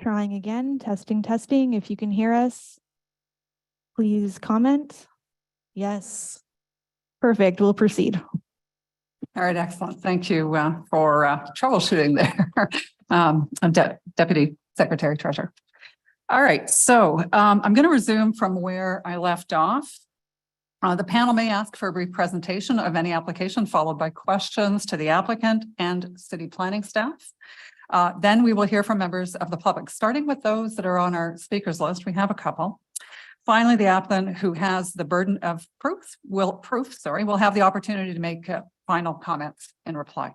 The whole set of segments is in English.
Trying again, testing, testing. If you can hear us, please comment. Yes. Perfect. We'll proceed. All right, excellent. Thank you for troubleshooting there. I'm Deputy Secretary Treasurer. All right, so I'm going to resume from where I left off. The panel may ask for a brief presentation of any application, followed by questions to the applicant and city planning staff. Then we will hear from members of the public, starting with those that are on our speakers list. We have a couple. Finally, the applicant who has the burden of proof will have the opportunity to make final comments in reply.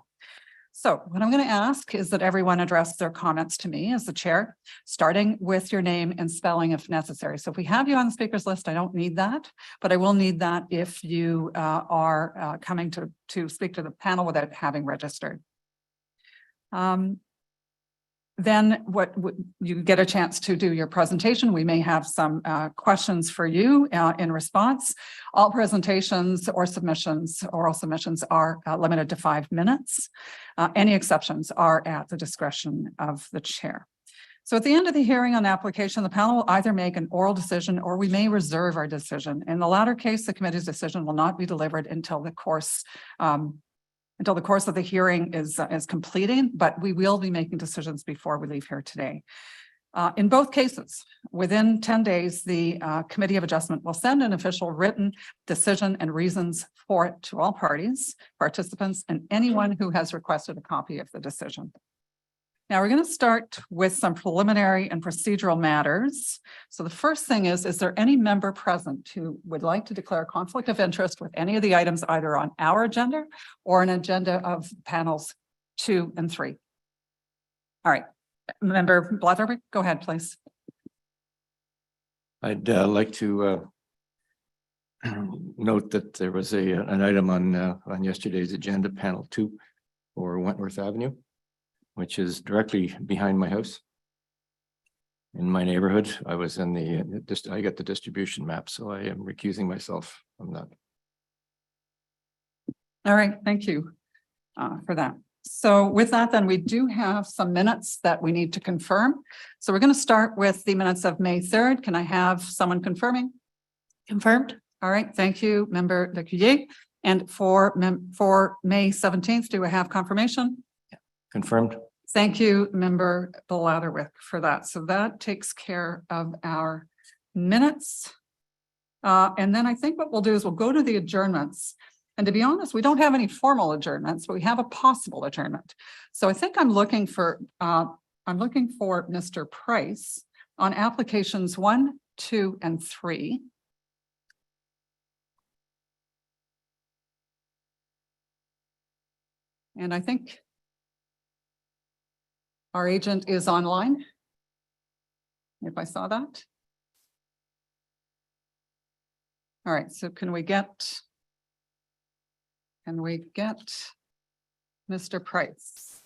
So what I'm going to ask is that everyone address their comments to me as the chair, starting with your name and spelling if necessary. So if we have you on the speakers list, I don't need that, but I will need that if you are coming to speak to the panel without having registered. Then you get a chance to do your presentation. We may have some questions for you in response. All presentations or submissions, oral submissions are limited to 5 minutes. Any exceptions are at the discretion of the chair. So at the end of the hearing on the application, the panel will either make an oral decision or we may reserve our decision. In the latter case, the committee's decision will not be delivered until the course of the hearing is completing, but we will be making decisions before we leave here today. In both cases, within 10 days, the Committee of Adjustment will send an official written decision and reasons for it to all parties, participants, and anyone who has requested a copy of the decision. Now we're going to start with some preliminary and procedural matters. So the first thing is there any member present who would like to declare a conflict of interest with any of the items either on our agenda or an agenda of panels 2 and 3? All right, Member Blatherwick, go ahead, please. I'd like to note that there was an item on yesterday's agenda, panel 2 for Wentworth Avenue, which is directly behind my house. In my neighborhood, I was in I got the distribution map, so I am recusing myself from that. All right, thank you for that. So with that, then we do have some minutes that we need to confirm. So we're going to start with the minutes of May 3rd. Can I have someone confirming? Confirmed. All right, thank you, Member Lecuyer. And for May 17th, do I have confirmation? Confirmed. Thank you, Member Blatherwick, for that. So that takes care of our minutes. And then I think what we'll do is we'll go to the adjournments. And to be honest, we don't have any formal adjournments, but we have a possible adjournment. So I think I'm looking for Mr. Price on applications 1, 2, and 3. And I think our agent is online, if I saw that. All right, so can we get Mr. Price?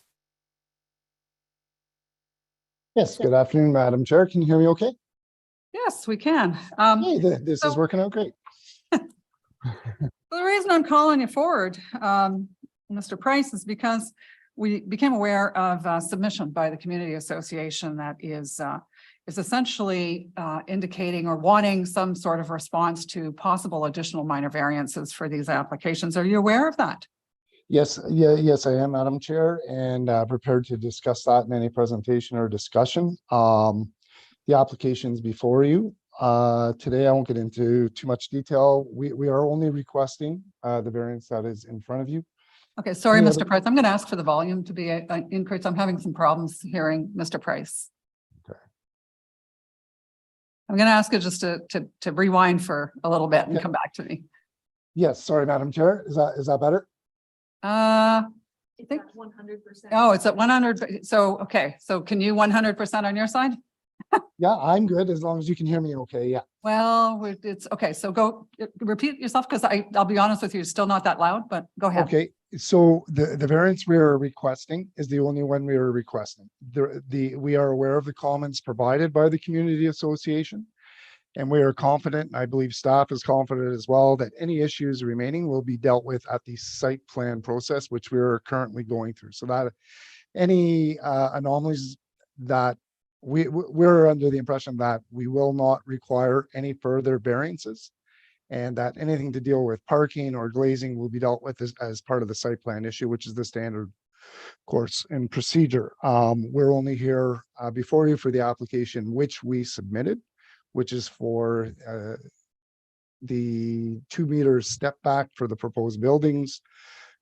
Yes, good afternoon, Madam Chair. Can you hear me okay? Yes, we can. Hey, this is working out great. The reason I'm calling you forward, Mr. Price, is because we became aware of a submission by the Community Association that is essentially indicating or wanting some sort of response to possible additional minor variances for these applications. Are you aware of that? Yes, yes, I am, Madam Chair, and prepared to discuss that in any presentation or discussion. The applications before you today, I won't get into too much detail. We are only requesting the variance that is in front of you. Okay, sorry, Mr. Price. I'm going to ask for the volume to be increased. I'm having some problems hearing Mr. Price. Okay. I'm going to ask you just to rewind for a little bit and come back to me. Yes, sorry, Madam Chair. Is that better? I think 100%. Oh, it's at 100. So, okay. So can you 100% on your side? Yeah, I'm good as long as you can hear me okay. Yeah. Well, it's okay. So go repeat yourself, because I'll be honest with you, it's still not that loud, but go ahead. Okay. So the variance we are requesting is the only one we are requesting. We are aware of the comments provided by the Community Association, and we are confident, and I believe staff is confident as well, that any issues remaining will be dealt with at the site plan process, which we are currently going through. So that any anomalies that we're under the impression that we will not require any further variances, and that anything to deal with parking or glazing will be dealt with as part of the site plan issue, which is the standard course and procedure. We're only here before you for the application which we submitted, which is for the 2 meters step back for the proposed buildings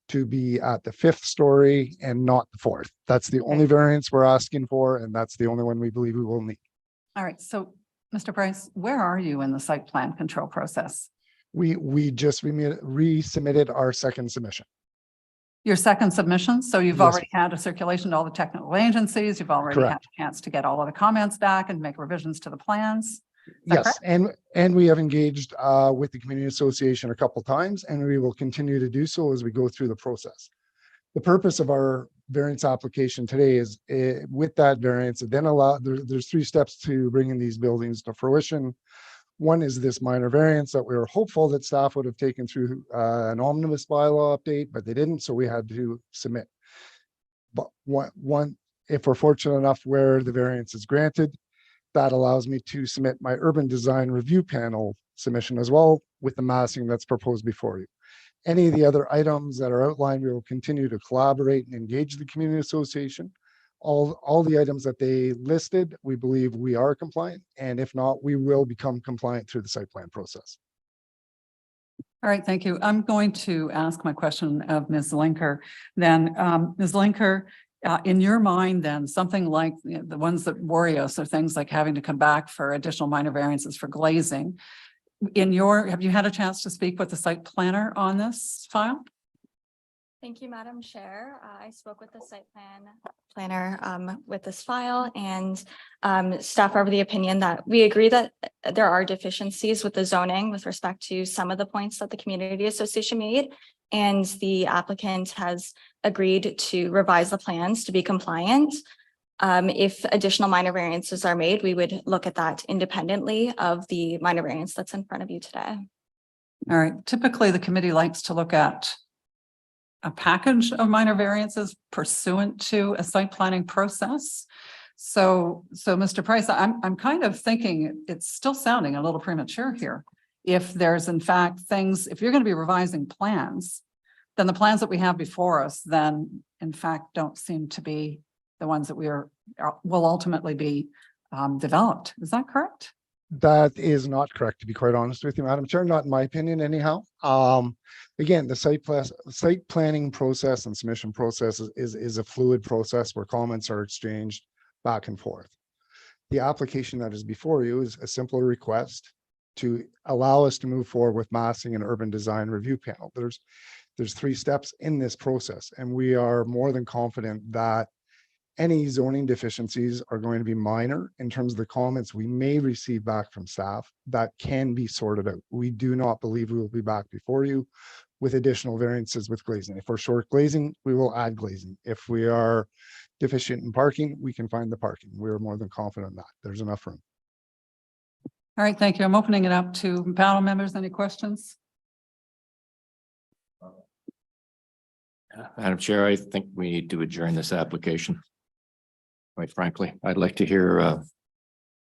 to be at the 5th story and not the 4th. That's the only variance we're asking for, and that's the only one we believe we will need. All right. So, Mr. Price, where are you in the site plan control process? We just resubmitted our second submission. Your second submission, so you've Yes. already had a circulation to all the technical agencies, you've already had Correct. a chance to get all of the comments back and make revisions to the plans. that Yes, and we have engaged with the community association a couple times, and we will continue to do so as we go through the process. The purpose of our variance application today is with that variance, it then there's 3 steps to bringing these buildings to fruition. One is this minor variance that we were hopeful that staff would have taken through an omnibus bylaw update, but they didn't, so we had to submit. But one, if we're fortunate enough where the variance is granted, that allows me to submit my urban design review panel submission as well with the massing that's proposed before you. Any of the other items that are outlined, we will continue to collaborate and engage the community association. All the items that they listed, we believe we are compliant, and if not, we will become compliant through the site plan process. All right, thank you. I'm going to ask my question of Ms. Linker. Then, Ms. Linker, in your mind, then something like the ones that worry us are things like having to come back for additional minor variances for glazing. Have you had a chance to speak with the site planner on this file? Thank you, Madam Chair. I spoke with the site planner with this file, and staff are of the opinion that we agree that there are deficiencies with the zoning with respect to some of the points that the community association made. And the applicant has agreed to revise the plans to be compliant. If additional minor variances are made, we would look at that independently of the minor variance that's in front of you today. All right, typically the committee likes to look at a package of minor variances pursuant to a site planning process. So Mr. Price, I'm kind of thinking it's still sounding a little premature here. If there's in fact things, if you're going to be revising plans, then the plans that we have before us then in fact don't seem to be the ones that will ultimately be developed. Is that correct? That is not correct, to be quite honest with you, Madam Chair, not in my opinion anyhow. Again, the site planning process and submission process is a fluid process where comments are exchanged back and forth. The application that is before you is a simple request to allow us to move forward with massing and urban design review panel. There's 3 steps in this process, and we are more than confident that any zoning deficiencies are going to be minor in terms of the comments we may receive back from staff that can be sorted out. We do not believe we will be back before you with additional variances with glazing. If we're short glazing, we will add glazing. If we are deficient in parking, we can find the parking. We're more than confident in that. There's enough room. All right, thank you. I'm opening it up to panel members. Any questions? Madam Chair, I think we need to adjourn this application. Quite frankly, I'd like to hear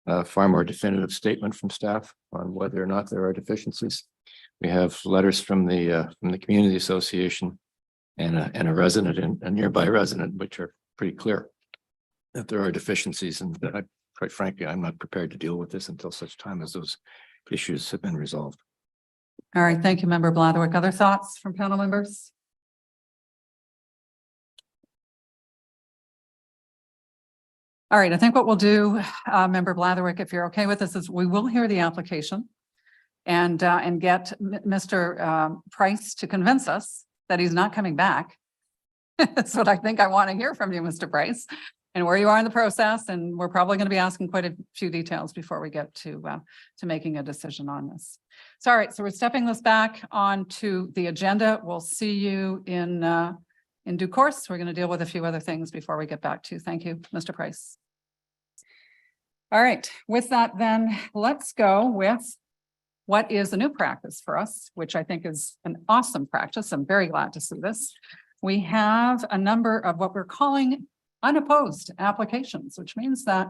a far more definitive statement from staff on whether or not there are deficiencies. We have letters from the community association and a resident and a nearby resident, which are pretty clear that there are deficiencies, and that quite frankly, I'm not prepared to deal with this until such time as those issues have been resolved. All right, thank you, Member Blatherwick. Other thoughts from panel members? All right, I think what we'll do, Member Blatherwick, if you're okay with this, is we will hear the application and get Mr. Price to convince us that he's not coming back. That's what I think I want to hear from you, Mr. Price, and where you are in the process. And we're probably going to be asking quite a few details before we get to making a decision on this. So, all right, so we're stepping this back onto the agenda. We'll see you in due course. We're going to deal with a few other things before we get back to. Thank you, Mr. Price. All right, with that then, let's go with what is a new practice for us, which I think is an awesome practice. I'm very glad to see this. We have a number of what we're calling unopposed applications, which means that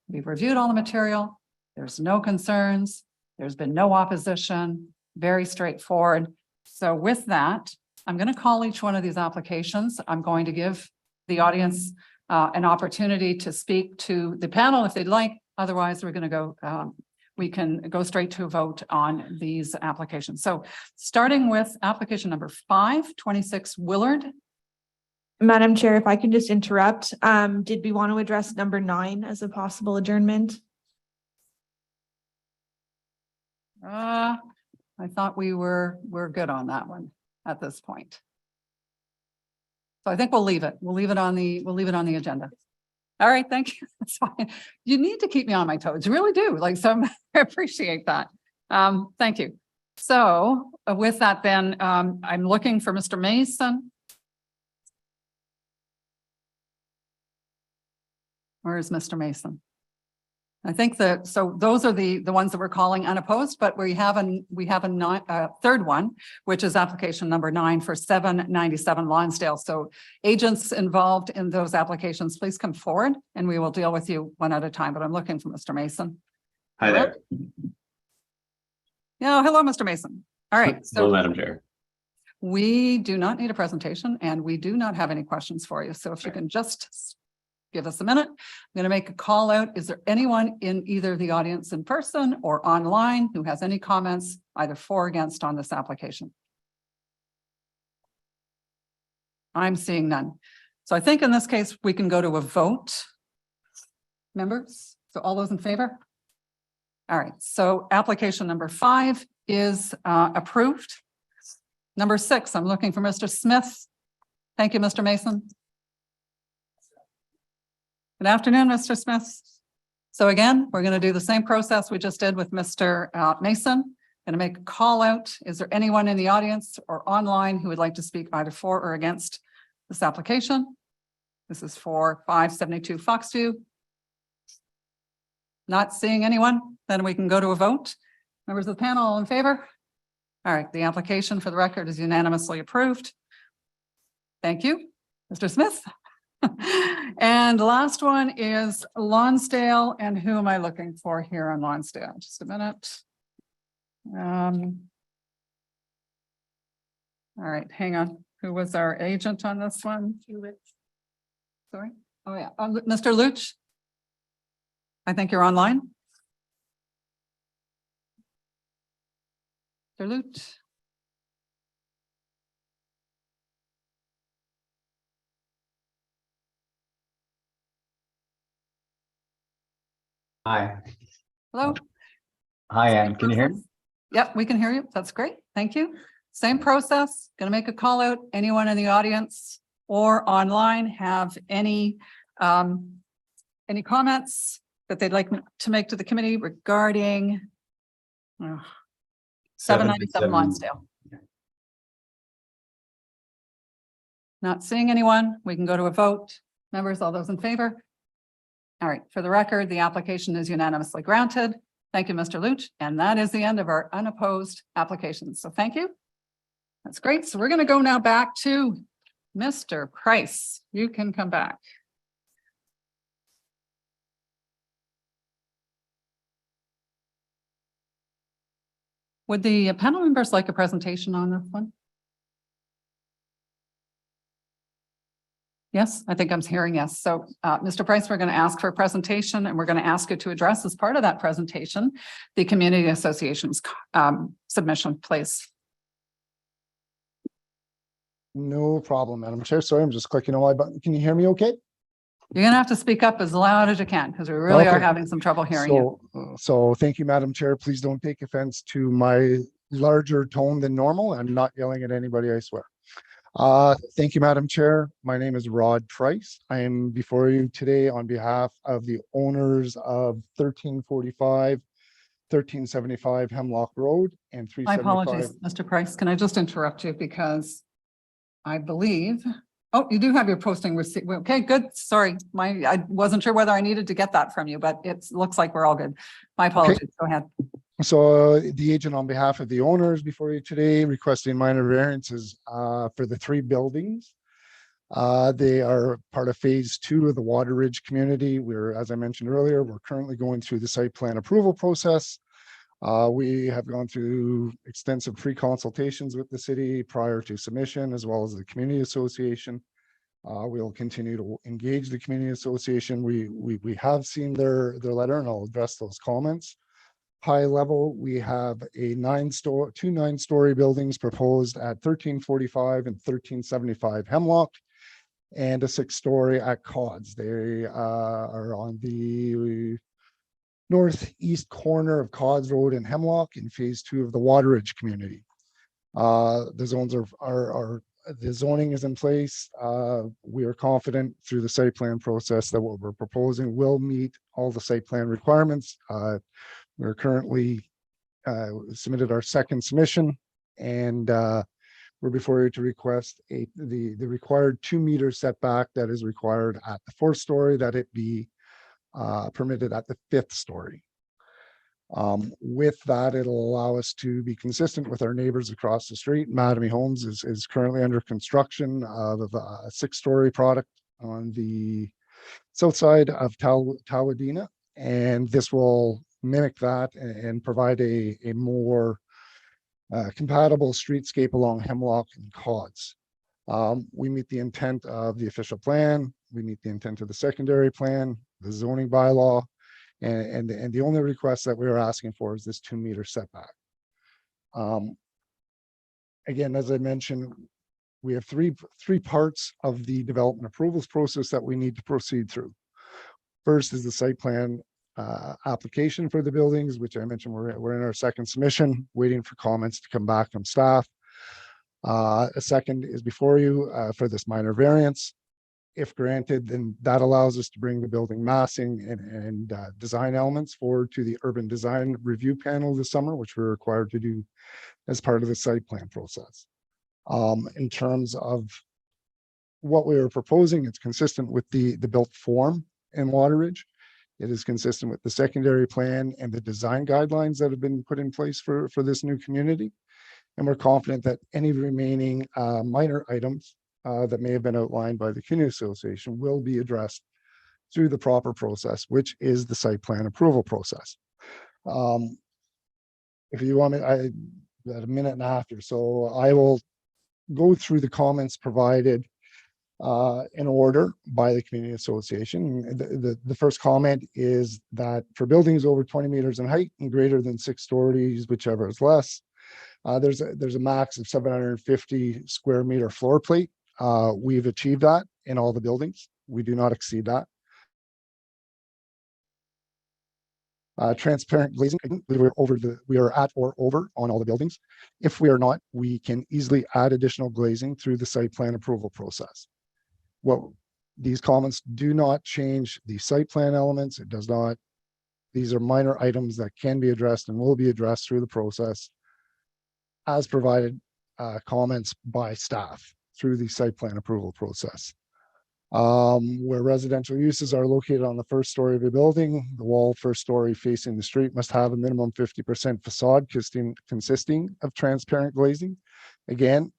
We've reviewed all the material. There's no concerns. There's been no opposition, very straightforward. So with that, I'm going to call each one of these applications. I'm going to give the audience an opportunity to speak to the panel if they'd like. Otherwise, we're going to go, we can go straight to a vote on these applications. So starting with application number 5, 26 Willard. Madam Chair, if I can just interrupt, did we want to address number 9 as a possible adjournment? I thought we're good on that one at this point. So I think we'll leave it. We'll leave it on the agenda. All right, thank you. That's fine. You need to keep me on my toes. You really do. Like, so I appreciate that. Thank you. So with that, then I'm looking for Mr. Mason. Where is Mr. Mason? I think that, so those are the ones that we're calling unopposed, but we have a third one, which is application number 9 for 797 Lonsdale. So agents involved in those applications, please come forward and we will deal with you one at a time, but I'm looking for Mr. Mason. Hi there. Yeah, hello, Mr. Mason. All right. Hello, So Madam Chair. we do not need a presentation and we do not have any questions for you. So if you can just give us a minute. I'm going to make a call out. Is there anyone in either the audience in person or online who has any comments either for or against on this application? I'm seeing none. So I think in this case, we can go to a vote. Members, so all those in favor? All right, so application number 5 is approved. Number 6, I'm looking for Mr. Smith. Thank you, Mr. Mason. Good afternoon, Mr. Smith. So again, we're going to do the same process we just did with Mr. Mason. Going to make a call out. Is there anyone in the audience or online who would like to speak either for or against this application? This is for 572 Foxview. Not seeing anyone, then we can go to a vote. Members of the panel, all in favor? All right, the application for the record is unanimously approved. Thank you, Mr. Smith. And the last one is Lonsdale. And who am I looking for here on Lonsdale? Just a minute. All right, hang on. Who was our agent on this one? Sorry. Oh, yeah. Mr. Luch. I think you're online. Mr. Luch. Hi. Hello. Hi, Ann. Can you hear me? Yep, we can hear you. That's great. Thank you. Same process. Going to make a call out. Anyone in the audience or online have any comments that they'd like to make to the committee regarding 797 Lonsdale? Not seeing anyone. We can go to a vote. Members, all those in favor? All right, for the record, the application is unanimously granted. Thank you, Mr. Luch. And that is the end of our unopposed applications. So thank you. That's great. So we're going to go now back to Mr. Price. You can come back. Would the panel members like a presentation on this one? Yes, I think I'm hearing yes. So Mr. Price, we're going to ask for a presentation and we're going to ask you to address as part of that presentation, the community association's submission, please. No problem, Madam Chair. Sorry, I'm just clicking on my button. Can you hear me okay? You're going to have to speak up as loud as you can because we really are Okay. having some trouble hearing you. So thank you, Madam Chair. Please don't take offense to my larger tone than normal. I'm not yelling at anybody, I swear. Thank you, Madam Chair. My name is Rod Price. I am before you today on behalf of the owners of 1345, 1375 Hemlock Road and My 375. apologies, Mr. Price. Can I just interrupt you because I believe, oh, you do have your posting receipt. Okay, good. Sorry. I wasn't sure whether I needed to get that from you, but it looks like we're all good. My apologies. Go ahead. So the agent on behalf of the owners before you today requesting minor variances for the 3 buildings They are part of phase 2 of the Water Ridge community. As I mentioned earlier, we're currently going through the site plan approval process. We have gone through extensive pre-consultations with the city prior to submission, as well as the community association. We'll continue to engage the community association. We have seen their letter, and I'll address those comments. High level, we have two 9-story buildings proposed at 1345 and 1375 Hemlock, and a 6-story at Cods. They are on the northeast corner of Cods Road and Hemlock in phase 2 of the Water Ridge community. The zones the zoning is in place. We are confident through the site plan process that what we're proposing will meet all the site plan requirements. We're currently submitted our second submission, and we're before you to request the required 2-meter setback that is required at the 4th story, that it be permitted at the 5th story. With that, it'll allow us to be consistent with our neighbors across the street. Mattamy Homes is currently under construction of a 6-story product on the south side of Tawadena, and this will mimic that and provide a more compatible streetscape along Hemlock and Cods. We meet the intent of the official plan. We meet the intent of the secondary plan, the zoning bylaw, and the only request that we are asking for is this 2-meter setback. Again, as I mentioned, we have three parts of the development approvals process that we need to proceed through. First is the site plan application for the buildings, which I mentioned we're in our second submission, waiting for comments to come back from staff. A second is before you for this minor variance. If granted, then that allows us to bring the building massing and design elements forward to the urban design review panel this summer, which we're required to do as part of the site plan process. In terms of what we are proposing, it's consistent with the built form in Water Ridge. It is consistent with the secondary plan and the design guidelines that have been put in place for this new community. And we're confident that any remaining minor items that may have been outlined by the community association will be addressed through the proper process, which is the site plan approval process. If you want me, I got a minute and a half or so, I will go through the comments provided in order by the community association. The first comment is that for buildings over 20 meters in height and greater than 6 stories, whichever is less, there's a max of 750 square meter floor plate. We've achieved that in all the buildings. We do not exceed that. Transparent glazing, we are at or over on all the buildings. If we are not, we can easily add additional glazing through the site plan approval process. These comments do not change the site plan elements. It does not. These are minor items that can be addressed and will be addressed through the process as provided comments by staff through the site plan approval process. Where residential uses are located on the 1st story of a building, the wall 1st story facing the street must have a minimum 50% facade consisting of transparent glazing. Again,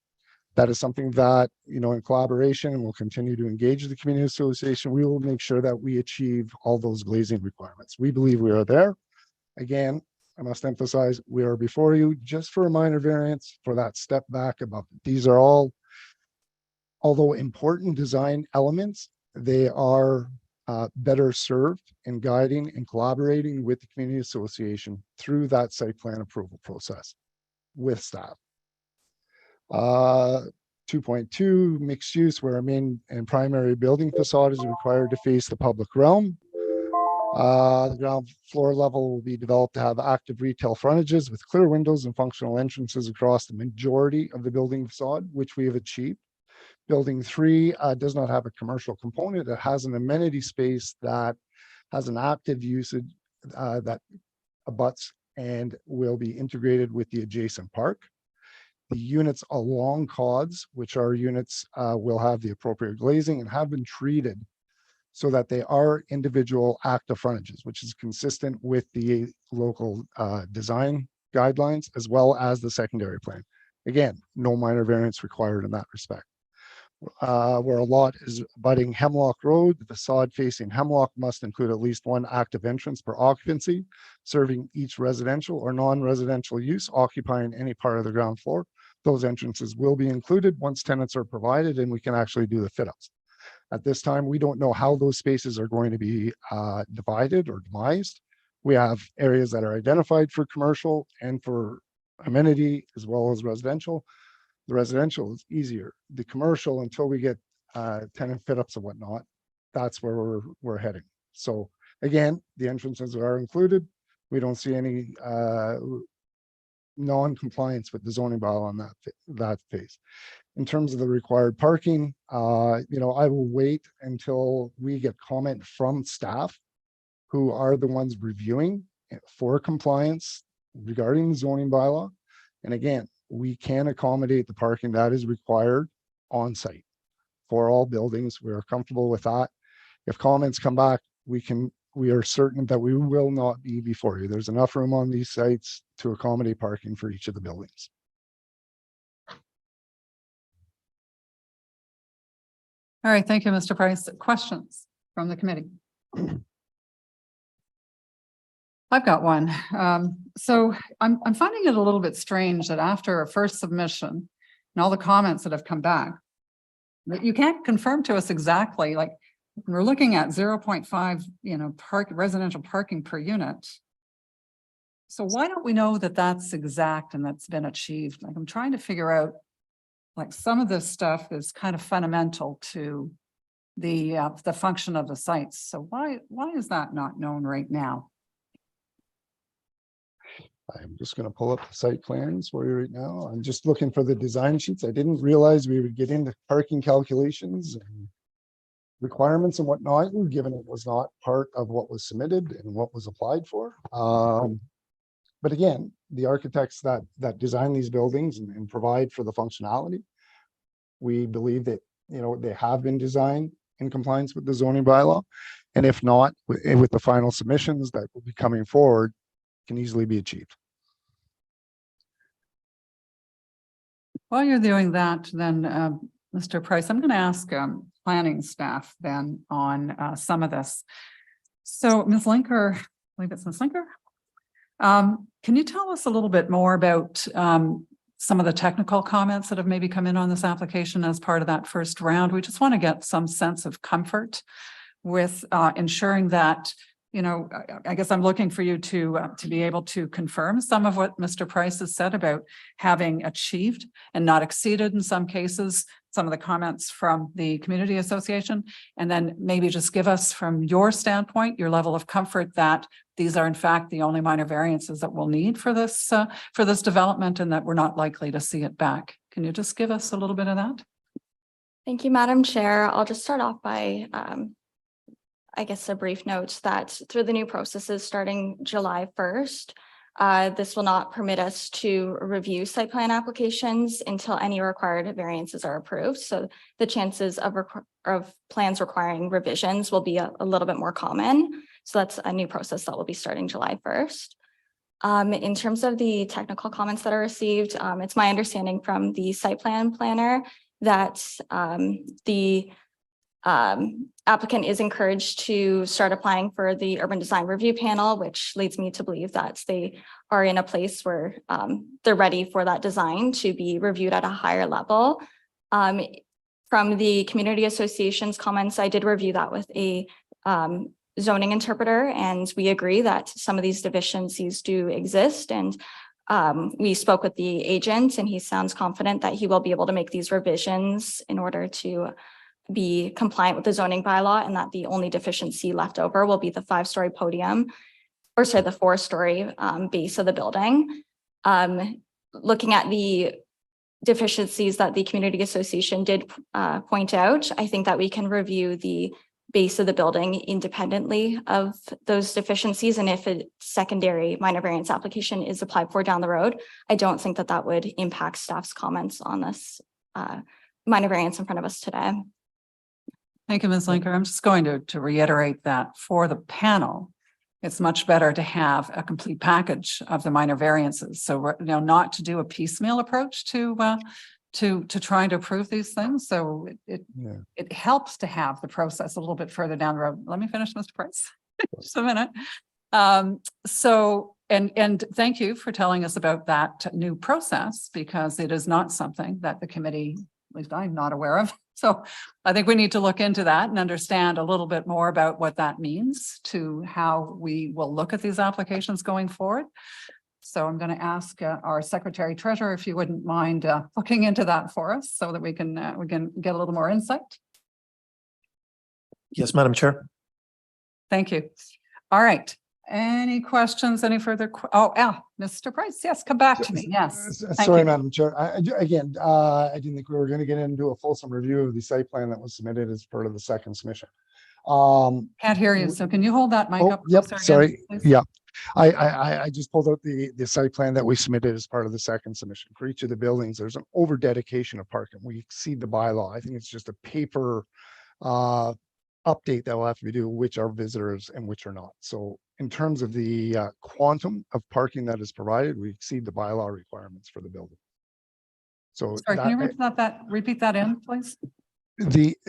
that is something that, in collaboration, and we'll continue to engage the community association, we will make sure that we achieve all those glazing requirements. We believe we are there. Again, I must emphasize, we are before you just for a minor variance for that step back above. These are all, although important design elements, they are better served in guiding and collaborating with the community association through that site plan approval process with staff. 2.2 mixed use, where a main and primary building facade is required to face the public realm. The ground floor level will be developed to have active retail frontages with clear windows and functional entrances across the majority of the building facade, which we have achieved. Building 3 does not have a commercial component. It has an amenity space that has an active usage that abuts and will be integrated with the adjacent park. The units along Cods, which are units, will have the appropriate glazing and have been treated so that they are individual active frontages, which is consistent with the local design guidelines as well as the secondary plan. Again, no minor variance required in that respect. where a lot is abutting Hemlock Road. The facade facing Hemlock must include at least one active entrance per occupancy, serving each residential or non-residential use occupying any part of the ground floor. Those entrances will be included once tenants are provided and we can actually do the fit outs. At this time, we don't know how those spaces are going to be divided or demised. We have areas that are identified for commercial and for amenity as well as residential. The residential is easier. The commercial, until we get tenant fit ups and whatnot, that's where we're heading. So again, the entrances are included. We don't see any non-compliance with the zoning bylaw on that phase. In terms of the required parking, I will wait until we get comment from staff who are the ones reviewing for compliance regarding the zoning bylaw. And again, we can accommodate the parking that is required on site for all buildings. We're comfortable with that. If comments come back, we are certain that we will not be before you. There's enough room on these sites to accommodate parking for each of the buildings. All right, thank you, Mr. Price. Questions from the committee? I've got one. So I'm finding it a little bit strange that after a first submission and all the comments that have come back, that you can't confirm to us exactly, like we're looking at 0.5, residential parking per unit. So why don't we know that that's exact and that's been achieved? Like I'm trying to figure out, like some of this stuff is kind of fundamental to the function of the sites. So why is that not known right now? I'm just going to pull up the site plans for you right now. I'm just looking for the design sheets. I didn't realize we would get into parking calculations and requirements and whatnot, given it was not part of what was submitted and what was applied for. But again, the architects that design these buildings and provide for the functionality, we believe that they have been designed in compliance with the zoning bylaw, and if not, with the final submissions that will be coming forward, can easily be achieved. While you're doing that, then, Mr. Price, I'm going to ask planning staff then on some of this. So, Ms. Linker, I believe it's Ms. Linker. Can you tell us a little bit more about some of the technical comments that have maybe come in on this application as part of that first round? We just want to get some sense of comfort with ensuring that, I guess I'm looking for you to be able to confirm some of what Mr. Price has said about having achieved and not exceeded in some cases, some of the comments from the community association, and then maybe just give us from your standpoint, your level of comfort that these are in fact the only minor variances that we'll need for this development and that we're not likely to see it back. Can you just give us a little bit of that? Thank you, Madam Chair. I'll just start off by I guess a brief note that through the new processes starting July 1st, this will not permit us to review site plan applications until any required variances are approved. So the chances of plans requiring revisions will be a little bit more common. So that's a new process that will be starting July 1st. In terms of the technical comments that are received, it's my understanding from the site plan planner that the applicant is encouraged to start applying for the urban design review panel, which leads me to believe that they are in a place where they're ready for that design to be reviewed at a higher level. From the community association's comments, I did review that with a zoning interpreter, and we agree that some of these deficiencies do exist. And we spoke with the agent, and he sounds confident that he will be able to make these revisions in order to be compliant with the zoning bylaw, and that the only deficiency left over will be the 5-story podium, or sorry, the 4-story base of the building. Looking at the deficiencies that the community association did point out, I think that we can review the base of the building independently of those deficiencies. And if a secondary minor variance application is applied for down the road, I don't think that that would impact staff's comments on this minor variance in front of us today. Thank you, Ms. Linker. I'm just going to reiterate that for the panel, it's much better to have a complete package of the minor variances. So, not to do a piecemeal approach to to trying to approve these things. So Yeah. it helps to have the process a little bit further down the road. Let me finish, Mr. Price. Just a minute. So, and thank you for telling us about that new process, because it is not something that the committee, at least I'm not aware of. So I think we need to look into that and understand a little bit more about what that means to how we will look at these applications going forward. So I'm going to ask our secretary treasurer if you wouldn't mind looking into that for us so that we can get a little more insight. Yes, Madam Chair. Thank you. All right. Any questions? Any further? Mr. Price. Yes, come back to me. Yes. Thank Sorry, you. Madam Chair. I didn't think we were going to get into a fulsome review of the site plan that was submitted as part of the second submission. Can't hear you. So can you hold that mic up? Yep, closer sorry. again, please? Yeah. I just pulled out the site plan that we submitted as part of the second submission. For each of the buildings, there's an over dedication of parking. We exceed the bylaw. I think it's just a paper update that will have to be do, which are visitors and which are not. So in terms of the quantum of parking that is provided, we exceed the bylaw requirements for the building. So Sorry, can you repeat that in, please?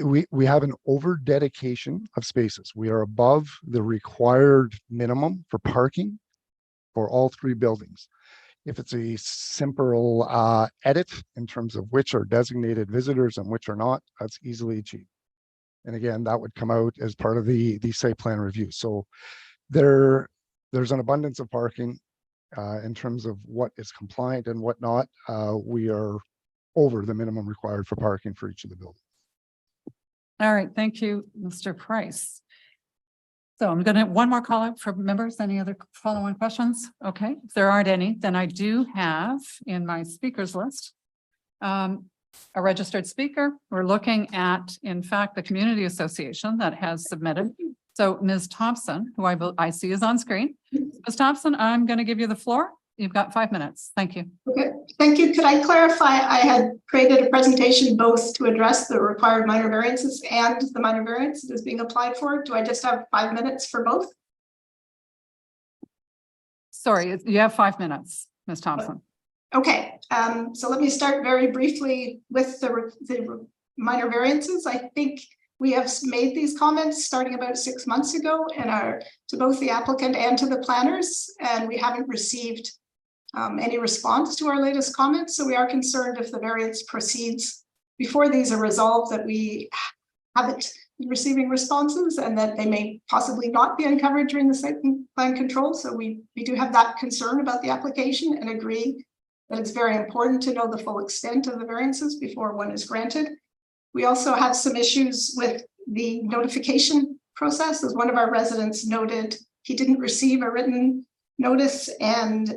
we have an over dedication of spaces. We are above the required minimum for parking for all three buildings. If it's a simple edit in terms of which are designated visitors and which are not, that's easily achieved. And again, that would come out as part of the site plan review. So there's an abundance of parking in terms of what is compliant and what not. We are over the minimum required for parking for each of the buildings. All right. Thank you, Mr. Price. So I'm going to one more call out for members. Any other follow-on questions? Okay. If there aren't any, then I do have in my speakers list a registered speaker. We're looking at, in fact, the community association that has submitted. So Ms. Thompson, who I see is on screen. Ms. Thompson, I'm going to give you the floor. You've got 5 minutes. Thank you. Okay, thank you. Could I clarify? I had created a presentation both to address the required minor variances and the minor variance that is being applied for. Do I just have 5 minutes for both? Sorry, you have 5 minutes, Ms. Thompson. Okay, so let me start very briefly with the minor variances. I think we have made these comments starting about 6 months ago and are to both the applicant and to the planners, and we haven't received any response to our latest comments. So we are concerned if the variance proceeds before these are resolved that we haven't been receiving responses and that they may possibly not be uncovered during the site plan control. So we do have that concern about the application and agree that it's very important to know the full extent of the variances before one is granted. We also have some issues with the notification process. As one of our residents noted, he didn't receive a written notice, and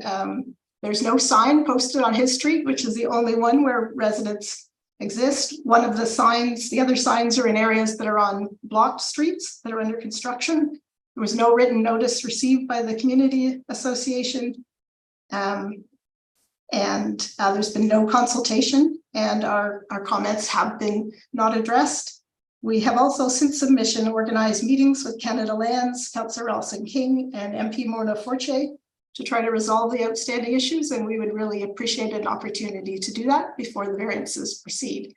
there's no sign posted on his street, which is the only one where residents exist. One of the signs, the other signs are in areas that are on blocked streets that are under construction. There was no written notice received by the community association. There's been no consultation, and our comments have been not addressed. We have also, since submission, organized meetings with Canada Lands, Councillor Elson King, and MP Morna Forche to try to resolve the outstanding issues, and we would really appreciate an opportunity to do that before the variances proceed.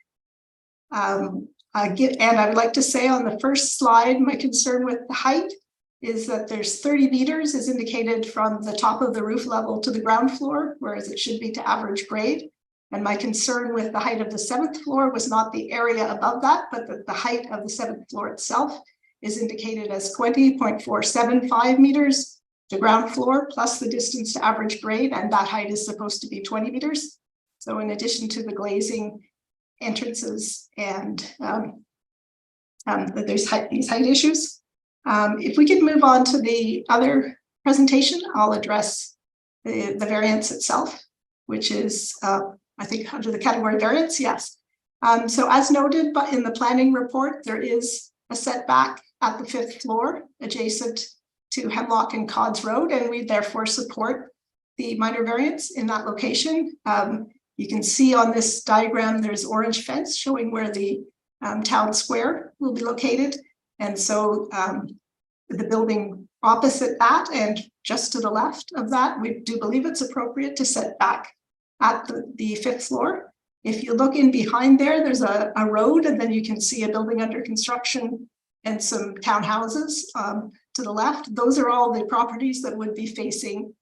And I would like to say on the first slide, my concern with the height is that there's 30 meters is indicated from the top of the roof level to the ground floor, whereas it should be to average grade. And my concern with the height of the 7th floor was not the area above that, but that the height of the 7th floor itself is indicated as 20.475 meters to ground floor plus the distance to average grade, and that height is supposed to be 20 meters. So in addition to the glazing entrances and there's these height issues. If we could move on to the other presentation, I'll address the variance itself, which is, I think, under the category variance, yes. So as noted but in the planning report, there is a setback at the 5th floor adjacent to Hemlock and Cods Road, and we therefore support the minor variance in that location. You can see on this diagram, there's orange fence showing where the town square will be located. And so the building opposite that and just to the left of that, we do believe it's appropriate to set back at the 5th floor. If you look in behind there, there's a road, and then you can see a building under construction and some townhouses to the left. Those are all the properties that would be facing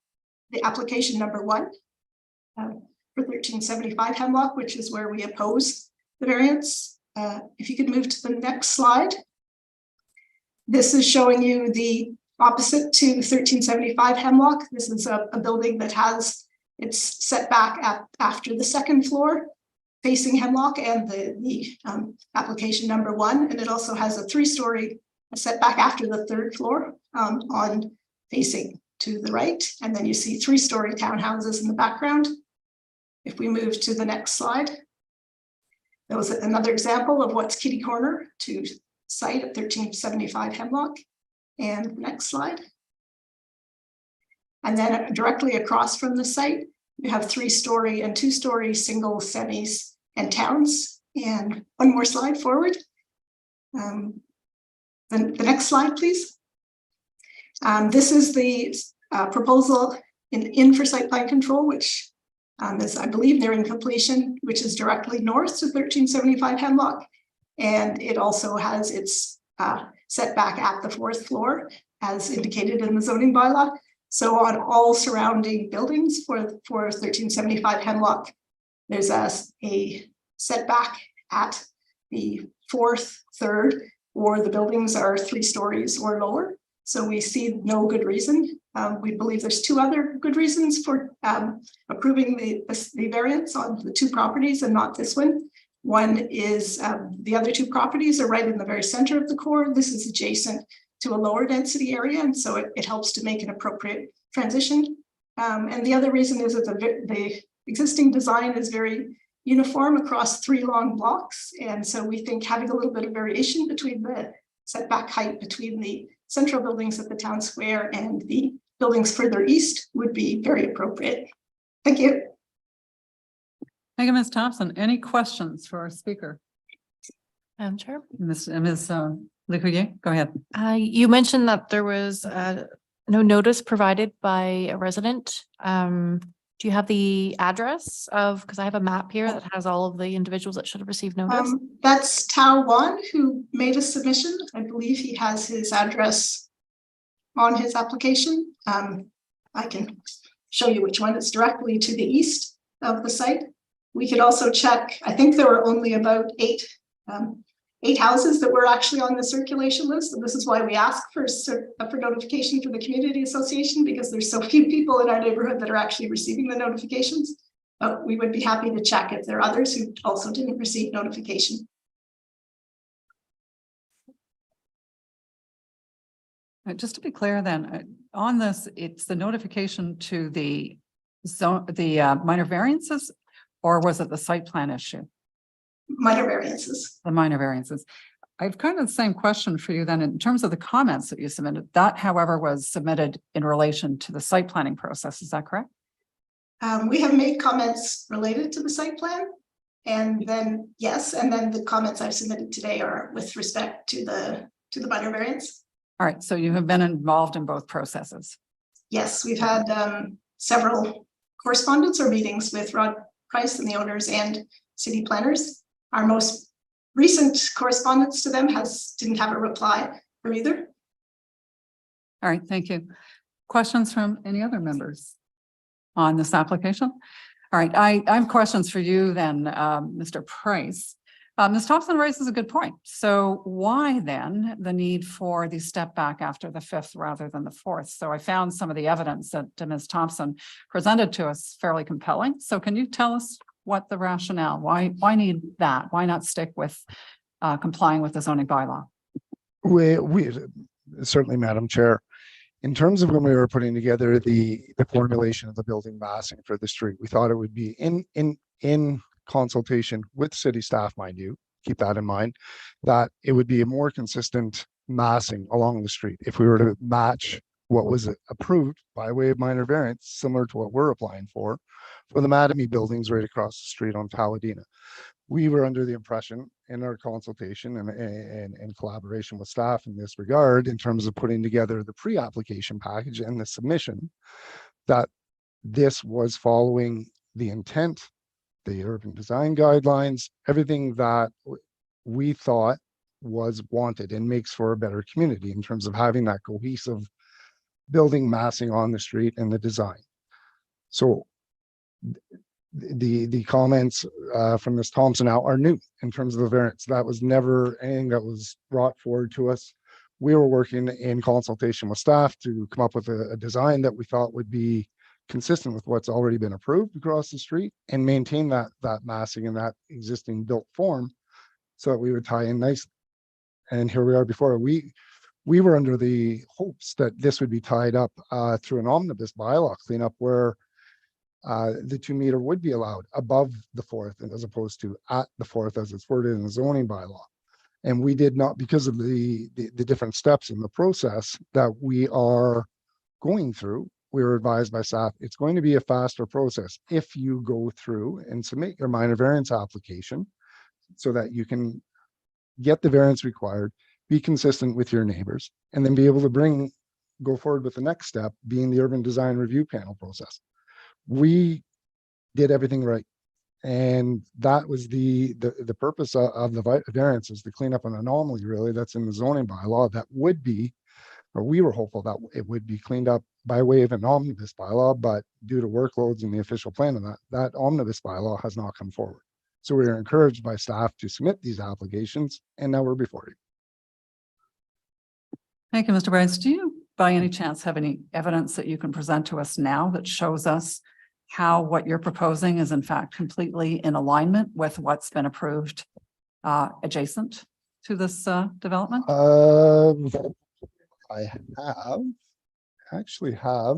the application number 1 for 1375 Hemlock, which is where we oppose the variance. If you could move to the next slide. This is showing you the opposite to 1375 Hemlock. This is a building that has its setback after the second floor facing Hemlock and the application number 1. And it also has a 3-story setback after the third floor on facing to the right. And then you see 3-story townhouses in the background. If we move to the next slide, that was another example of what's kitty corner to site at 1375 Hemlock. And next slide. And then directly across from the site, you have 3-story and 2-story single semis and towns. And one more slide forward. The next slide, please. This is the proposal in for site plan control, which is, I believe, nearing completion, which is directly north to 1375 Hemlock. And it also has its setback at the 4th floor, as indicated in the zoning bylaw. So on all surrounding buildings for 1375 Hemlock, there's a setback at the 4th, 3rd, or the buildings are 3 stories or lower. So we see no good reason. We believe there's 2 other good reasons for approving the variance on the 2 properties and not this one. One is the other 2 properties are right in the very center of the core. This is adjacent to a lower density area, and so it helps to make an appropriate transition. And the other reason is that the existing design is very uniform across 3 long blocks. And so we think having a little bit of variation between the setback height between the central buildings at the town square and the buildings further east would be very appropriate. Thank you. Thank you, Ms. Thompson. Any questions for our speaker? Madam Chair, Ms. Lecuyer, go ahead. you mentioned that there was no notice provided by a resident. Do you have the address of, because I have a map here that has all of the individuals that should have received notice? That's Tao Wan, who made a submission. I believe he has his address on his application. I can show you which one. It's directly to the east of the site. We could also check, I think there were only about 8 houses that were actually on the circulation list. And this is why we ask for notification from the community association, because there's so few people in our neighborhood that are actually receiving the notifications. But we would be happy to check if there are others who also didn't receive notification. Just to be clear then, on this, it's the notification to the zone, the minor variances, or was it the site plan issue? Minor variances. The minor variances. I've kind of the same question for you then in terms of the comments that you submitted. That, however, was submitted in relation to the site planning process. Is that correct? We have made comments related to the site plan, and then yes, and then the comments I've submitted today are with respect to the minor variance. All right, so you have been involved in both processes. Yes, we've had several correspondence or meetings with Rod Price and the owners and city planners. Our most recent correspondence to them didn't have a reply from either. All right, thank you. Questions from any other members on this application? All right, I have questions for you then, Mr. Price. Ms. Thompson raises a good point. So why then the need for the step back after the 5th rather than the 4th? So I found some of the evidence that Ms. Thompson presented to us fairly compelling. So can you tell us what the rationale, why need that? Why not stick with complying with the zoning bylaw? We certainly, Madam Chair. In terms of when we were putting together the formulation of the building massing for the street, we thought it would be in consultation with city staff, mind you, keep that in mind, that it would be a more consistent massing along the street. If we were to match what was approved by way of minor variance, similar to what we're applying for the Mattamy buildings right across the street on Paladina. We were under the impression in our consultation and collaboration with staff in this regard, in terms of putting together the pre-application package and the submission, that this was following the intent the urban design guidelines, everything that we thought was wanted and makes for a better community in terms of having that cohesive building massing on the street and the design. So the comments from Ms. Thompson now are new in terms of the variance. That was never anything that was brought forward to us. We were working in consultation with staff to come up with a design that we thought would be consistent with what's already been approved across the street and maintain that massing in that existing built form so that we would tie in nicely. And here we are before. We were under the hopes that this would be tied up through an omnibus bylaw cleanup where the 2 meter would be allowed above the 4th as opposed to at the 4th as it's worded in the zoning bylaw. And we did not, because of the different steps in the process that we are going through, we were advised by staff, it's going to be a faster process if you go through and submit your minor variance application so that you can get the variance required, be consistent with your neighbors, and then be able to go forward with the next step being the urban design review panel process. We did everything right. And that was the purpose of the variance, is to clean up an anomaly really that's in the zoning bylaw that would be, or we were hopeful that it would be cleaned up by way of an omnibus bylaw, but due to workloads in the official plan and that omnibus bylaw has not come forward. So we are encouraged by staff to submit these applications, and now we're before you. Thank you, Mr. Bryce. Do you by any chance have any evidence that you can present to us now that shows us how what you're proposing is in fact completely in alignment with what's been approved adjacent to this development? I actually have.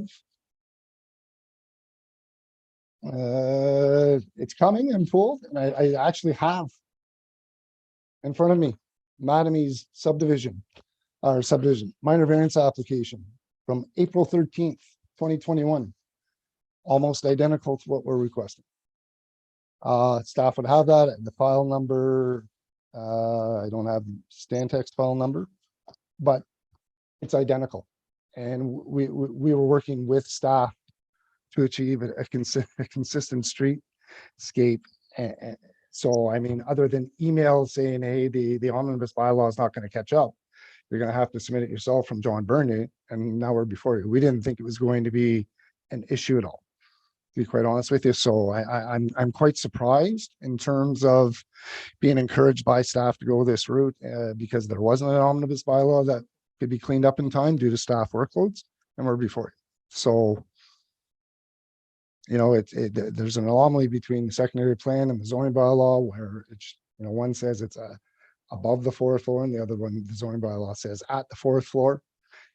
It's coming, I'm told, and I actually have in front of me Madamy's subdivision minor variance application from April 13th, 2021. Almost identical to what we're requesting. Staff would have that, and the file number, I don't have Stantec's file number, but it's identical. And we were working with staff to achieve a consistent streetscape. So, I mean, other than emails saying, hey, the omnibus bylaw is not going to catch up, you're going to have to submit it yourself from John Burney, and now we're before you. We didn't think it was going to be an issue at all, to be quite honest with you. So I'm quite surprised in terms of being encouraged by staff to go this route because there wasn't an omnibus bylaw that could be cleaned up in time due to staff workloads, and we're before you. So, you know, there's an anomaly between the secondary plan and the zoning bylaw where it's, you know, one says it's above the 4th floor and the other one, the zoning bylaw says at the 4th floor.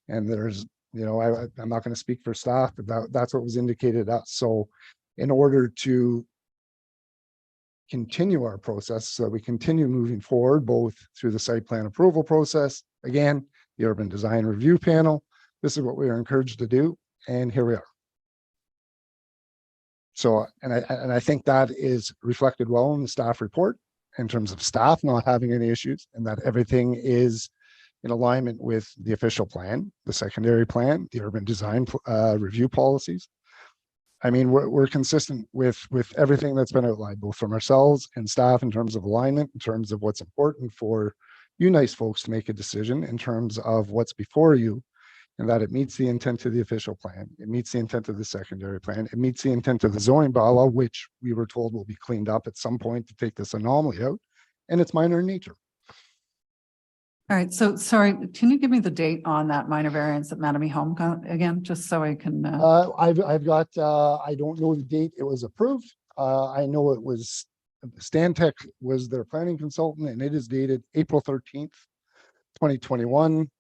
And there's, you know, I'm not going to speak for staff, but that's what was indicated to us. So in order to continue our process, so we continue moving forward, both through the site plan approval process, again, the urban design review panel, this is what we are encouraged to do. And here we are. So, and I think that is reflected well in the staff report in terms of staff not having any issues, and that everything is in alignment with the official plan, the secondary plan, the urban design review policies. I mean, we're consistent with everything that's been outlined, both from ourselves and staff in terms of alignment, in terms of what's important for you nice folks to make a decision in terms of what's before you, and that it meets the intent of the official plan. It meets the intent of the secondary plan. It meets the intent of the zoning bylaw, which we were told will be cleaned up at some point to take this anomaly out, and it's minor in nature. All right, so sorry, can you give me the date on that minor variance at Mattamy Home again, just so I can? I've got, I don't know the date it was approved. I know it was, Stantec was their planning consultant, and it is dated April 13th, 2021.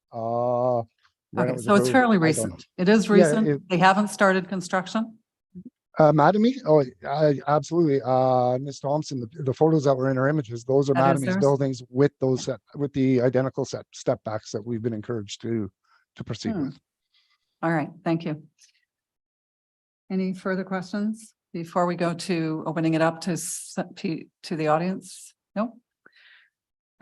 Okay, so it's fairly recent. It is recent. They haven't started construction? Mattamy? Oh, absolutely. Ms. Thompson, the photos that were in our images, those are Mattamy's buildings with those with the identical step backs that we've been encouraged to proceed with. All right, thank you. Any further questions before we go to opening it up to the audience? No?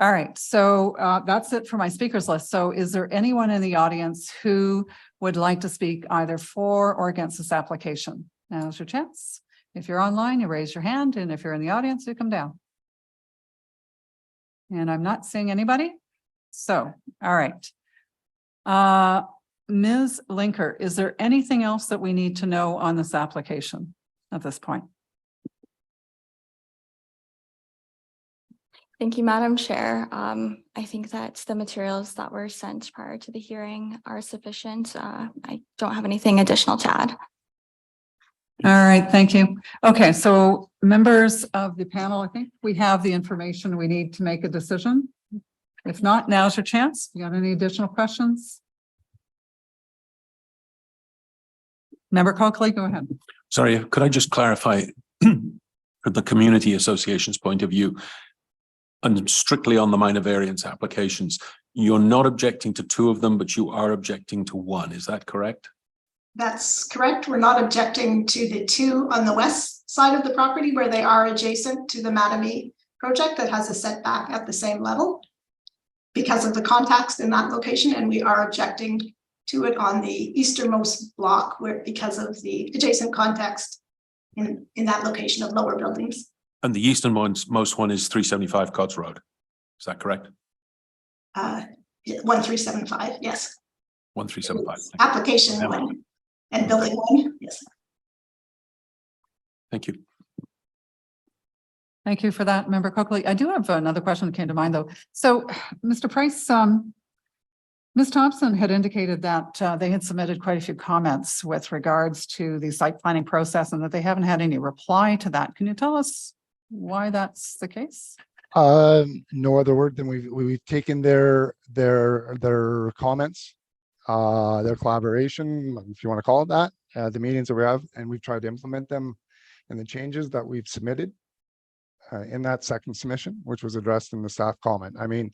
All right, so that's it for my speakers list. So is there anyone in the audience who would like to speak either for or against this application? Now's your chance. If you're online, you raise your hand, and if you're in the audience, you come down. And I'm not seeing anybody. So, all right. Ms. Linker, is there anything else that we need to know on this application at this point? Thank you, Madam Chair. I think that the materials that were sent prior to the hearing are sufficient. I don't have anything additional to add. All right, thank you. Okay, so members of the panel, I think we have the information we need to make a decision. If not, now's your chance. You got any additional questions? Member Coakley, go ahead. Sorry, could I just clarify from the community association's point of view, and strictly on the minor variance applications, you're not objecting to two of them, but you are objecting to one. Is that correct? That's correct. We're not objecting to the two on the west side of the property where they are adjacent to the Mattamy project that has a setback at the same level because of the context in that location, and we are objecting to it on the easternmost block where because of the adjacent context in that location of lower buildings. And the easternmost one is 375 Cotts Road. Is that correct? 1375, yes. 1375. Application one and building one, yes. Thank you. Thank you for that, Member Coakley. I do have another question that came to mind though. So, Mr. Price, Ms. Thompson had indicated that they had submitted quite a few comments with regards to the site planning process and that they haven't had any reply to that. Can you tell us why that's the case? No other word than we've taken their comments, their collaboration, if you want to call it that, the meetings that we have, and we've tried to implement them in the changes that we've submitted in that second submission, which was addressed in the staff comment. I mean,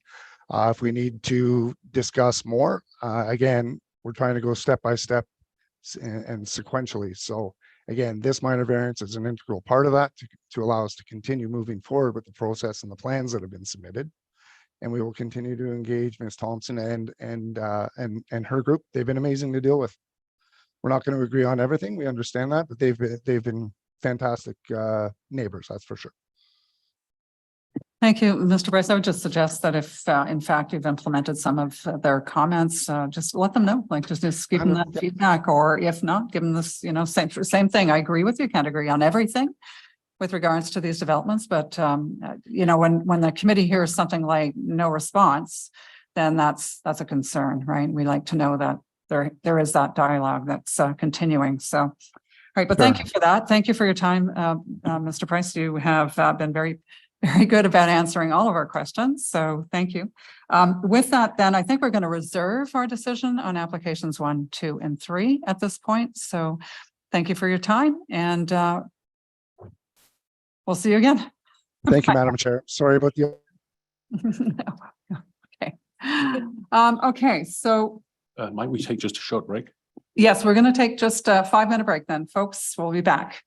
if we need to discuss more, again, we're trying to go step by step and sequentially. So again, this minor variance is an integral part of that to allow us to continue moving forward with the process and the plans that have been submitted. And we will continue to engage Ms. Thompson and her group. They've been amazing to deal with. We're not going to agree on everything. We understand that, but they've been fantastic neighbors, that's for sure. Thank you, Mr. Price. I would just suggest that if, in fact, you've implemented some of their comments, just let them know, like just give them that feedback, or if not, give them this, same thing. I agree with you. Can't agree on everything with regards to these developments, but when the committee hears something like no response, then that's a concern, right? We like to know that there is that dialogue that's continuing. So, all right, but thank you for that. Thank you for your time, Mr. Price. You have been very good about answering all of our questions. So thank you. With that, then I think we're going to reserve our decision on applications 1, 2, and 3 at this point. So thank you for your time, and we'll see you again. Thank you, Madam Chair. Sorry about the. No. Okay. Okay. So Might we take just a short break? yes, we're going to take just a 5-minute break then, folks. We'll be back.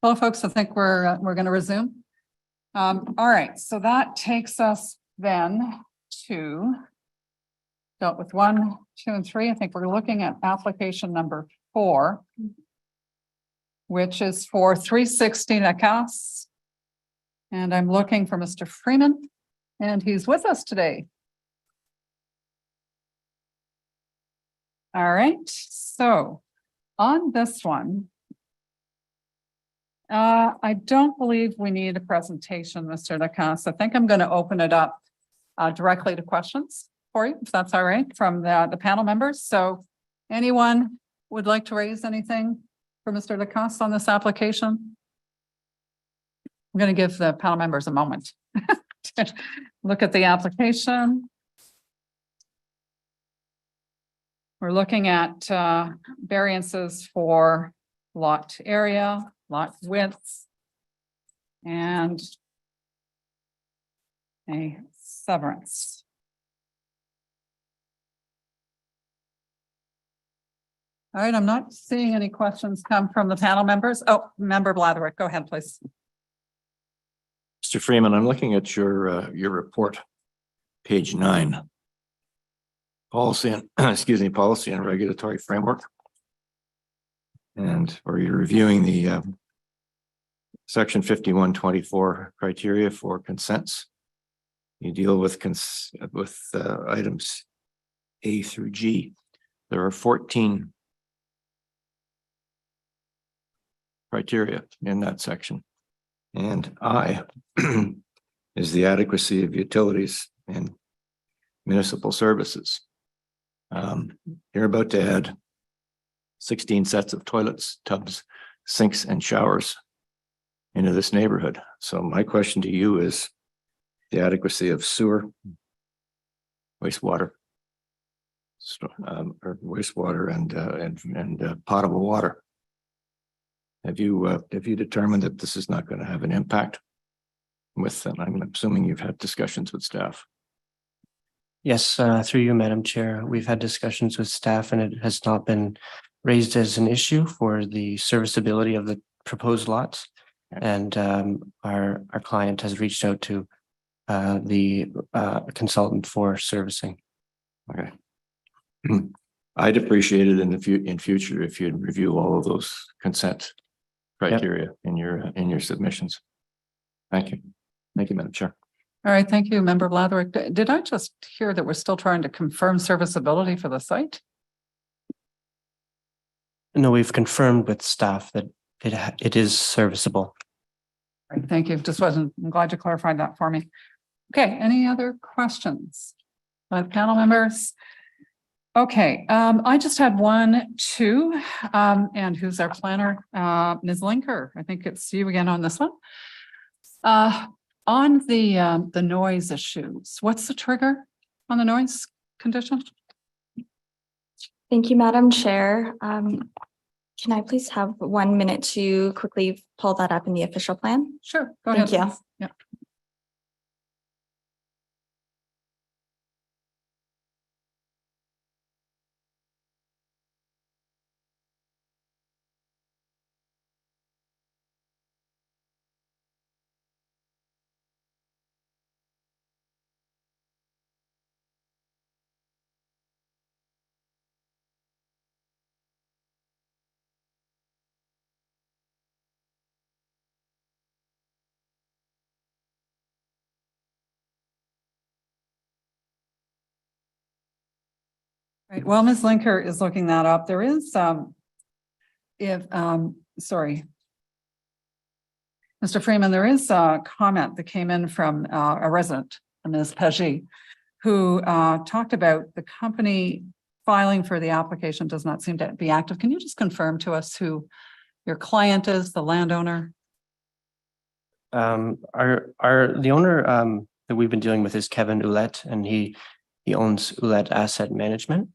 Well, folks, I think we're going to resume. All right, so that takes us then to dealt with 1, 2, and 3. I think we're looking at application number 4, which is for 360 Lacasse. And I'm looking for Mr. Freeman, and he's with us today. All right, so on this one, I don't believe we need a presentation, Mr. Lacasse. I think I'm going to open it up directly to questions for you, if that's all right, from the panel members. So anyone would like to raise anything for Mr. Lacasse on this application? I'm going to give the panel members a moment to look at the application. We're looking at variances for lot area, lot width, and a severance. All right, I'm not seeing any questions come from the panel members. Oh, Member Blatherwick, go ahead, please. Mr. Freeman, I'm looking at your report, page 9. Policy and, excuse me, policy and regulatory framework. And where you're reviewing the section 5124 criteria for consents. You deal with items A through G. There are 14 criteria in that section. And I is the adequacy of utilities and municipal services. You're about to add 16 sets of toilets, tubs, sinks, and showers into this neighborhood. So my question to you is the adequacy of sewer, wastewater, or wastewater and potable water. Have you determined that this is not going to have an impact with them? I'm assuming you've had discussions with staff. Yes, through you, Madam Chair, we've had discussions with staff and it has not been raised as an issue for the serviceability of the proposed lots. And our client has reached out to the consultant for servicing. Okay. I'd appreciate it in future if you'd review all of those consent criteria in your submissions. Thank you. Thank you, Madam Chair. All right, thank you, Member Blatherwick. Did I just hear that we're still trying to confirm serviceability for the site? No, we've confirmed with staff that it is serviceable. Right, thank you. I'm glad you clarified that for me. Okay, any other questions by the panel members? Okay, I just had 1, 2, and who's our planner? Ms. Linker, I think it's you again on this one. On the noise issues, what's the trigger on the noise condition? Thank you, Madam Chair. Can I please have 1 minute to quickly pull that up in the official plan? Sure, go ahead. Thank you. Please. Yeah. Right, well, Ms. Linker is looking that up. There is sorry. Mr. Freeman, there is a comment that came in from a resident, Ms. Pagé, who talked about the company filing for the application does not seem to be active. Can you just confirm to us who your client is, the landowner? The owner that we've been dealing with is Kevin Ouellette, and he owns Ouellette Asset Management.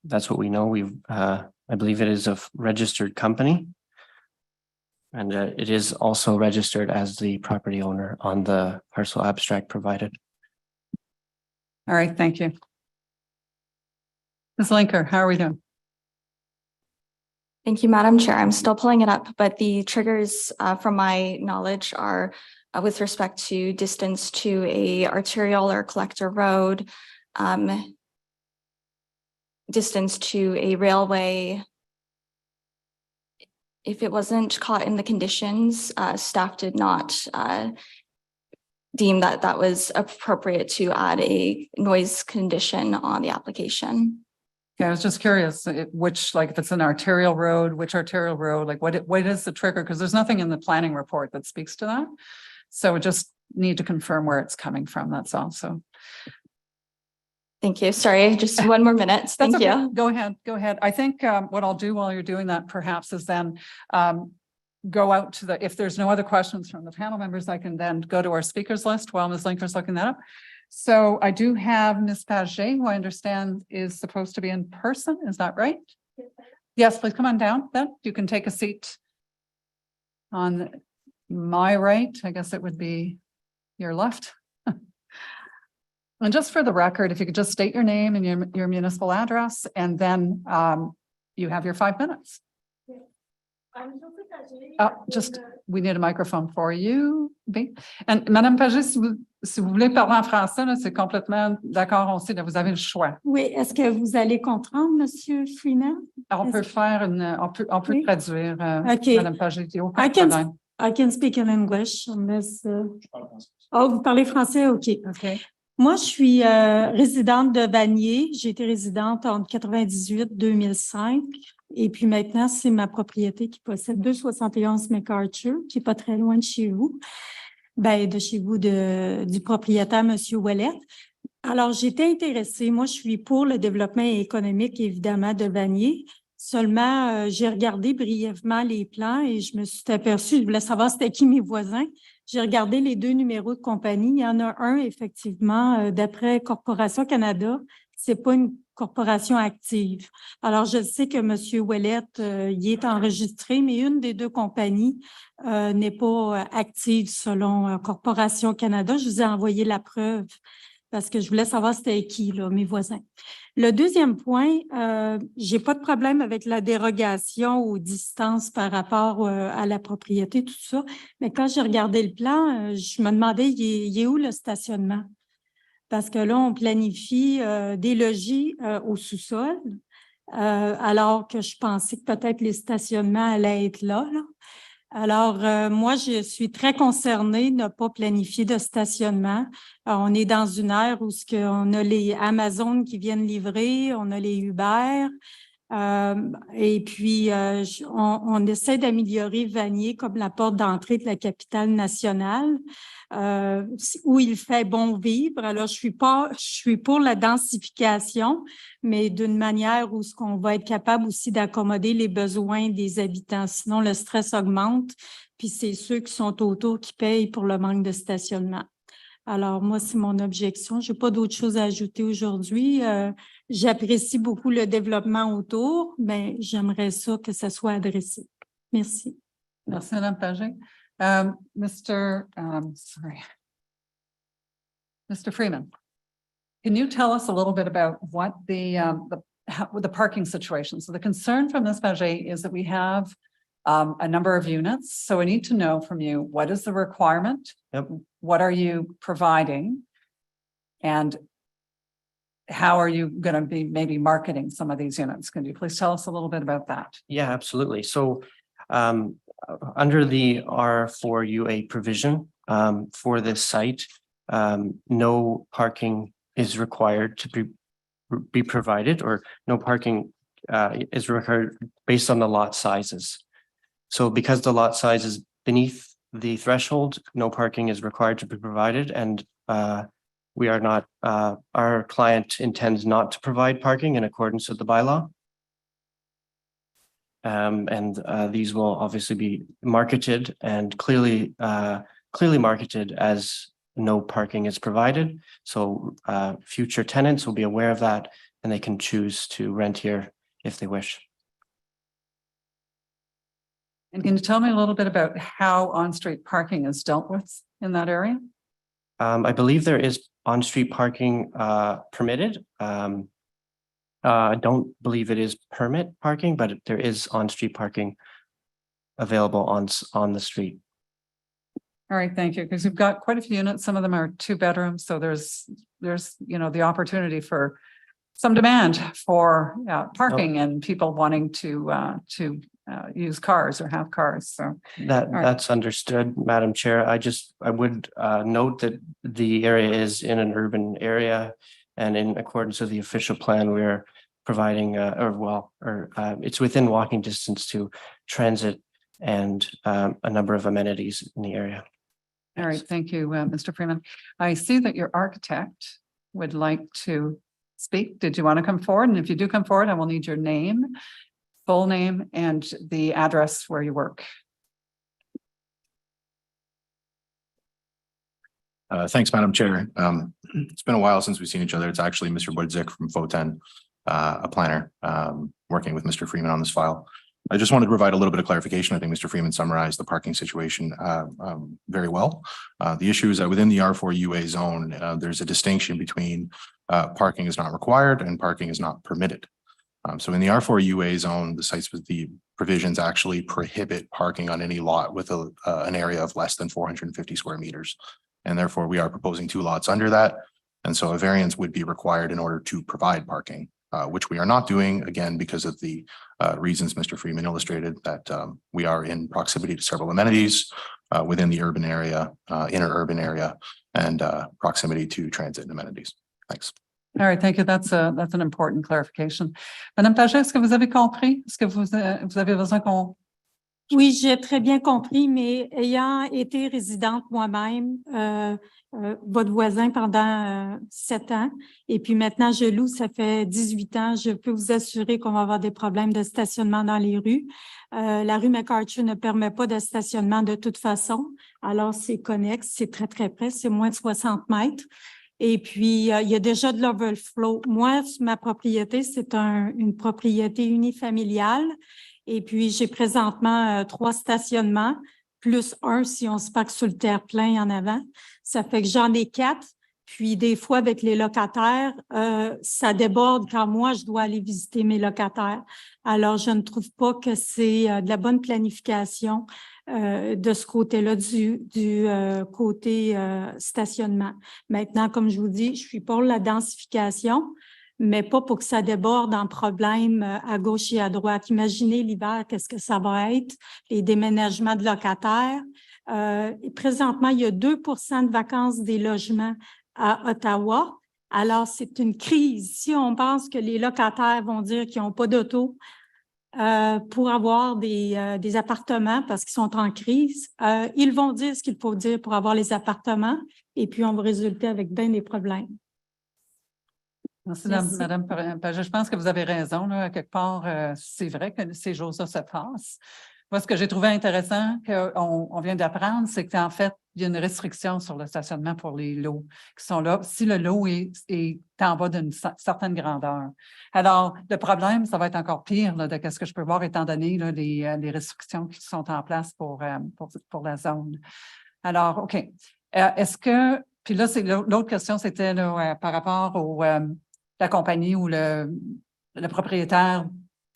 That's what we know. I believe it is a registered company. And it is also registered as the property owner on the parcel abstract provided. All right, thank you. Ms. Linker, how are we doing? Thank you, Madam Chair. I'm still pulling it up, but the triggers from my knowledge are with respect to distance to a arterial or collector road, distance to a railway. If it wasn't caught in the conditions, staff did not deem that that was appropriate to add a noise condition on the application. Yeah, I was just curious, which, like, if it's an arterial road, which arterial road, like what is the trigger? Because there's nothing in the planning report that speaks to that. So we just need to confirm where it's coming from, that's all, so. Thank you. Sorry, just one more minute. That's Thank okay. you. Go ahead, go ahead. I think what I'll do while you're doing that perhaps is then go out to the, if there's no other questions from the panel members, I can then go to our speakers list while Ms. Linker's looking that up. So I do have Ms. Paget, who I understand is supposed to be in person. Is that right? Yes, please come on down then. You can take a seat on my right. I guess it would be your left. And just for the record, if you could just state your name and your municipal address, and then you have your 5 minutes. Just, we need a microphone for you. And Madame Paget, si vous voulez parler en français, c'est complètement d'accord aussi, vous avez le choix. Oui, est-ce que vous allez comprendre, Monsieur Freeman? On peut faire on peut Oui. traduire, Okay. Madame Paget, il y a aucun problème. I can speak in English unless. Oh, vous parlez français? OK. Okay. Moi, je suis résidente de Vanier. J'ai été résidente entre 98 et 2005. Et puis maintenant, c'est ma propriété qui possède 271 MacArthur, qui est pas très loin de chez vous. Ben, de chez vous, du propriétaire, Monsieur Willard. Alors, j'étais intéressée. Moi, je suis pour le développement économique, évidemment, de Vanier. Seulement, j'ai regardé brièvement les plans et je me suis aperçue, je voulais savoir c'était qui mes voisins. J'ai regardé les 2 numéros de compagnie. Il y en a un, effectivement, d'après Corporation Canada. C'est pas une corporation active. Alors, je sais que M. Ouellette, il est enregistré, mais une des 2 compagnies n'est pas active selon Corporation Canada. Je vous ai envoyé la preuve parce que je voulais savoir c'était qui, là, mes voisins. Le deuxième point, j'ai pas de problème avec la dérogation aux distances par rapport à la propriété, tout ça. Mais quand j'ai regardé le plan, je me demandais, il est où le stationnement? Parce que là, on planifie des logis au sous-sol, alors que je pensais que peut-être les stationnements allaient être là. Alors, moi, je suis très concernée de ne pas planifier de stationnement. On est dans une ère où on a les Amazon qui viennent livrer, on a les Uber, et puis on essaie d'améliorer Vanier comme la porte d'entrée de la capitale nationale, où il fait bon vivre. Alors, je suis pour la densification, mais d'une manière où on va être capable aussi d'accommoder les besoins des habitants. Sinon, le stress augmente, puis c'est ceux qui sont autour qui payent pour le manque de stationnement. Alors, moi, c'est mon objection. Je n'ai pas d'autre chose à ajouter aujourd'hui. J'apprécie beaucoup le développement autour, mais j'aimerais ça que ça soit adressé. Merci. Merci, Madame Paget. Mr. Freeman, can you tell us a little bit about what the parking situation? So the concern from Ms. Paget is that we have a number of units. So I need to know from you, what is the requirement? Yep. What are you providing? And how are you going to be maybe marketing some of these units? Can you please tell us a little bit about that? Yeah, absolutely. So under the R4UA provision for this site, no parking is required to be provided, or no parking is required based on the lot sizes. So because the lot size is beneath the threshold, no parking is required to be provided, and we are not, our client intends not to provide parking in accordance with the bylaw. And these will obviously be marketed and clearly marketed as no parking is provided. So future tenants will be aware of that, and they can choose to rent here if they wish. And can you tell me a little bit about how on-street parking is dealt with in that area? I believe there is on-street parking permitted. I don't believe it is permit parking, but there is on-street parking available on the street. All right, thank you, because we've got quite a few units. Some of them are 2 bedrooms, so there's, you know, the opportunity for some demand for parking and people wanting to use cars or have cars, so. right. That's understood, Madam Chair. I would note that the area is in an urban area, and in accordance with the official plan, we're providing it's within walking distance to transit and a number of amenities in the area. All right, thank you, Mr. Freeman. I see that your architect would like to speak. Did you want to come forward? And if you do come forward, I will need your name, full name, and the address where you work. Thanks, Madam Chair. It's been a while since we've seen each other. It's actually Mr. Woodzik from Foten, a planner, working with Mr. Freeman on this file. I just wanted to provide a little bit of clarification. I think Mr. Freeman summarized the parking situation very well. The issue is that within the R4 UA zone, there's a distinction between parking is not required and parking is not permitted. So in the R4 UA zone, the sites with the provisions actually prohibit parking on any lot with an area of less than 450 square meters. And therefore, we are proposing 2 lots under that. And so a variance would be required in order to provide parking, which we are not doing, again, because of the reasons Mr. Freeman illustrated, that we are in proximity to several amenities within the urban area, inner urban area, and proximity to transit amenities. Thanks. All right, thank you. That's an important clarification. Madame Paget, est-ce que vous avez compris? Est-ce que vous avez besoin qu'on... Oui, j'ai très bien compris, mais ayant été résidente moi-même, votre voisin pendant 7 ans, et puis maintenant je loue, ça fait 18 ans, je peux vous assurer qu'on va avoir des problèmes de stationnement dans les rues. La rue McArthur ne permet pas de stationnement de toute façon, alors c'est connexe, c'est très très près, c'est moins de 60 mètres. Et puis, il y a déjà de l'overflow. Moi, ma propriété, c'est une propriété unifamiliale. Et puis, j'ai présentement 3 stationnements, plus 1 si on se parque sur le terre-plein en avant. Ça fait que j'en ai 4. Puis, des fois, avec les locataires, ça déborde quand moi, je dois aller visiter mes locataires. Alors, je ne trouve pas que c'est de la bonne planification de ce côté-là du côté stationnement. Maintenant, comme je vous dis, je suis pour la densification, mais pas pour que ça déborde en problème à gauche et à droite. Imaginez l'hiver, qu'est-ce que ça va être, les déménagements de locataires. Présentement, il y a 2% de vacances des logements à Ottawa. Alors, c'est une crise. Si on pense que les locataires vont dire qu'ils n'ont pas d'auto pour avoir des appartements parce qu'ils sont en crise, ils vont dire ce qu'il faut dire pour avoir les appartements et puis on va résulter avec bien des problèmes. Merci, Madame Paget. Je pense que vous avez raison. Là, à quelque part, c'est vrai que ces choses-là se passent. Moi, ce que j'ai trouvé intéressant qu'on vient d'apprendre, c'est qu'en fait, il y a une restriction sur le stationnement pour les lots qui sont là. Si le lot est en bas d'une certaine grandeur. Alors, le problème, ça va être encore pire là, de ce que je peux voir étant donné là, les restrictions qui sont en place pour la zone. Alors, OK. Est-ce que... Puis là, l'autre question, c'était par rapport au la compagnie ou le propriétaire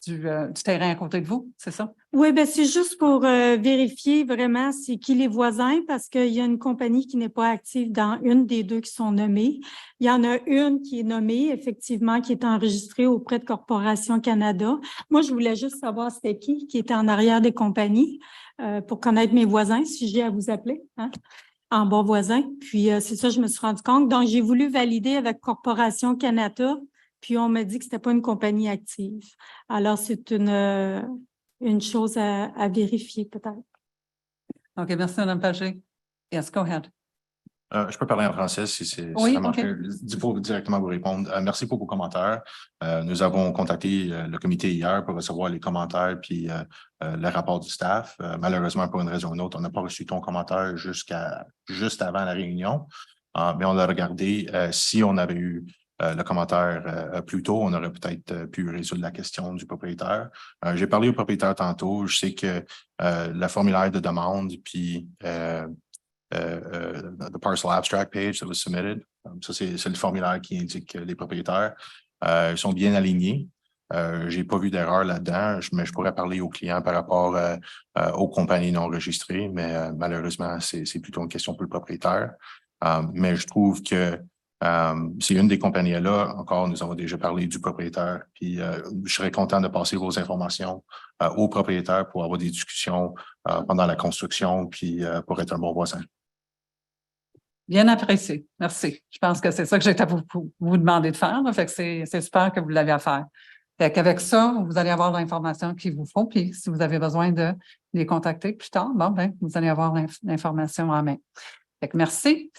du terrain à côté de vous, c'est ça? Oui, bien, c'est juste pour vérifier vraiment c'est qui les voisins parce qu'il y a une compagnie qui n'est pas active dans une des 2 qui sont nommées. Il y en a une qui est nommée, effectivement, qui est enregistrée auprès de Corporation Canada. Moi, je voulais juste savoir c'était qui était en arrière des compagnies pour connaître mes voisins, si j'ai à vous appeler, hein, en bon voisin. Puis, c'est ça, je me suis rendu compte. Donc, j'ai voulu valider avec Corporation Canada. Puis, on m'a dit que c'était pas une compagnie active. Alors, c'est une chose à vérifier, peut-être. OK, merci, Mme Paget. Yes, go ahead. Je peux parler en français si c'est oui, ça marche. Okay. Pour directement vous répondre. Merci pour vos commentaires. Nous avons contacté le comité hier pour recevoir les commentaires puis le rapport du staff. Malheureusement, pour une raison ou une autre, on n'a pas reçu ton commentaire juste avant la réunion. Mais on l'a regardé. Si on avait eu le commentaire plus tôt, on aurait peut-être pu résoudre la question du propriétaire. J'ai parlé au propriétaire tantôt. Je sais que le formulaire de demande puis the parcel abstract page that was submitted. Ça, c'est le formulaire qui indique les propriétaires. Ils sont bien alignés. J'ai pas vu d'erreur là-dedans, mais je pourrais parler aux clients par rapport aux compagnies non enregistrées, mais malheureusement, c'est plutôt une question pour le propriétaire. Mais je trouve que c'est une des compagnies-là. Encore, nous avons déjà parlé du propriétaire. Puis je serais content de passer vos informations au propriétaire pour avoir des discussions pendant la construction, puis pour être un bon voisin. Bien apprécié. Merci. Je pense que c'est ça que j'étais à vous demander de faire. Là. Fait que c'est super que vous l'avez à faire. Fait qu'avec ça, vous allez avoir l'information qu'il vous faut. Puis si vous avez besoin de les contacter plus tard, bon, ben, vous allez avoir l'information en main. Fait que merci.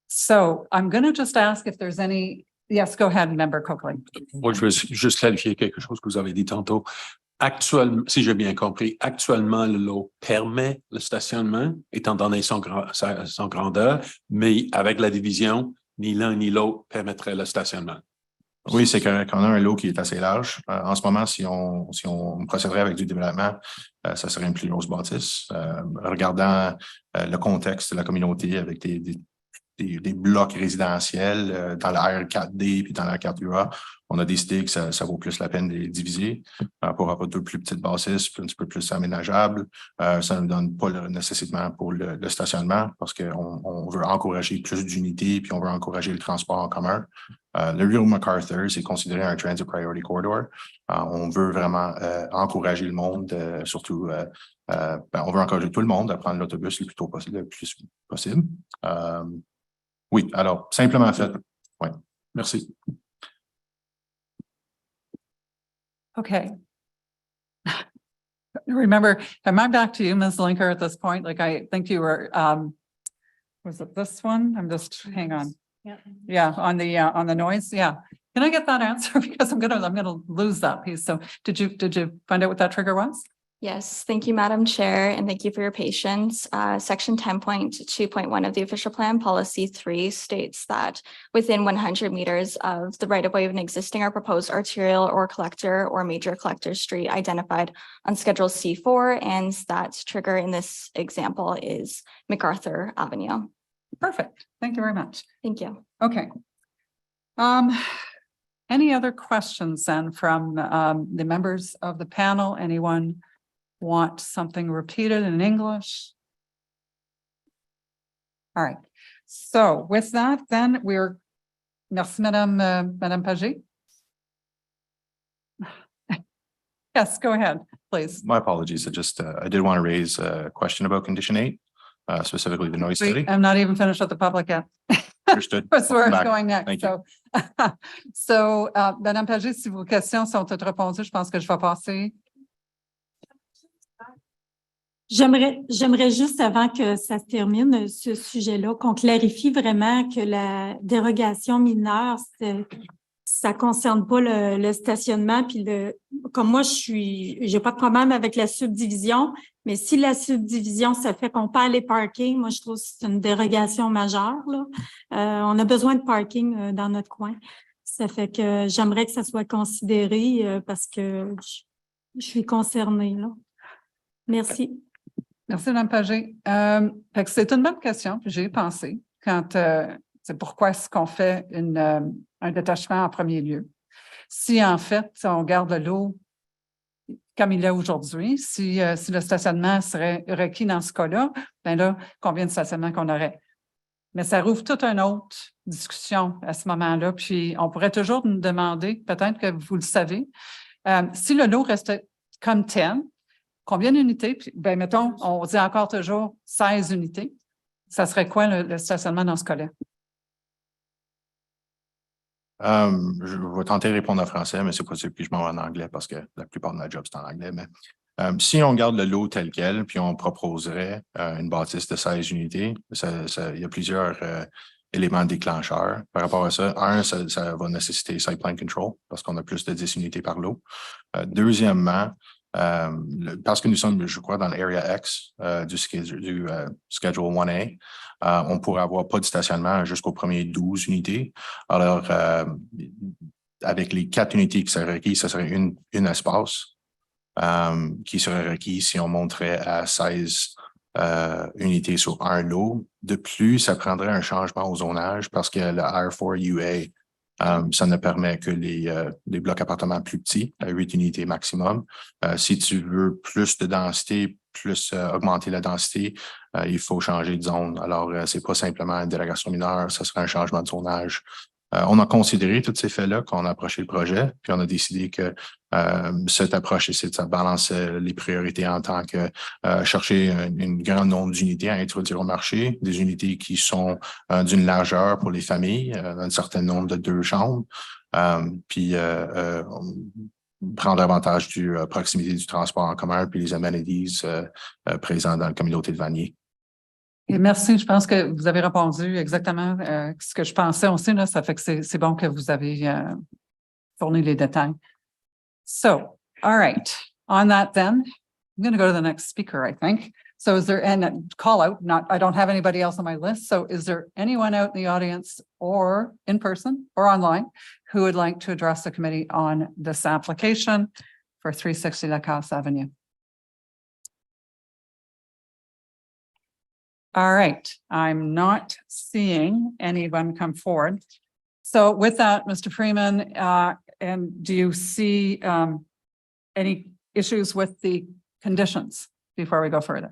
So I'm going to just ask if there's any. Yes, go ahead, Member Coakley. Moi, je veux juste clarifier quelque chose que vous avez dit tantôt. Actuellement, si j'ai bien compris, actuellement, le lot permet le stationnement, étant donné son grandeur, mais avec la division, ni l'un ni l'autre permettrait le stationnement. Oui, c'est correct. On a un lot qui est assez large. En ce moment, si on procéderait avec du développement, ça serait une plus grosse bâtisse. Regardant le contexte de la communauté avec des blocs résidentiels dans la R4D puis dans la R4UA, on a décidé que ça vaut plus la peine de les diviser pour avoir deux plus petites bâtisses, un petit peu plus aménageables. Ça ne donne pas nécessairement pour le stationnement parce qu'on veut encourager plus d'unités puis on veut encourager le transport en commun. Le Rio MacArthur, c'est considéré un Transit Priority Corridor. On veut vraiment encourager le monde, surtout, on veut encourager tout le monde à prendre l'autobus le plus possible. Oui, alors, simplement fait. Oui, merci. Okay. Remember, am I back to you, Ms. Linker, at this point? Like, I think you were, was it this one? I'm just, hang on. Yeah, on the noise. Yeah. Can I get that answer? Because I'm gonna lose that piece. So did you find out what that trigger was? Yes, thank you, Madam Chair, and thank you for your patience. Section 10.2.1 of the official plan policy 3 states that within 100 meters of the right of way of an existing or proposed arterial or collector or major collector street identified on Schedule C4, and that trigger in this example is Merganser Avenue. Perfect. Thank you very much. Thank you. Okay. Any other questions then from the members of the panel? Anyone want something repeated in English? All right. So with that, then we're, merci, Madame Pagé. Yes, go ahead, please. My apologies. I did want to raise a question about condition 8, specifically the noise study. I'm not even finished with the public yet. Understood. That's where it's Back. going next. Thank you. So, Madame Pagé, si vos questions sont toutes répondues, je pense que je vais passer. J'aimerais juste, avant que ça se termine, ce sujet-là, qu'on clarifie vraiment que la dérogation mineure, ça concerne pas le stationnement. Puis comme moi, j'ai pas de problème avec la subdivision, mais si la subdivision, ça fait qu'on perd les parkings, moi, je trouve que c'est une dérogation majeure, là. On a besoin de parking dans notre coin. Ça fait que j'aimerais que ça soit considéré parce que je suis concernée, là. Merci. Merci, Mme Pagé. C'est une bonne question, puis j'y ai pensé quand c'est pourquoi est-ce qu'on fait un détachement en premier lieu. Si en fait, on garde l'eau comme il est aujourd'hui, si le stationnement serait requis dans ce cas-là, bien là, combien de stationnements qu'on aurait? Mais ça rouvre toute une autre discussion à ce moment-là, puis on pourrait toujours nous demander, peut-être que vous le savez, si le lot restait comme tel, combien d'unités? Puis, ben, mettons, on dit encore toujours 16 unités. Ça serait quoi le stationnement dans ce cas-là? Je vais tenter de répondre en français, mais c'est possible que je m'en vais en anglais parce que la plupart de ma job, c'est en anglais. Mais si on garde le lot tel quel, puis on proposerait une bâtisse de 16 unités, il y a plusieurs éléments déclencheurs. Par rapport à ça, ça va nécessiter site plan control parce qu'on a plus de 10 unités par lot. Deuxièmement, parce que nous sommes, je crois, dans l'Area X du Schedule 1A, on pourrait avoir pas de stationnement jusqu'aux premiers 12 unités. Alors, avec les 4 unités qui seraient requises, ce serait une espace qui serait requis si on monterait à 16 unités sur un lot. De plus, ça prendrait un changement au zonage parce que le R4UA Ça ne permet que les blocs appartements plus petits, à 8 unités maximum. Si tu veux plus de densité, plus augmenter la densité, il faut changer de zone. Alors, c'est pas simplement une délégation mineure, ça sera un changement de zonage. On a considéré tous ces faits-là quand on a approché le projet, puis on a décidé que cette approche, ça balance les priorités en tant que chercher un grand nombre d'unités à introduire au marché, des unités qui sont d'une largeur pour les familles, un certain nombre de 2 chambres, puis prendre avantage du proximité du transport en commun, puis les amenities présents dans la communauté de Vanier. Et merci, je pense que vous avez répondu exactement ce que je pensais aussi, là, ça fait que c'est bon que vous avez fourni les détails. So, all right, on that then, I'm going to go to the next speaker, I think. So is there, and call out, I don't have anybody else on my list. So is there anyone out in the audience or in person or online who would like to address the committee on this application for 360 Lacasse Avenue? All right, I'm not seeing anyone come forward. So with that, Mr. Freeman, and do you see any issues with the conditions before we go further?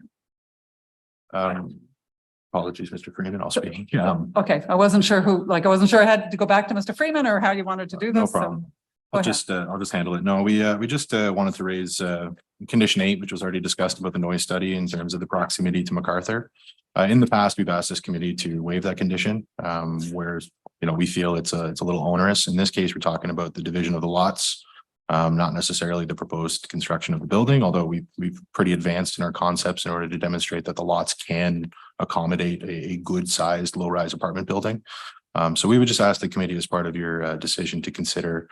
Apologies, Mr. Freeman, I'll speak. Okay, I wasn't sure I wasn't sure I had to go back to Mr. Freeman or how you wanted to do this. No problem. I'll just handle it. No, we just wanted to raise condition 8, which was already discussed about the noise study in terms of the proximity to MacArthur. In the past, we've asked this committee to waive that condition, where we feel it's a little onerous. In this case, we're talking about the division of the lots, not necessarily the proposed construction of the building, although we've pretty advanced in our concepts in order to demonstrate that the lots can accommodate a good sized low-rise apartment building. So we would just ask the committee as part of your decision to consider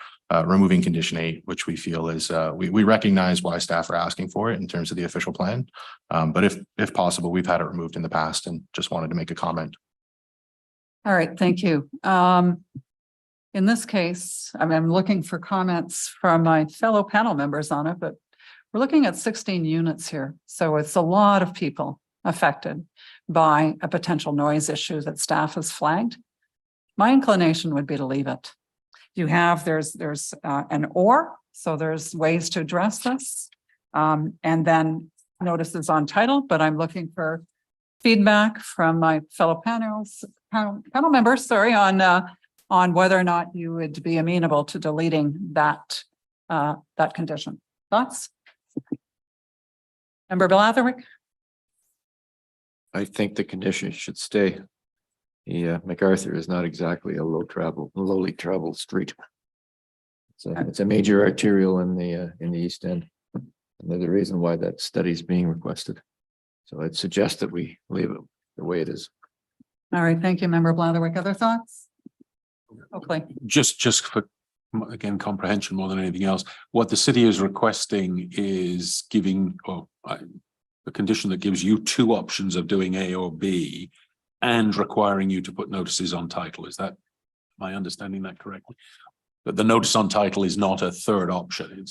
removing condition 8, which we feel is, we recognize why staff are asking for it in terms of the official plan. But if possible, we've had it removed in the past and just wanted to make a comment. All right, thank you. In this case, I'm looking for comments from my fellow panel members on it, but we're looking at 16 units here. So it's a lot of people affected by a potential noise issue that staff has flagged. My inclination would be to leave it. You have, there's an or, so there's ways to address this. And then notices on title, but I'm looking for feedback from my fellow panel members, sorry, on whether or not you would be amenable to deleting that condition. Thoughts? Member Blatherwick? I think the condition should stay. MacArthur is not exactly a lowly traveled street. It's a major arterial in the East End. Another reason why that study is being requested. So I'd suggest that we leave it the way it is. All right, thank you, Member Blatherwick. Other thoughts? Okay. Just for, again, comprehension more than anything else, what the city is requesting is giving a condition that gives you 2 options of doing A or B and requiring you to put notices on title. Is that, am I understanding that correctly? But the notice on title is not a 3rd option.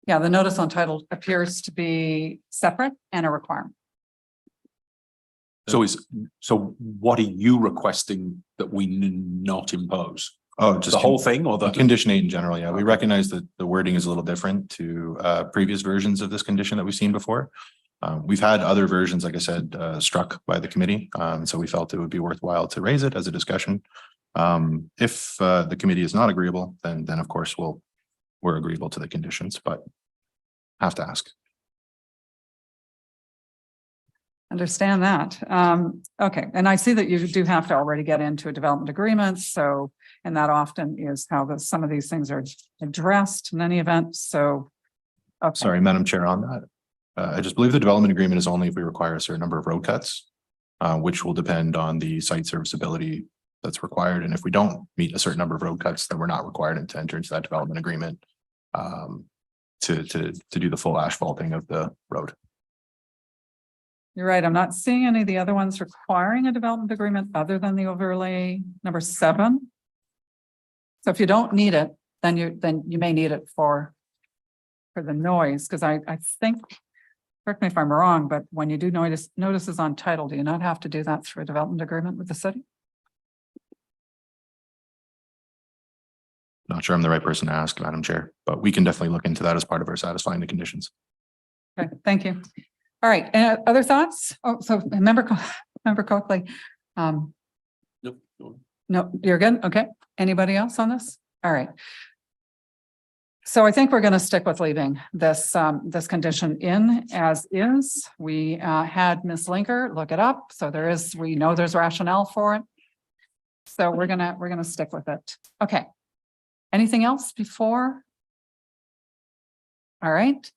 Yeah, the notice on title appears to be separate and a requirement. So what are you requesting that we not impose? Oh, just the whole thing, or the condition 8 in general? Yeah, we recognize that the wording is a little different to previous versions of this condition that we've seen before. We've had other versions, like I said, struck by the committee. So we felt it would be worthwhile to raise it as a discussion. If the committee is not agreeable, then of course we're agreeable to the conditions, but have to ask. Understand that. Okay, and I see that you do have to already get into a development agreement. So, and that often is how some of these things are addressed in any event. So, okay. Sorry, Madam Chair, on that. I just believe the development agreement is only if we require a certain number of road cuts, which will depend on the site serviceability that's required. And if we don't meet a certain number of road cuts, then we're not required to enter into that development agreement to do the full asphalting of the road. You're right. I'm not seeing any of the other ones requiring a development agreement other than the overlay number 7. So if you don't need it, then you may need it for the noise, because I think, correct me if I'm wrong, but when you do notices on title, do you not have to do that through a development agreement with the city? Not sure I'm the right person to ask, Madam Chair, but we can definitely look into that as part of our satisfying the conditions. Okay, thank you. All right, other thoughts? Oh, so member Coakley. Nope. No, you're good? Okay. Anybody else on this? All right. So I think we're going to stick with leaving this, this condition in as is. We had Ms. Linker look it up. So we know there's rationale for it. So we're gonna stick with it. Okay. Anything else before? All right.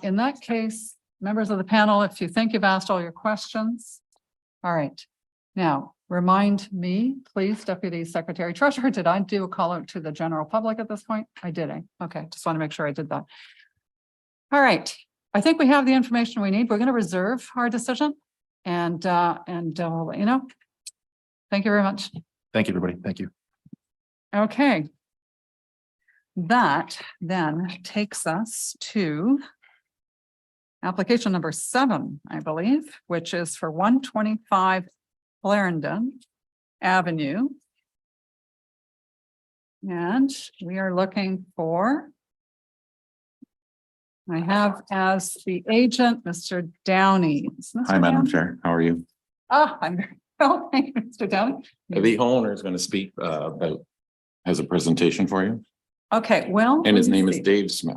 In that case, members of the panel, if you think you've asked all your questions. All right. Now, remind me, please, Deputy Secretary Treasurer, did I do a call out to the general public at this point? I did. Okay, just want to make sure I did that. All right. I think we have the information we need. We're going to reserve our decision and we'll let you know. Thank you very much. Thank you, everybody. Thank you. Okay. That then takes us to application number 7, I believe, which is for 125 Clarendon Avenue. And we are looking for, I have as the agent, Mr. Downey. Is Mr. Hi, Madam Downey? Chair. How are you? I'm very well, thank you, Mr. Downey. The owner is going to speak about, has a presentation for you, Okay, well. and his let me name is see. Dave Smith.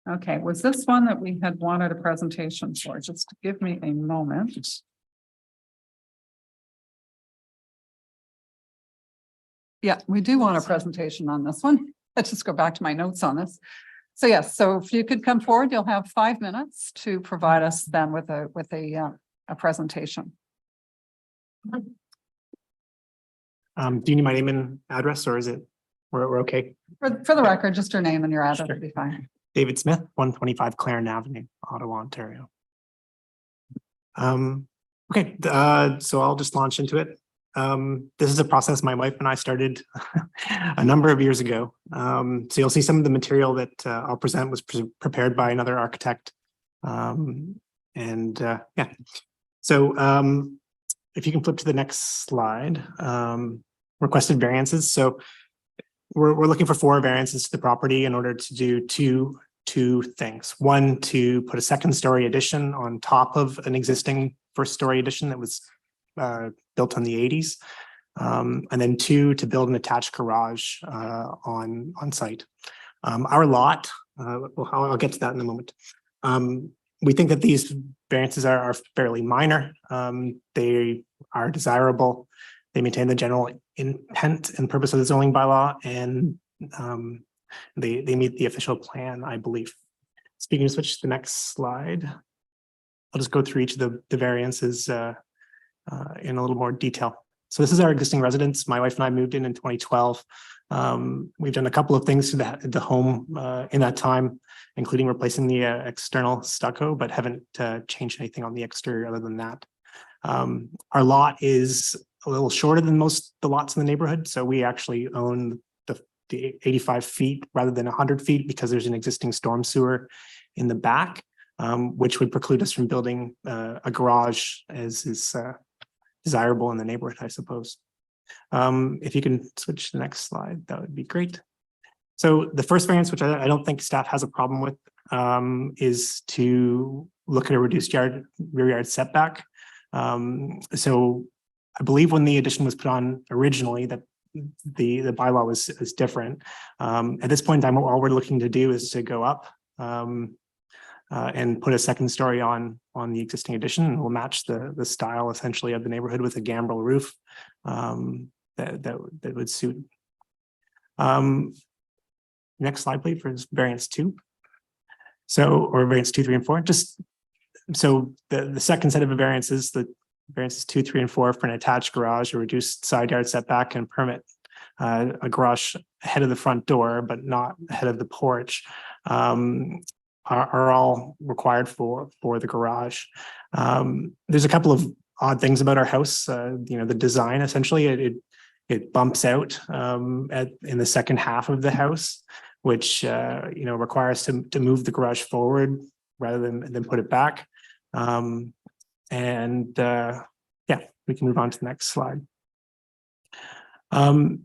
Okay, was this one that we had wanted a presentation for? Just give me a moment. Yeah, we do want a presentation on this one. Let's just go back to my notes on this. So yes, so if you could come forward, you'll have 5 minutes to provide us then with a presentation. Do you need my name and address, or is it, we're okay? For the record, just your name and your address would be fine. David Smith, 125 Clarendon Avenue, Ottawa, Ontario. Okay, so I'll just launch into it. This is a process my wife and I started a number of years ago. So you'll see some of the material that I'll present was prepared by another architect. Yeah, so if you can flip to the next slide, requested variances. So we're looking for 4 variances to the property in order to do two things. One, to put a second-story addition on top of an existing first-story addition that was built in the 80s. And then 2, to build an attached garage on site. Our lot, I'll get to that in a moment. We think that these variances are fairly minor. They are desirable. They maintain the general intent and purpose of the zoning bylaw, and they meet the official plan, I believe. Speaking of switch to the next slide, I'll just go through each of the variances in a little more detail. So this is our existing residence. My wife and I moved in 2012. We've done a couple of things to the home in that time, including replacing the external stucco, but haven't changed anything on the exterior other than that. Our lot is a little shorter than most the lots in the neighborhood. So we actually own the 85 feet rather than 100 feet because there's an existing storm sewer in the back, which would preclude us from building a garage as is desirable in the neighborhood, I suppose. If you can switch to the next slide, that would be great. So the first variance, which I don't think staff has a problem with, is to look at a reduced rear yard setback. So I believe when the addition was put on originally that the bylaw was different. At this point in time, all we're looking to do is to go up and put a second story on the existing addition, and we'll match the style essentially of the neighborhood with a gambrel roof that would suit. Next slide, please, for variance 2. So, or variance 2, 3, and 4. Just so the second set of variances, the variances 2, 3, and 4 for an attached garage, a reduced side yard setback, and permit a garage ahead of the front door, but not ahead of the porch, are all required for the garage. There's a couple of odd things about our house. The design, essentially, it bumps out in the second half of the house, which requires to move the garage forward rather than put it back. Yeah, we can move on to the next slide.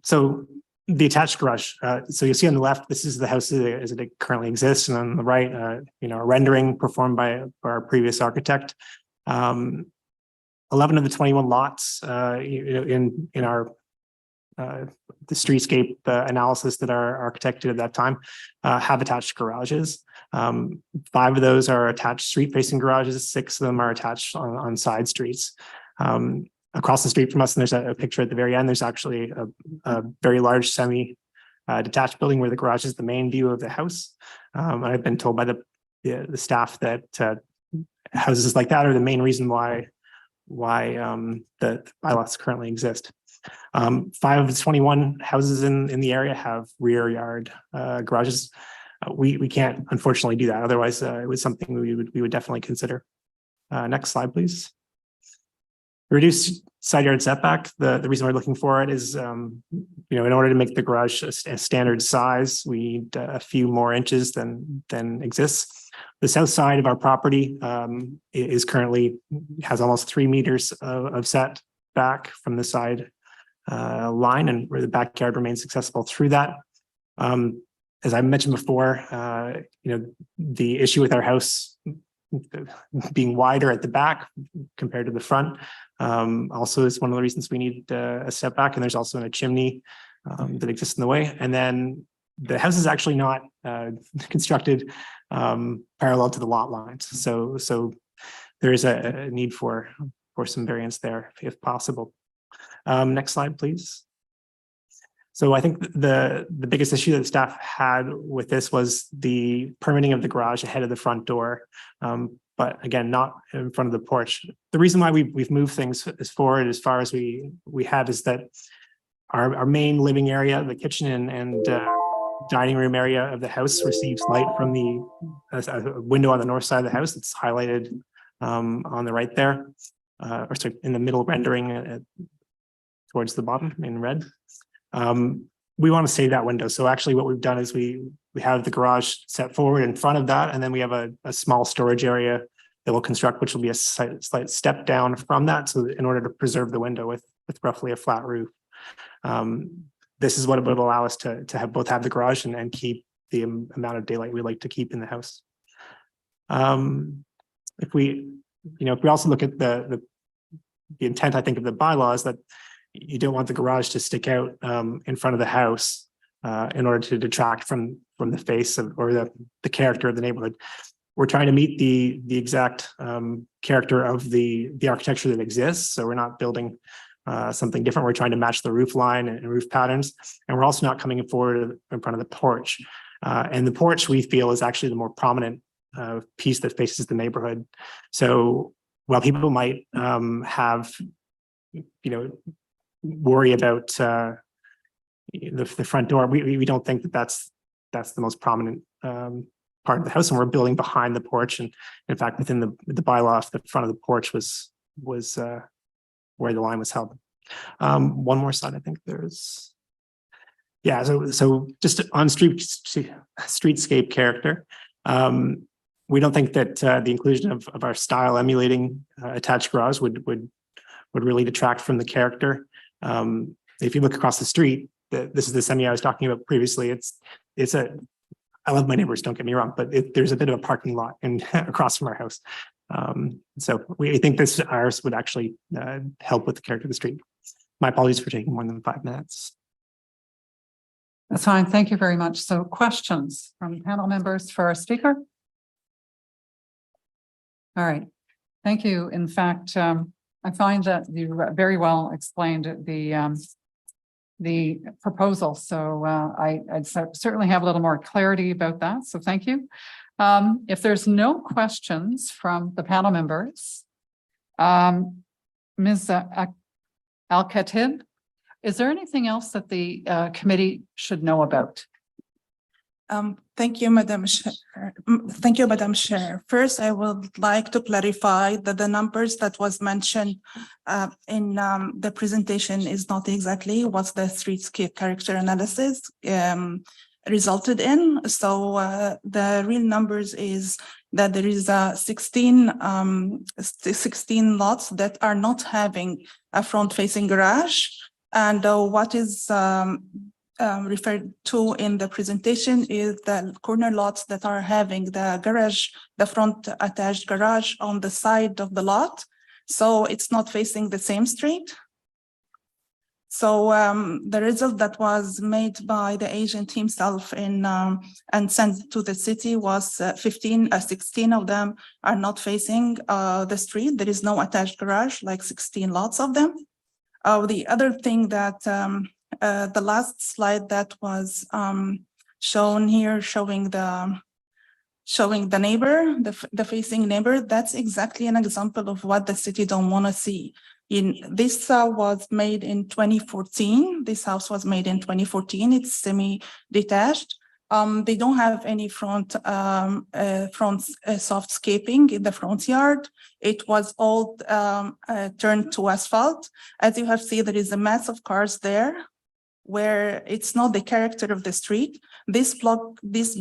So the attached garage. So you'll see on the left, this is the house as it currently exists, and on the right, a rendering performed by our previous architect. 11 of the 21 lots in our the streetscape analysis that our architect did at that time have attached garages. 5 of those are attached street-facing garages. 6 of them are attached on side streets. Across the street from us, and there's a picture at the very end, there's actually a very large semi-detached building where the garage is the main view of the house. I've been told by the staff that houses like that are the main reason why the bylaws currently exist. 5 of the 21 houses in the area have rear yard garages. We can't unfortunately do that. Otherwise, it was something we would definitely consider. Next slide, please. Reduced side yard setback. The reason we're looking for it is, in order to make the garage a standard size, we need a few more inches than exists. The south side of our property is currently has almost 3 meters of setback from the side line, and where the backyard remains accessible through that. As I mentioned before, the issue with our house being wider at the back compared to the front also is one of the reasons we need a setback. And there's also a chimney that exists in the way. And then the house is actually not constructed parallel to the lot lines. So there is a need for some variance there if possible. Next slide, please. So I think the biggest issue that staff had with this was the permitting of the garage ahead of the front door, but again, not in front of the porch. The reason why we've moved things forward as far as we have is that our main living area, the kitchen and dining room area of the house receives light from the window on the north side of the house. It's highlighted on the right there, or sorry, in the middle rendering towards the bottom in red. We want to save that window. So actually what we've done is we have the garage set forward in front of that, and then we have a small storage area that we'll construct, which will be a slight step down from that. So in order to preserve the window with roughly a flat roof. This is what it would allow us to both have the garage and keep the amount of daylight we like to keep in the house. If we also look at the intent, I think, of the bylaws, that you don't want the garage to stick out in front of the house in order to detract from the face of or the character of the neighborhood. We're trying to meet the exact character of the architecture that exists. So we're not building something different. We're trying to match the roof line and roof patterns. And we're also not coming forward in front of the porch. And the porch, we feel, is actually the more prominent piece that faces the neighborhood. So while people might have, worry about the front door, we don't think that that's the most prominent part of the house, and we're building behind the porch. And in fact, within the bylaw, the front of the porch was where the line was held. One more slide, I think there's. Yeah, so just on streetscape character, we don't think that the inclusion of our style emulating attached garage would really detract from the character. If you look across the street, this is the semi I was talking about previously. I love my neighbors, don't get me wrong, but there's a bit of a parking lot across from our house. So we think ours would actually help with the character of the street. My apologies for taking more than 5 minutes. That's fine. Thank you very much. So questions from panel members for our speaker? All right. Thank you. In fact, I find that you very well explained the proposal. So I'd certainly have a little more clarity about that. So thank you. If there's no questions from the panel members, Ms. Al-Khatib, is there anything else that the committee should know about? Thank you, Madam Chair. Thank you, Madam Chair. First, I would like to clarify that the numbers that was mentioned in the presentation is not exactly what the streetscape character analysis resulted in. So the real numbers is that there is 16 lots that are not having a front-facing garage, and what is referred to in the presentation is the corner lots that are having the garage, the front attached garage on the side of the lot. So it's not facing the same street. So the result that was made by the agent himself and sent to the city was 16 of them are not facing the street. There is no attached garage, like 16 lots of them. The other thing that the last slide that was shown here, showing the neighbor, the facing neighbor, that's exactly an example of what the city don't want to see. This was made in 2014. This house was made in 2014. It's semi-detached. They don't have any front softscaping in the front yard. It was all turned to asphalt. As you have seen, there is a mass of cars there, where it's not the character of the street. This block is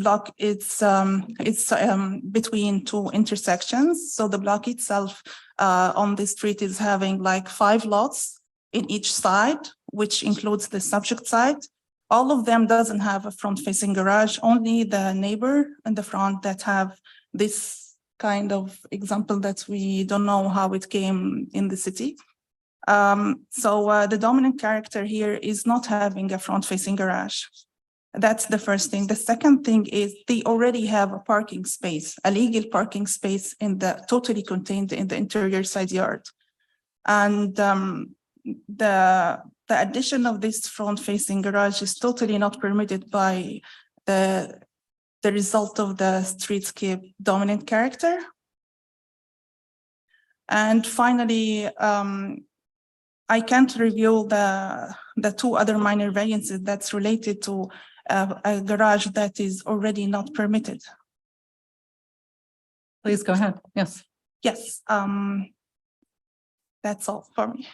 between two intersections. So the block itself on the street is having like 5 lots in each side, which includes the subject side. All of them doesn't have a front-facing garage, only the neighbor in the front that have this kind of example that we don't know how it came in the city. The dominant character here is not having a front-facing garage. That's the first thing. The second thing is they already have a parking space, a legal parking space totally contained in the interior side yard. And the addition of this front-facing garage is totally not permitted by the result of the streetscape dominant character. And finally, I can't review the 2 other minor variances that's related to a garage that is already not permitted. Please go ahead. Yes. Yes, that's all for me.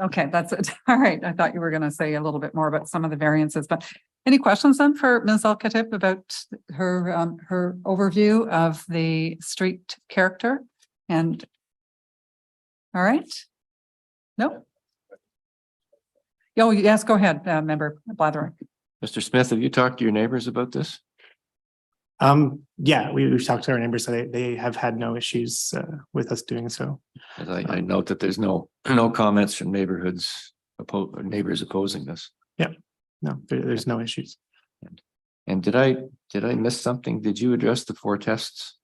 Okay, that's it. All right. I thought you were going to say a little bit more about some of the variances, but any questions then for Ms. Al-Khatib about her overview of the street character? And all right. No. Oh, yes, go ahead, Member Blathering. Mr. Smith, have you talked to your neighbors about this? Yeah, we've talked to our neighbors, so they have had no issues with us doing so. As I note that there's no comments from neighbors opposing this. Yeah, no, there's no issues. And did I miss something? Did you address the 4 tests?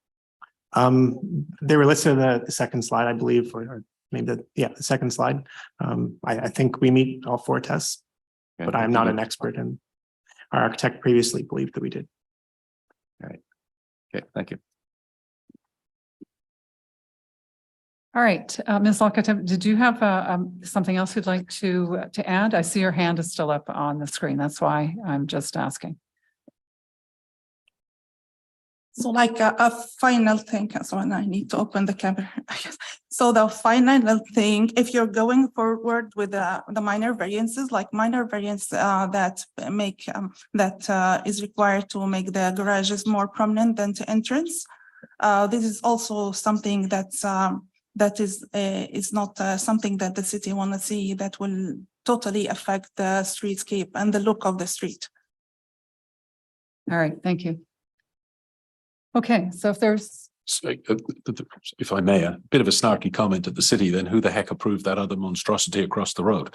They were listed in the second slide, I believe, or maybe the second slide. I think we meet all 4 tests, Okay. but I'm not an expert, and our architect previously believed that we did. All right. Okay, thank you. All right, Ms. Al-Khatib, did you have something else you'd like to add? I see your hand is still up on the screen. That's why I'm just asking. So like a final thing, so I need to open the camera. So the final thing, if you're going forward with the minor variances, like minor variance that is required to make the garages more prominent than the entrance, this is also something that is not something that the city want to see, that will totally affect the streetscape and the look of the street. All right, thank you. Okay, so if there's, if I may, a bit of a snarky comment at the city, then who the heck approved that other monstrosity across the road?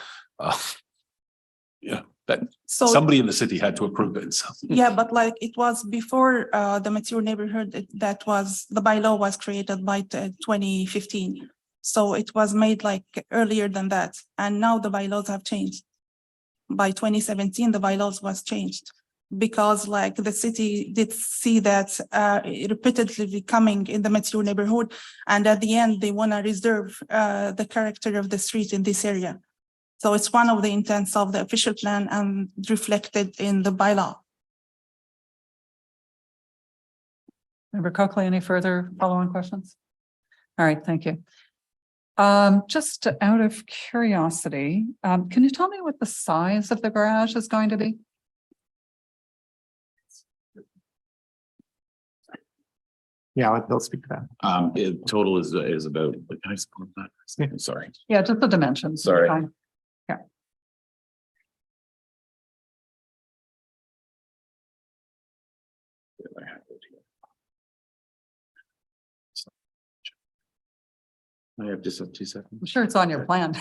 Yeah, somebody in the city had to approve it. So. Yeah, but like it was before the mature neighborhood, the bylaw was created by 2015. So it was made like earlier than that. And now the bylaws have changed. By 2017, the bylaws was changed, because like the city did see that repeatedly coming in the mature neighborhood, and at the end they want to reserve the character of the street in this area. So it's one of the intents of the official plan and reflected in the bylaw. Member Coakley, any further follow-on questions? All right, thank you. Just out of curiosity, can you tell me what the size of the garage is going to be? Yeah, they'll speak to that. Total is about, can I support that? Sorry. Yeah, just the dimensions. Sorry. Fine. Yeah. I have just 2 seconds. I'm sure it's on your plan.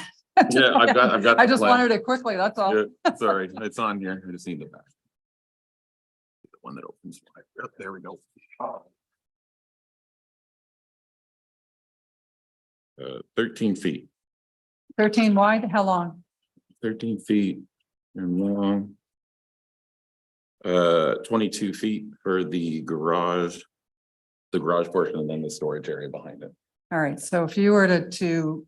Yeah, I've got. I the just plan. wanted it quickly, that's all. Yeah, sorry, it's on here. I just need the back. The one that opens. Oh, there we go. 13 feet, 13 wide, how long? 13 feet and long. 22 feet for the garage portion, and then the storage area behind it. All right, so if you were to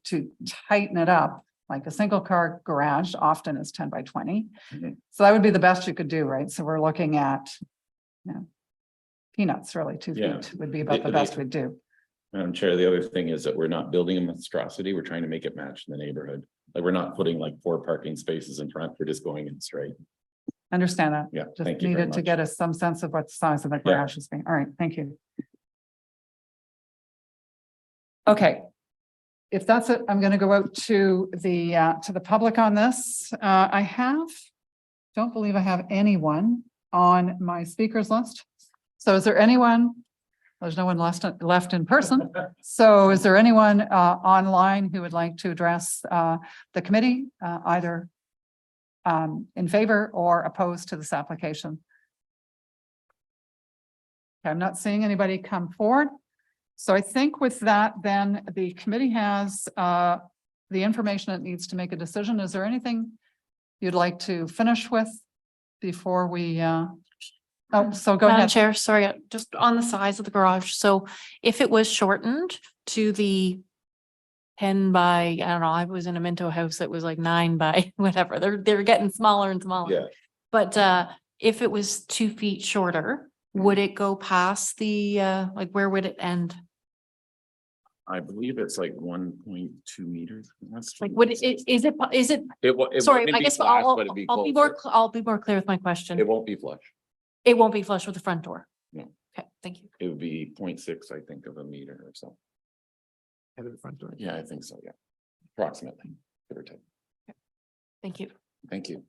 tighten it up, like a single car garage often is 10 by 20. Mhm. So that would be the best you could do, right? So we're looking at, you know, peanuts, really, 2 Yeah. feet would be about the They- best we'd do. Madam Chair, the other thing is that we're not building a monstrosity. We're trying to make it match the neighborhood. Like, we're not putting like 4 parking spaces in front. We're just going in straight. Understand that? Yeah, Just thank you very needed to much. get us some sense of what the size of the Yeah. garage is being. All right, thank you. Okay. If that's it, I'm going to go out to the public on this. Don't believe I have anyone on my speakers list. So is there anyone? There's no one left in person. So is there anyone online who would like to address the committee, either in favor or opposed to this application? Okay, I'm not seeing anybody come forward. So I think with that, then the committee has the information it needs to make a decision. Is there anything you'd like to finish with before we, oh, so go Madam ahead. Chair, sorry, just on the size of the garage. So if it was shortened to the 10 by, I don't know, I was in a Minto house that was like 9 by whatever. They're getting smaller and smaller. Yeah, But if it was 2 feet shorter, would it go past the like where would it end? I believe it's like 1.2 meters. That's Like would it is it sorry, wouldn't I be guess flat, I'll but it'd be I'll be closer. I'll be more clear with my question. It won't be flush. It won't be flush with the front door. No. Okay, thank you. It would be 0.6, I think, of a meter or so. Head of the front door. Yeah, I think so, yeah. Approximately, give or take. Thank you. Thank you.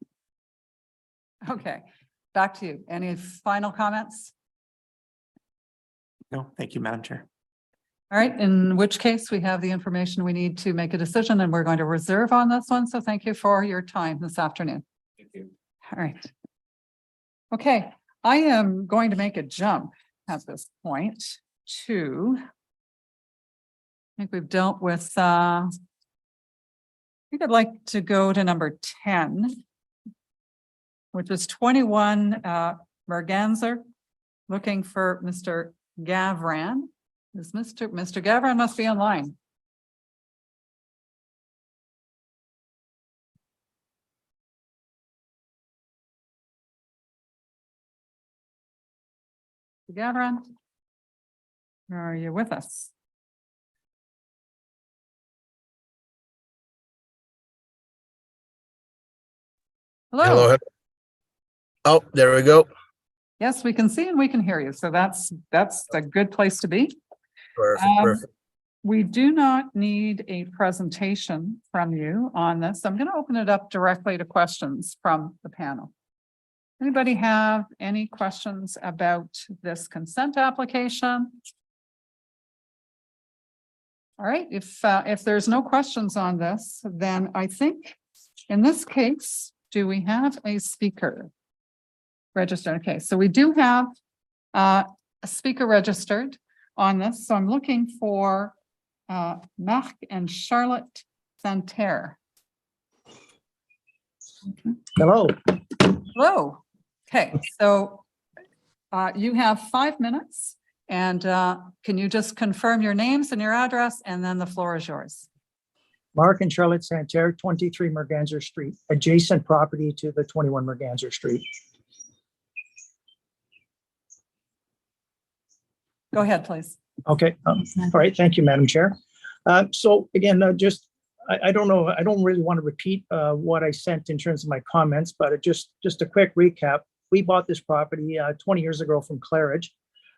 Okay, back to you. Any final comments? No, thank you, Madam Chair. All right, in which case we have the information we need to make a decision, and we're going to reserve on this one. So thank you for your time this afternoon. Thank you. All right. Okay, I am going to make a jump at this point to, I think we've dealt with, I think I'd like to go to number 10, which is 21 Merganser, looking for Mr. Gavran. Is Mr. Gavran must be online. Gavran, are you with us? Hello. Oh, there we go. Yes, we can see and we can hear you. So that's a good place to be. Perfect, perfect. We do not need a presentation from you on this. I'm going to open it up directly to questions from the panel. Anybody have any questions about this consent application? All right, if there's no questions on this, then I think in this case, do we have a speaker registered? Okay, so we do have a speaker registered on this. So I'm looking for Marc and Charlotte Santerre. Hello. Hello. Okay, so you have 5 minutes, and can you just confirm your names and your address, and then the floor is yours. Mark and Charlotte Santerre, 23 Merganser Street, adjacent property to the 21 Merganser Street. Go ahead, please. Okay, all right, thank you, Madam Chair. So again, I don't know, I don't really want to repeat what I sent in terms of my comments, but just a quick recap. We bought this property 20 years ago from Claridge.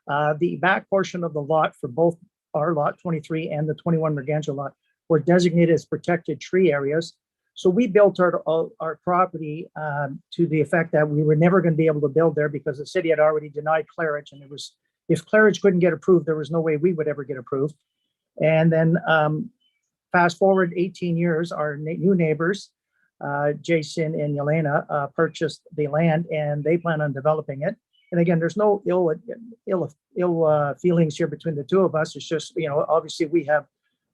The back portion of the lot for both our lot 23 and the 21 Merganser lot were designated as protected tree areas. So we built our property to the effect that we were never going to be able to build there because the city had already denied Claridge, and it was, if Claridge couldn't get approved, there was no way we would ever get approved. And then fast forward 18 years, our new neighbors, Jason and Yelena, purchased the land and they plan on developing it. And again, there's no ill feelings here between the two of us. It's just, obviously we have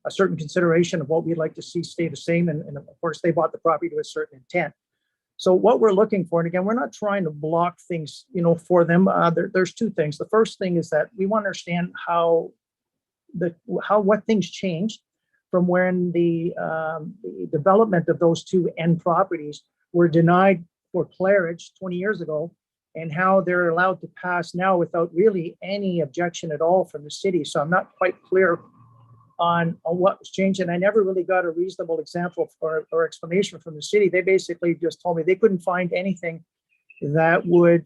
a certain consideration of what we'd like to see stay the same. And of course, they bought the property to a certain intent. So what we're looking for, and again, we're not trying to block things, for them. There's two things. The first thing is that we want to understand what things changed from when the development of those two end properties were denied for Claridge 20 years ago, and how they're allowed to pass now without really any objection at all from the city. So I'm not quite clear on what was changed, and I never really got a reasonable example or explanation from the city. They basically just told me they couldn't find anything that would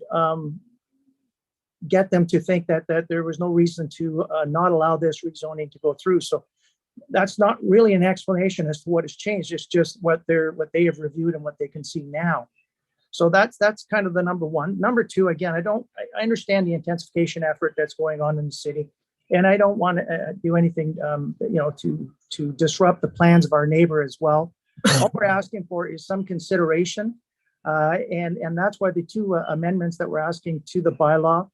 get them to think that there was no reason to not allow this rezoning to go through. So that's not really an explanation as to what has changed. It's just what they have reviewed and what they can see now. So that's kind of the number one. Number two, again, I understand the intensification effort that's going on in the city, and I don't want to do anything, to disrupt the plans of our neighbor as well. All we're asking for is some consideration, and that's why the two amendments that we're asking to the bylaw.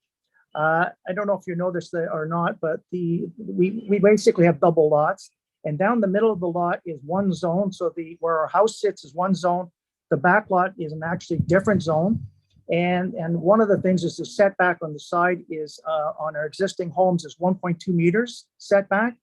I don't know if you know this or not, but we basically have double lots, and down the middle of the lot is one zone. So where our house sits is one zone. The back lot is an actually different zone. And one of the things is the setback on the side is on our existing homes is 1.2 meters setback.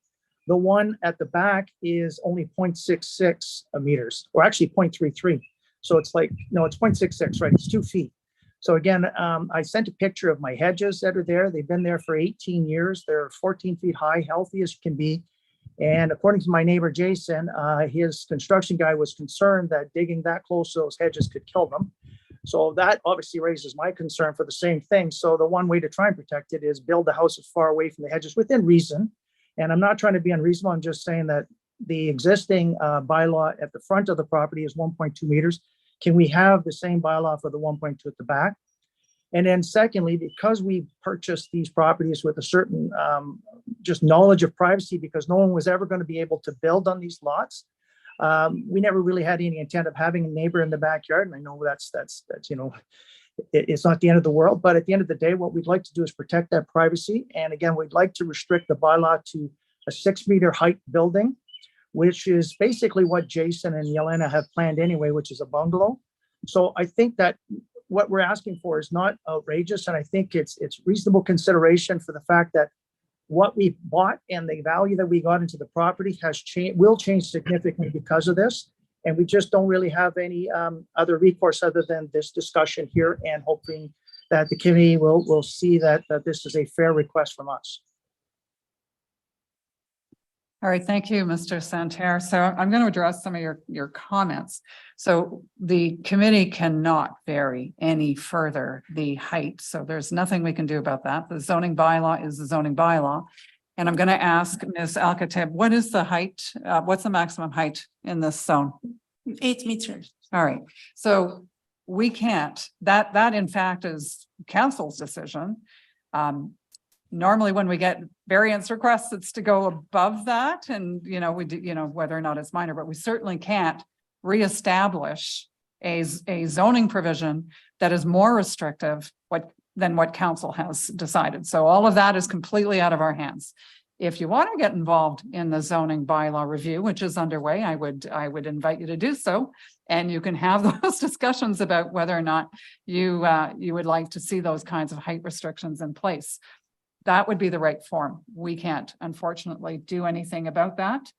The one at the back is only 0.66 meters, or actually 0.33. So it's it's 0.66, right? It's 2 feet. So again, I sent a picture of my hedges that are there. They've been there for 18 years. They're 14 feet high, healthy as can be. And according to my neighbor, Jason, his construction guy was concerned that digging that close to those hedges could kill them. So that obviously raises my concern for the same thing. So the one way to try and protect it is build the house as far away from the hedges within reason. And I'm not trying to be unreasonable. I'm just saying that the existing bylaw at the front of the property is 1.2 meters. Can we have the same bylaw for the 1.2 at the back? And then secondly, because we purchased these properties with a certain just knowledge of privacy, because no one was ever going to be able to build on these lots, we never really had any intent of having a neighbor in the backyard. And I know that's it's not the end of the world, but at the end of the day, what we'd like to do is protect that privacy. And again, we'd like to restrict the bylaw to a 6-meter height building, which is basically what Jason and Yelena have planned anyway, which is a bungalow. So I think that what we're asking for is not outrageous. And I think it's reasonable consideration for the fact that what we bought and the value that we got into the property will change significantly because of this. And we just don't really have any other recourse other than this discussion here, and hoping that the committee will see that this is a fair request from us. All right, thank you, Mr. Santerre. So I'm going to address some of your comments. So the committee cannot vary any further the height. So there's nothing we can do about that. The zoning bylaw is the zoning bylaw. And I'm going to ask Ms. Alcatab, what is the height? What's the maximum height in this zone? 8 meters. All right, so we can't, that in fact is council's decision. Normally when we get variance requests, it's to go above that, and we do, whether or not it's minor, but we certainly can't reestablish a zoning provision that is more restrictive than what council has decided. So all of that is completely out of our hands. If you want to get involved in the zoning bylaw review, which is underway, I would invite you to do so, and you can have those discussions about whether or not you would like to see those kinds of height restrictions in place. That would be the right form. We can't, unfortunately, do anything about that.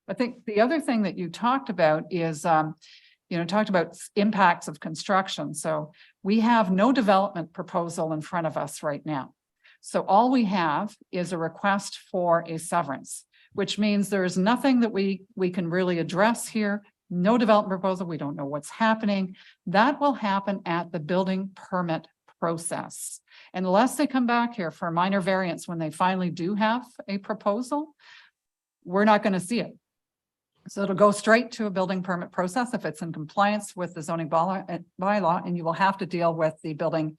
I think the other thing that you talked about is, talked about impacts of construction. So we have no development proposal in front of us right now. So all we have is a request for a severance, which means there is nothing that we can really address here. No development proposal. We don't know what's happening. That will happen at the building permit process. Unless they come back here for a minor variance when they finally do have a proposal, we're not going to see it. So it'll go straight to a building permit process if it's in compliance with the zoning bylaw, and you will have to deal with the building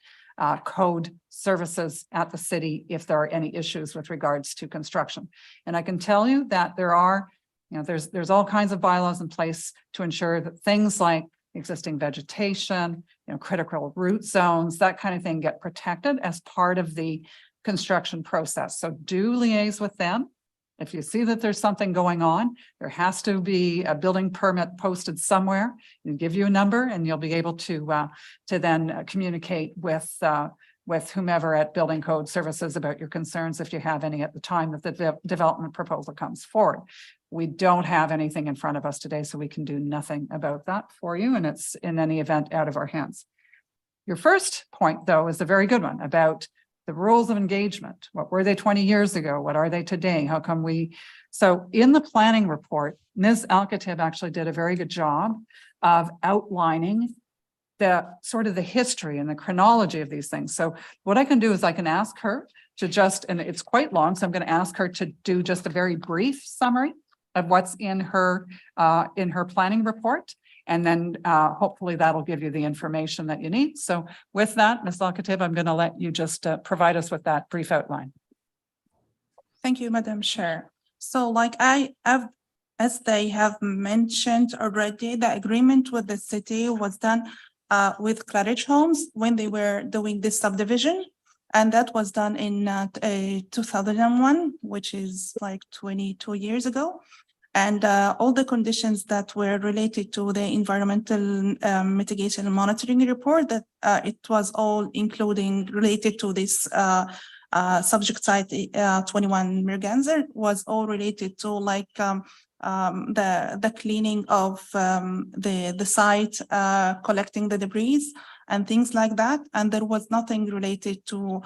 code services at the city if there are any issues with regards to construction. And I can tell you that there are, You know, there's all kinds of bylaws in place to ensure that things like existing vegetation, you know, critical root zones, that kind of thing get protected as part of the construction process. So do liaise with them. If you see that there's something going on, there has to be a building permit posted somewhere. They'll give you a number and you'll be able to then communicate with whomever at Building Code Services about your concerns if you have any at the time that the development proposal comes forward. We don't have anything in front of us today, so we can do nothing about that for you, and it's in any event out of our hands. Your first point, though, is a very good one about the rules of engagement. What were they 20 years ago? What are they today? How come so in the planning report, Ms. Alcatib actually did a very good job of outlining the sort of the history and the chronology of these things. So what I can do is I can ask her to just, and it's quite long, so I'm going to ask her to do just a very brief summary of what's in her planning report. And then hopefully that'll give you the information that you need. So with that, Ms. Alcatib, I'm going to let you just provide us with that brief outline. Thank you, Madam Chair. So like as they have mentioned already, the agreement with the city was done with Claridge Homes when they were doing this subdivision. And that was done in 2001, which is like 22 years ago. And all the conditions that were related to the environmental mitigation and monitoring report, that it was all including related to this subject site 21 Merganser, was all related to like the cleaning of the site, collecting the debris and things like that. And there was nothing related to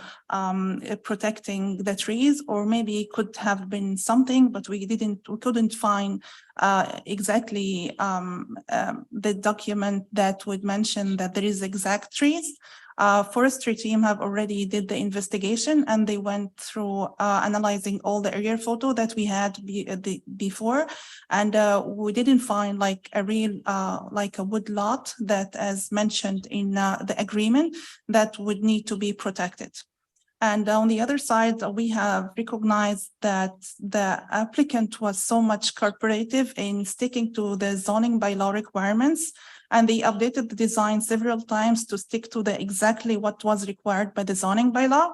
protecting the trees, or maybe it could have been something, but we couldn't find exactly the document that would mention that there is exact trees. Forestry team have already did the investigation, and they went through analyzing all the aerial photo that we had before, and we didn't find like a real like a wood lot that, as mentioned in the agreement, that would need to be protected. And on the other side, we have recognized that the applicant was so much cooperative in sticking to the zoning bylaw requirements, and they updated the design several times to stick to the exactly what was required by the zoning bylaw.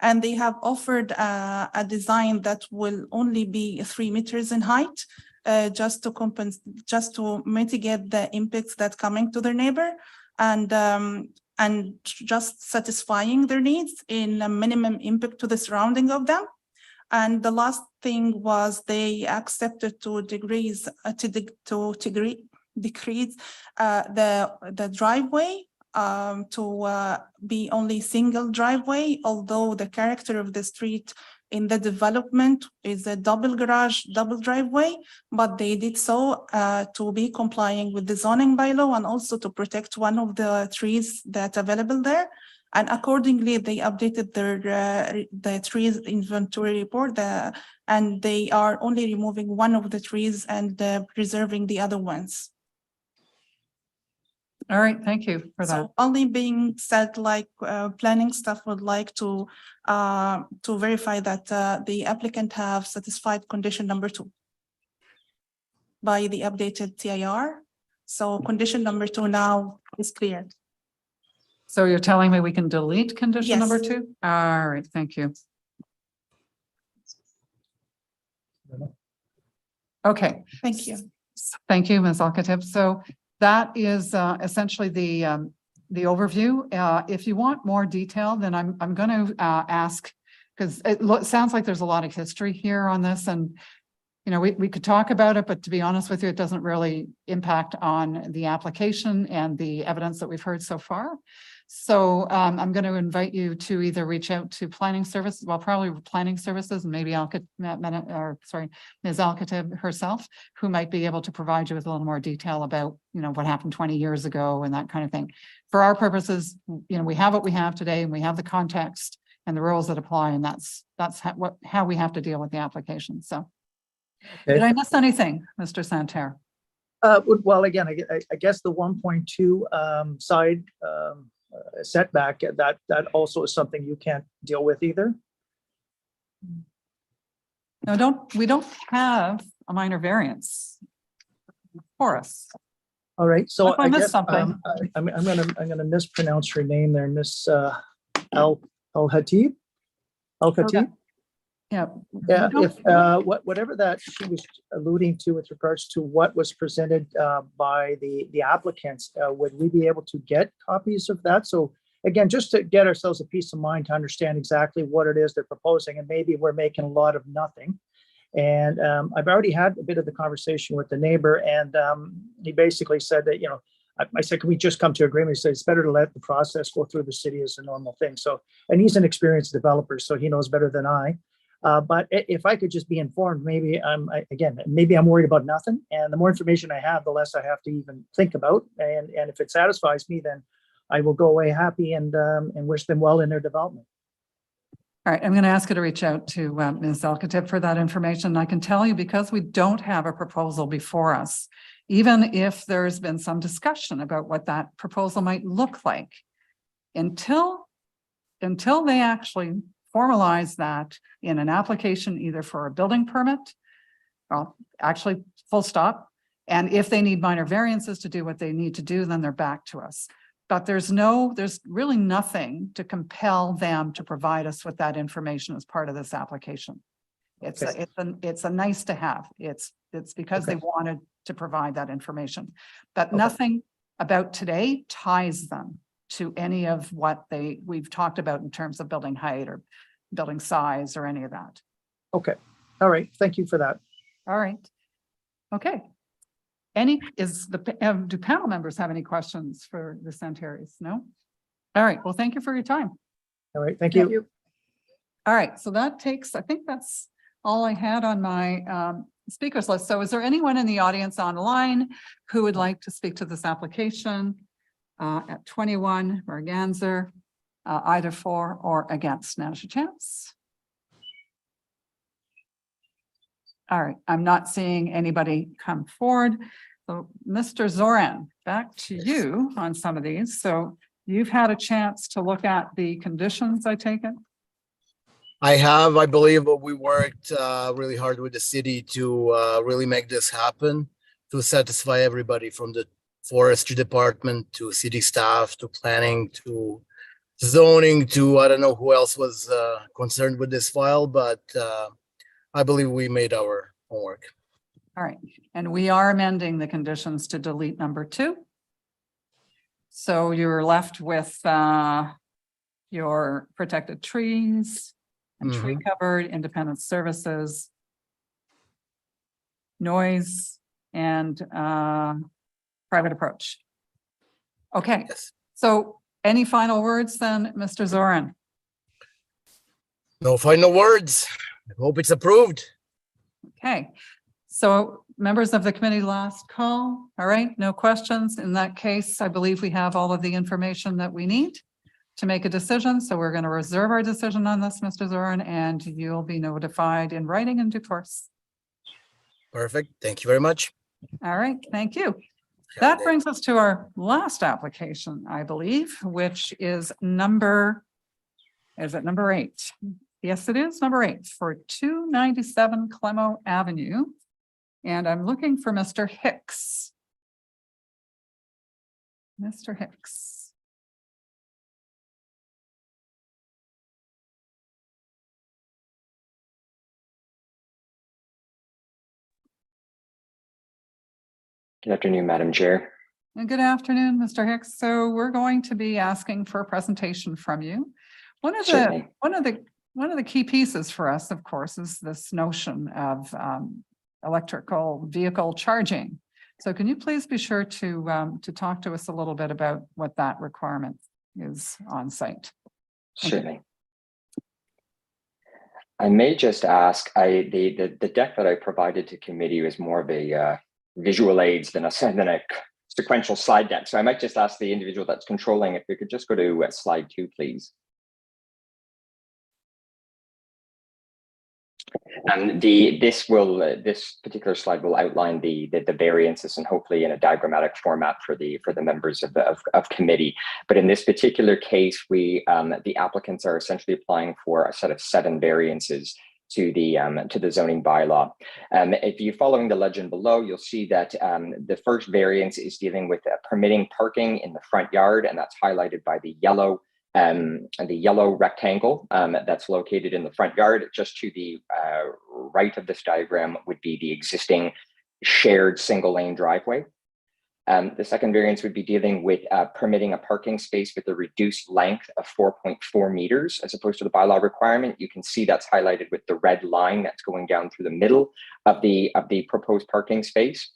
And they have offered a design that will only be 3 meters in height, just to mitigate the impacts that coming to their neighbor, and just satisfying their needs in a minimum impact to the surrounding of them. And the last thing was they accepted to decrease the driveway to be only single driveway, although the character of the street in the development is a double garage, double driveway, but they did so to be complying with the zoning bylaw and also to protect one of the trees that's available there. And accordingly, they updated the trees inventory report, and they are only removing one of the trees and preserving the other ones. All right, thank you for that. So only being said, like planning staff would like to verify that the applicant have satisfied condition number 2 by the updated TIR. So condition number 2 now is cleared. So you're telling me we can delete condition number Yes. 2? All right, thank you. Okay. Thank you. Thank you, Ms. Alcatib. So that is essentially the overview. If you want more detail, then I'm going to ask, because it sounds like there's a lot of history here on this, and you know, we could talk about it, but to be honest with you, it doesn't really impact on the application and the evidence that we've heard so far. So I'm going to invite you to either reach out to planning services, well, probably planning services, and maybe Ms. Alcatib herself, who might be able to provide you with a little more detail about, you know, what happened 20 years ago and that kind of thing. For our purposes, you know, we have what we have today, and we have the context and the rules that apply, and that's how we have to deal with the application. So, did I miss anything, Mr. Santerre? Well, again, I guess the 1.2 side setback, that also is something you can't deal with either. No, we don't have a minor variance for us. All right, so What if I I missed guess, something? I'm gonna mispronounce her name there, Miss Al Khatib. Al Khatib? Yeah. Yeah, if, whatever that she was alluding to with regards to what was presented by the applicants, would we be able to get copies of that? So again, just to get ourselves a peace of mind to understand exactly what it is they're proposing, and maybe we're making a lot of nothing. And I've already had a bit of the conversation with the neighbor, and he basically said that, I said, can we just come to agreement? He said, it's better to let the process go through the city as a normal thing. So, and he's an experienced developer, so he knows better than I. But if I could just be informed, maybe maybe I'm worried about nothing. And the more information I have, the less I have to even think about. And if it satisfies me, then I will go away happy and wish them well in their development. All right, I'm going to ask you to reach out to Ms. Al-Khatib for that information. I can tell you, because we don't have a proposal before us, even if there's been some discussion about what that proposal might look like, until they actually formalize that in an application, either for a building permit, well, actually full stop. And if they need minor variances to do what they need to do, then they're back to us. But there's really nothing to compel them to provide us with that information as part of this application. It's a nice to have. It's because they wanted to provide that information, but nothing about today ties them to any of what we've talked about in terms of building height or building size or any of that. Okay. All right. Thank you for that. All right. Okay. Do panel members have any questions for the Santeris? No? All right. Well, thank you for your time. All right. Thank you. All right. So I think that's all I had on my speakers list. So is there anyone in the audience online who would like to speak to this application at 21 Merganser, either for or against? Now's your chance. All right, I'm not seeing anybody come forward. So Mr. Zoran, back to you on some of these. So you've had a chance to look at the conditions, I take it? I have, I believe, we worked really hard with the city to really make this happen, to satisfy everybody from the forestry department to city staff to planning to zoning to I don't know who else was concerned with this file, but I believe we made our homework. All right, and we are amending the conditions to delete number 2. So you're left with your protected trees and tree covered, independent services, noise, and private approach. Okay, so any final words then, Mr. Zoran? No final words. I hope it's approved. Okay, so members of the committee, last call. All right, no questions. In that case, I believe we have all of the information that we need to make a decision. So we're going to reserve our decision on this, Mr. Zoran, and you'll be notified in writing in due course. Perfect. Thank you very much. All right, thank you. That brings us to our last application, I believe, which is number 8? Yes, it is number 8 for 297 Clemow Avenue. And I'm looking for Mr. Hicks. Mr. Hicks. Good afternoon, Madam Chair. And good afternoon, Mr. Hicks. So we're going to be asking for a presentation from you. One of the key pieces for us, of course, is this notion of electrical vehicle charging. So can you please be sure to talk to us a little bit about what that requirement is on site? Certainly. I may just ask, the deck that I provided to committee was more of a visual aids than a sequential slide deck. So I might just ask the individual that's controlling if we could just go to slide 2, please. And this particular slide will outline the variances and hopefully in a diagrammatic format for the members of committee. But in this particular case, the applicants are essentially applying for a set of 7 variances to the zoning bylaw. If you're following the legend below, you'll see that the first variance is dealing with permitting parking in the front yard, and that's highlighted by the yellow rectangle that's located in the front yard. Just to the right of this diagram would be the existing shared single lane driveway. The second variance would be dealing with permitting a parking space with a reduced length of 4.4 meters as opposed to the bylaw requirement. You can see that's highlighted with the red line that's going down through the middle of the proposed parking space.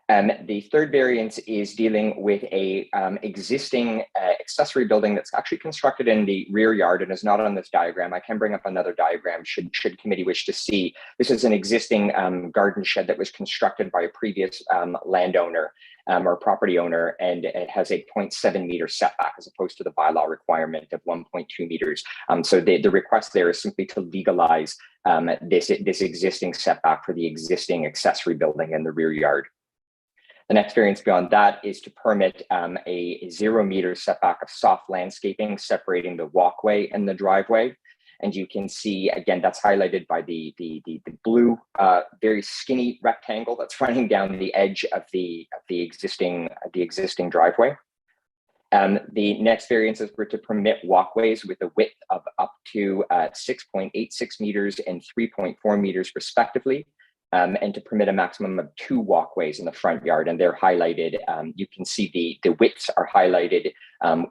The third variance is dealing with a existing accessory building that's actually constructed in the rear yard and is not on this diagram. I can bring up another diagram should committee wish to see. This is an existing garden shed that was constructed by a previous landowner or property owner, and it has a 0.7 meter setback as opposed to the bylaw requirement of 1.2 meters. So the request there is simply to legalize this existing setback for the existing accessory building in the rear yard. The next variance beyond that is to permit a 0 meter setback of soft landscaping separating the walkway and the driveway. And you can see, again, that's highlighted by the blue, very skinny rectangle that's running down the edge of the existing driveway. The next variance is to permit walkways with a width of up to 6.86 meters and 3.4 meters respectively. And to permit a maximum of 2 walkways in the front yard, and they're highlighted. You can see the widths are highlighted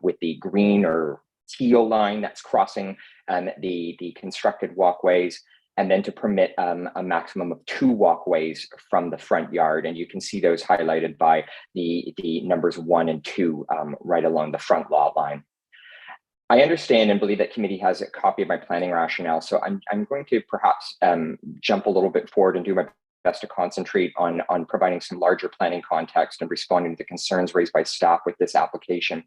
with the green or teal line that's crossing the constructed walkways, and then to permit a maximum of 2 walkways from the front yard, and you can see those highlighted by the numbers 1 and 2 right along the front lot line. I understand and believe that committee has a copy of my planning rationale, so I'm going to perhaps jump a little bit forward and do my best to concentrate on providing some larger planning context and responding to the concerns raised by staff with this application.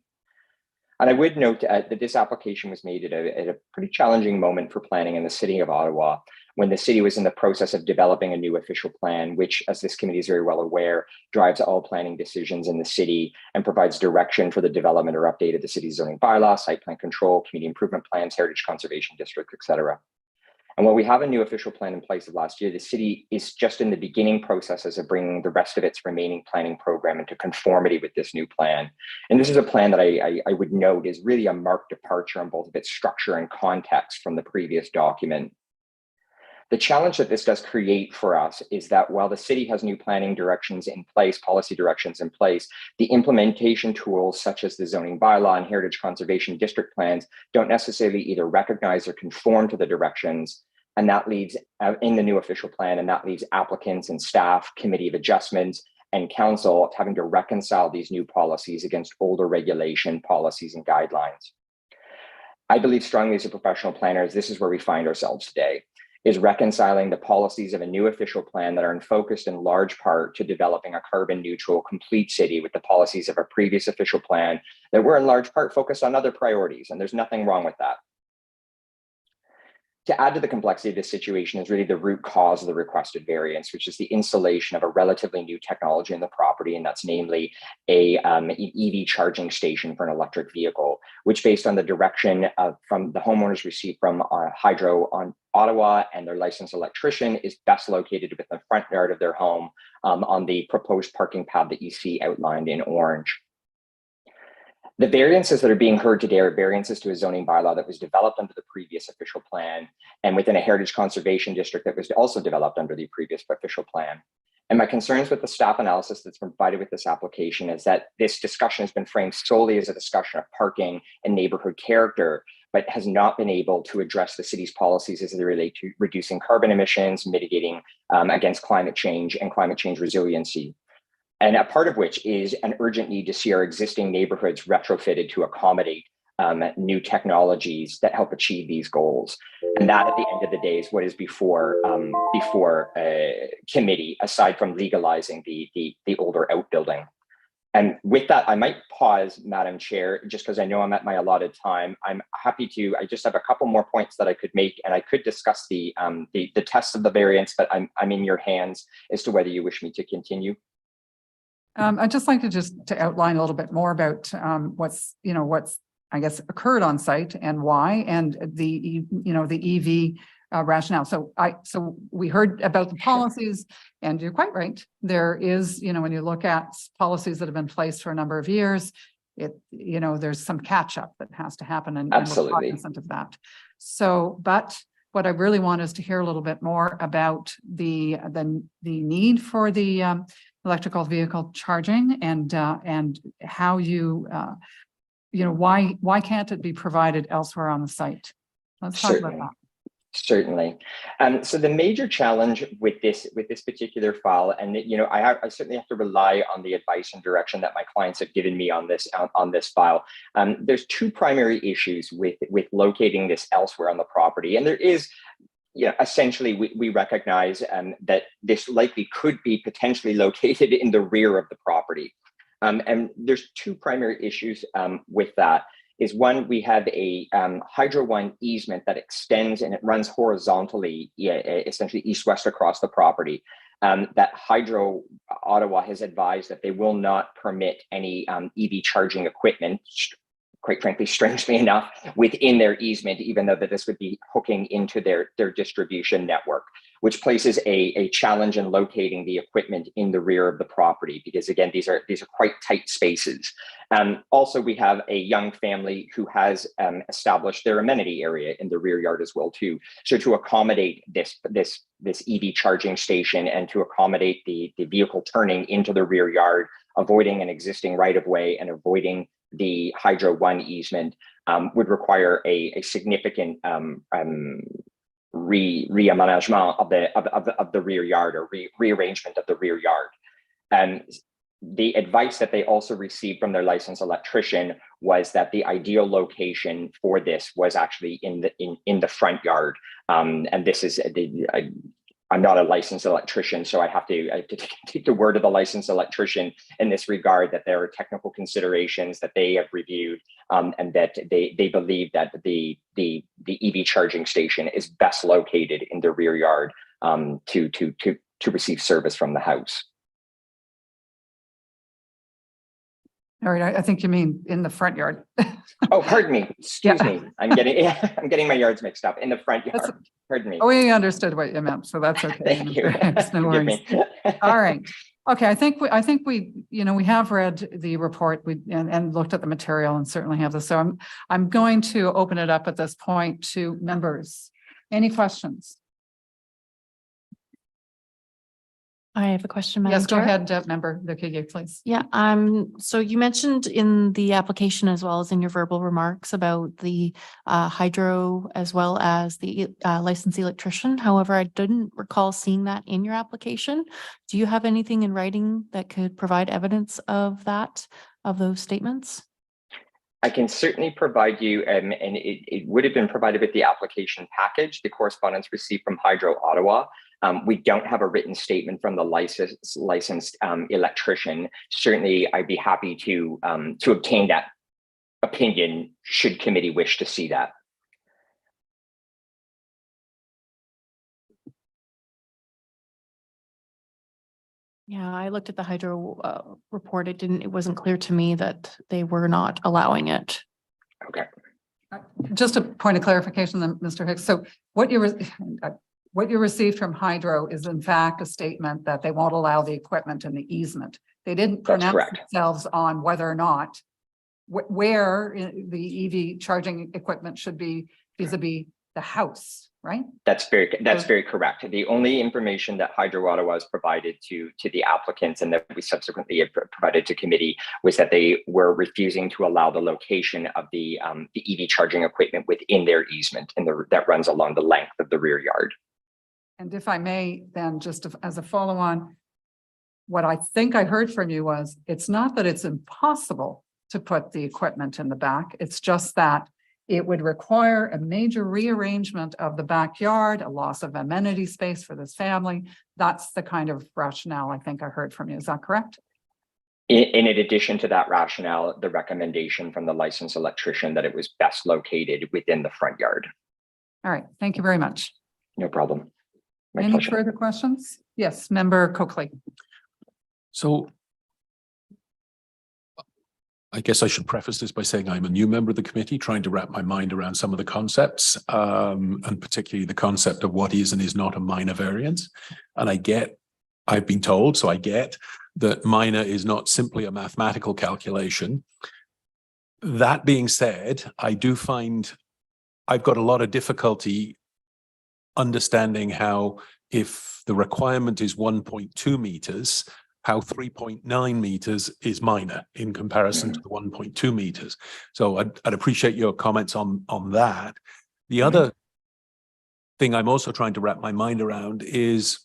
And I would note that this application was made at a pretty challenging moment for planning in the city of Ottawa, when the city was in the process of developing a new official plan, which, as this committee is very well aware, drives all planning decisions in the city and provides direction for the development or update of the city's zoning bylaw, site plan control, community improvement plans, heritage conservation district, etc. And while we have a new official plan in place of last year, the city is just in the beginning processes of bringing the rest of its remaining planning program into conformity with this new plan. And this is a plan that I would note is really a marked departure on both of its structure and context from the previous document. The challenge that this does create for us is that while the city has new planning directions in place, policy directions in place, the implementation tools such as the zoning bylaw and heritage conservation district plans don't necessarily either recognize or conform to the directions. And that leads in the new official plan, and that leaves applicants and staff, committee of adjustments, and council having to reconcile these new policies against older regulation policies and guidelines. I believe strongly as a professional planners, this is where we find ourselves today, is reconciling the policies of a new official plan that are focused in large part to developing a carbon neutral, complete city with the policies of a previous official plan that were in large part focused on other priorities, and there's nothing wrong with that. To add to the complexity of this situation is really the root cause of the requested variance, which is the installation of a relatively new technology in the property, and that's namely an EV charging station for an electric vehicle, which based on the direction from the homeowners received from Hydro on Ottawa and their licensed electrician is best located within the front yard of their home on the proposed parking pad that you see outlined in orange. The variances that are being heard today are variances to a zoning bylaw that was developed under the previous official plan and within a heritage conservation district that was also developed under the previous official plan. And my concerns with the staff analysis that's provided with this application is that this discussion has been framed solely as a discussion of parking and neighborhood character, but has not been able to address the city's policies as they relate to reducing carbon emissions, mitigating against climate change and climate change resiliency. And a part of which is an urgent need to see our existing neighborhoods retrofitted to accommodate new technologies that help achieve these goals. And that at the end of the day is what is before committee, aside from legalizing the older outbuilding. And with that, I might pause, Madam Chair, just because I know I'm at my allotted time. I'm happy to, I just have a couple more points that I could make, and I could discuss the test of the variance, but I'm in your hands as to whether you wish me to continue. I'd just like to outline a little bit more about what's I guess occurred on site and why, and the EV rationale. So we heard about the policies, and you're quite right. There is, when you look at policies that have been placed for a number of years, there's some catch up that has to happen, and Absolutely. we're cognizant of that. So, but what I really want is to hear a little bit more about the need for the electrical vehicle charging, and how you why can't it be provided elsewhere on the site? Let's talk about that. Certainly. So the major challenge with this particular file, and I certainly have to rely on the advice and direction that my clients have given me on this file. There's two primary issues with locating this elsewhere on the property, and there is, essentially we recognize that this likely could be potentially located in the rear of the property, and there's two primary issues with that. Is one, we have a Hydro One easement that extends and it runs horizontally, essentially east-west across the property. That Hydro Ottawa has advised that they will not permit any EV charging equipment, quite frankly, strangely enough, within their easement, even though that this would be hooking into their distribution network, which places a challenge in locating the equipment in the rear of the property, because again, these are quite tight spaces. Also, we have a young family who has established their amenity area in the rear yard as well too. So to accommodate this EV charging station and to accommodate the vehicle turning into the rear yard, avoiding an existing right-of-way and avoiding the Hydro One easement would require a significant reaménagement of the rear yard, or rearrangement of the rear yard. And the advice that they also received from their licensed electrician was that the ideal location for this was actually in the front yard. And this is I'm not a licensed electrician, so I have to take the word of the licensed electrician in this regard, that there are technical considerations that they have reviewed, and that they believe that the EV charging station is best located in the rear yard to receive service from the house. All right, I think you mean in the front yard. Oh, pardon me. Excuse me. I'm getting my yards mixed up. In the front yard. Pardon me. Oh, we understood what you meant, so that's okay. Thank you. No worries. All right. Okay, I think we we have read the report and looked at the material and certainly have this. So I'm going to open it up at this point to members. Any questions? I have a question, Madam Yes, go Chair. ahead, member Lacasse, please. Yeah, so you mentioned in the application as well as in your verbal remarks about the hydro as well as the licensed electrician. However, I didn't recall seeing that in your application. Do you have anything in writing that could provide evidence of that, of those statements? I can certainly provide you, and it would have been provided with the application package, the correspondence received from Hydro Ottawa. We don't have a written statement from the licensed electrician. Certainly, I'd be happy to obtain that opinion should committee wish to see that. Yeah, I looked at the hydro report. It wasn't clear to me that they were not allowing it. Okay. Just a point of clarification then, Mr. Hicks. So what you received from Hydro is in fact a statement that they won't allow the equipment in the easement. They didn't pronounce themselves on whether or not where the EV charging equipment should be vis-a-vis the house, right? That's very correct. The only information that Hydro Ottawa has provided to the applicants and that we subsequently have provided to committee was that they were refusing to allow the location of the EV charging equipment within their easement that runs along the length of the rear yard. And if I may, then just as a follow-on, what I think I heard from you was, it's not that it's impossible to put the equipment in the back. It's just that it would require a major rearrangement of the backyard, a loss of amenity space for this family. That's the kind of rationale I think I heard from you. Is that correct? In addition to that rationale, the recommendation from the licensed electrician that it was best located within the front yard. All right. Thank you very much. No problem. My Any pleasure. further questions? Yes, member Coakley. So I guess I should preface this by saying I'm a new member of the committee, trying to wrap my mind around some of the concepts, and particularly the concept of what is and is not a minor variance. And I've been told, so I get that minor is not simply a mathematical calculation. That being said, I do find I've got a lot of difficulty understanding how, if the requirement is 1.2 meters, how 3.9 meters is minor in comparison to the 1.2 meters. So I'd appreciate your comments on that. The other thing I'm also trying to wrap my mind around is,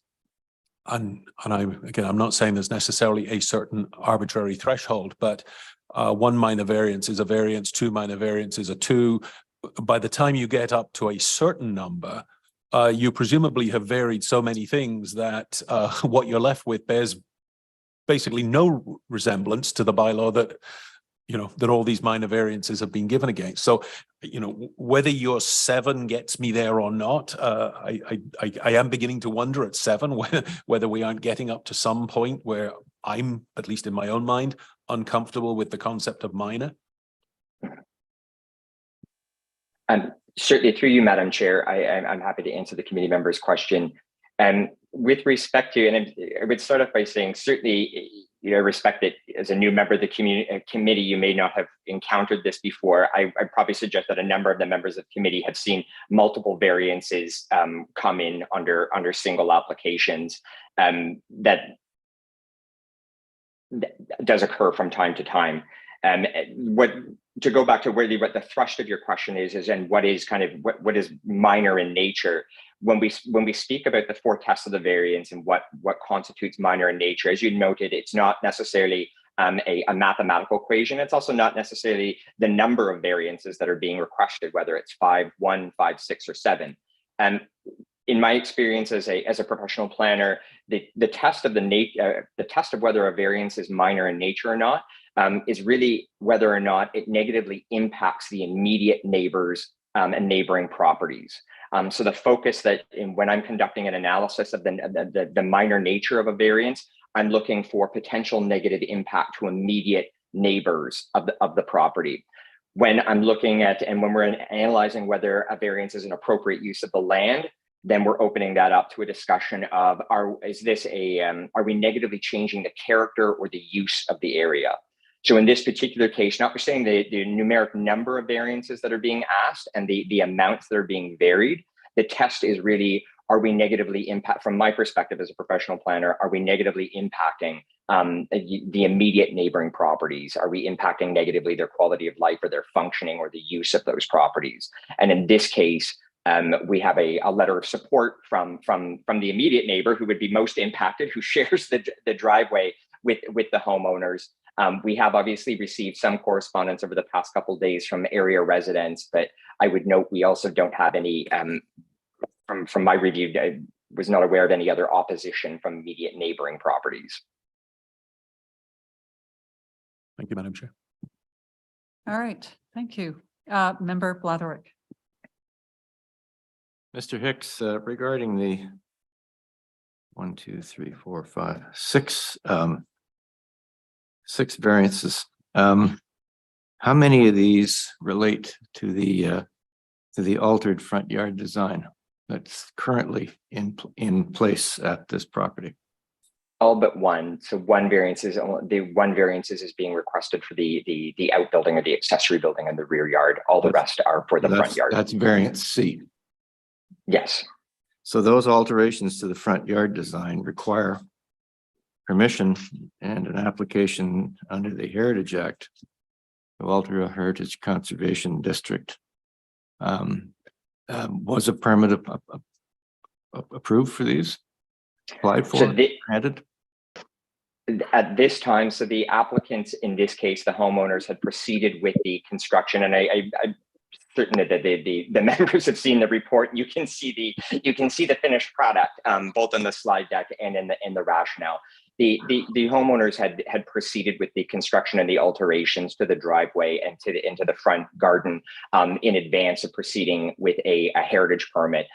I'm not saying there's necessarily a certain arbitrary threshold, but one minor variance is a variance, two minor variance is a two. By the time you get up to a certain number, you presumably have varied so many things that what you're left with bears basically no resemblance to the bylaw that, that all these minor variances have been given against. So, whether your 7 gets me there or not, I am beginning to wonder at 7 whether we aren't getting up to some point where I'm, at least in my own mind, uncomfortable with the concept of minor. Certainly, through you, Madam Chair, I'm happy to answer the committee member's question. With respect to, and I would start off by saying, certainly, I respect that as a new member of the committee, you may not have encountered this before. I probably suggest that a number of the members of the committee have seen multiple variances come in under single applications. That does occur from time to time. To go back to what the thrust of your question is and what is what is minor in nature. When we speak about the 4 tests of the variance and what constitutes minor in nature, as you noted, it's not necessarily a mathematical equation. It's also not necessarily the number of variances that are being requested, whether it's 5, 1, 5, 6, or 7. In my experience as a professional planner, the test of whether a variance is minor in nature or not is really whether or not it negatively impacts the immediate neighbors and neighboring properties. So the focus when I'm conducting an analysis of the minor nature of a variance, I'm looking for potential negative impact to immediate neighbors of the property. When I'm looking at, and when we're analyzing whether a variance is an appropriate use of the land, then we're opening that up to a discussion of, are we negatively changing the character or the use of the area? So in this particular case, notwithstanding the numeric number of variances that are being asked and the amounts that are being varied, the test is really, are we negatively from my perspective as a professional planner, are we negatively impacting the immediate neighboring properties? Are we impacting negatively their quality of life or their functioning or the use of those properties? And in this case, we have a letter of support from the immediate neighbor who would be most impacted, who shares the driveway with the homeowners. We have obviously received some correspondence over the past couple of days from area residents, but I would note we also don't have any, from my review, I was not aware of any other opposition from immediate neighboring properties. Thank you, Madam Chair. All right, thank you. Member Blatherwick. Mr. Hicks, regarding the 1, 2, 3, 4, 5, 6 variances, how many of these relate to the altered front yard design that's currently in place at this property? All but one. So one variance is being requested for the outbuilding or the accessory building in the rear yard. All the rest are for the front yard. That's variance C. Yes. So those alterations to the front yard design require permission and an application under the Heritage Act to alter a heritage conservation district. Was a permit approved for these? Applied for? Granted? At this time, so the applicants, in this case, the homeowners, had proceeded with the construction, and I'm certain that the members have seen the report. You can see the finished product, both in the slide deck and in the rationale. The homeowners had proceeded with the construction and the alterations to the driveway and into the front garden in advance of proceeding with a heritage permit.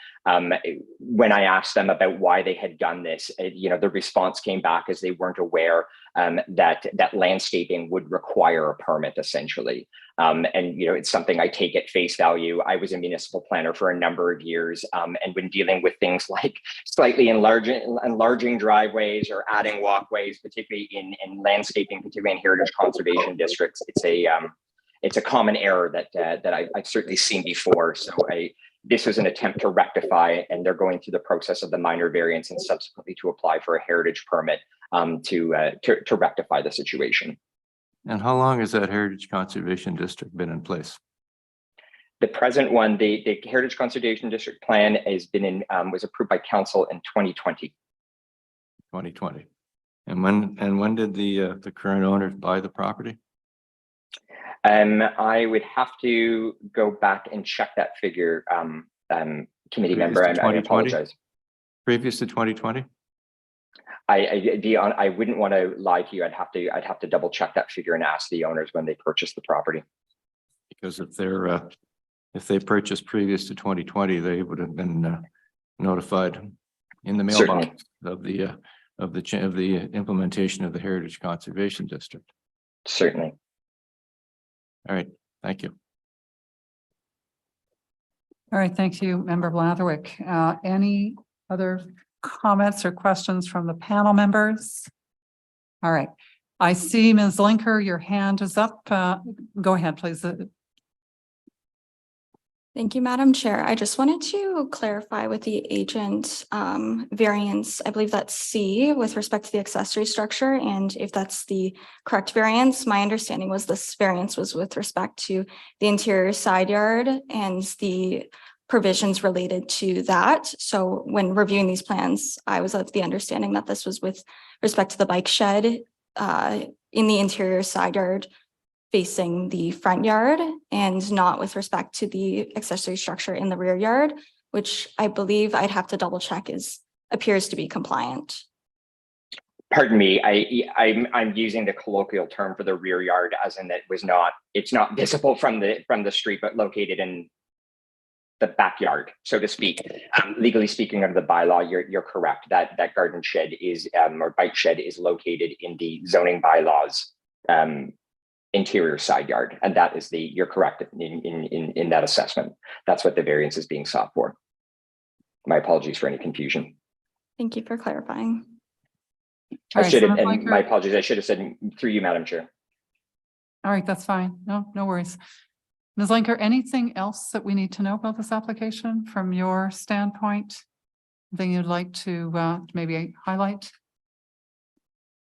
When I asked them about why they had done this, the response came back as they weren't aware that landscaping would require a permit essentially. And it's something I take at face value. I was a municipal planner for a number of years, and when dealing with things like slightly enlarging driveways or adding walkways, particularly in landscaping, particularly in heritage conservation districts, it's a common error that I've certainly seen before. So this was an attempt to rectify, and they're going through the process of the minor variance and subsequently to apply for a heritage permit to rectify the situation. And how long has that Heritage Conservation District been in place? The present one, the Heritage Conservation District plan has been was approved by council in 2020. 2020. And when did the current owners buy the property? I would have to go back and check that figure, committee member. I apologize. Previous to 2020? I wouldn't want to lie to you. I'd have to double check that figure and ask the owners when they purchased the property. Because if they purchased previous to 2020, they would have been notified in the mailbox of the implementation of the Heritage Conservation District. Certainly. All right, thank you. All right, thank you, Member Blatherwick. Any other comments or questions from the panel members? All right, I see Ms. Linker, your hand is up. Go ahead, please. Thank you, Madam Chair. I just wanted to clarify with the agent variance, I believe that's C with respect to the accessory structure. And if that's the correct variance, my understanding was this variance was with respect to the interior side yard and the provisions related to that. So when reviewing these plans, I was of the understanding that this was with respect to the bike shed in the interior side yard facing the front yard and not with respect to the accessory structure in the rear yard, which I believe I'd have to double check appears to be compliant. Pardon me, I'm using the colloquial term for the rear yard as in that it's not visible from the street, but located in the backyard, so to speak. Legally speaking, under the bylaw, you're correct. That garden shed is or bike shed is located in the zoning bylaws interior side yard, and that is you're correct in that assessment. That's what the variance is being sought for. My apologies for any confusion. Thank you for clarifying. I should have, and my apologies, I should have said through you, Madam Chair. All right, that's fine. No worries. Ms. Linker, anything else that we need to know about this application from your standpoint? Anything you'd like to maybe highlight?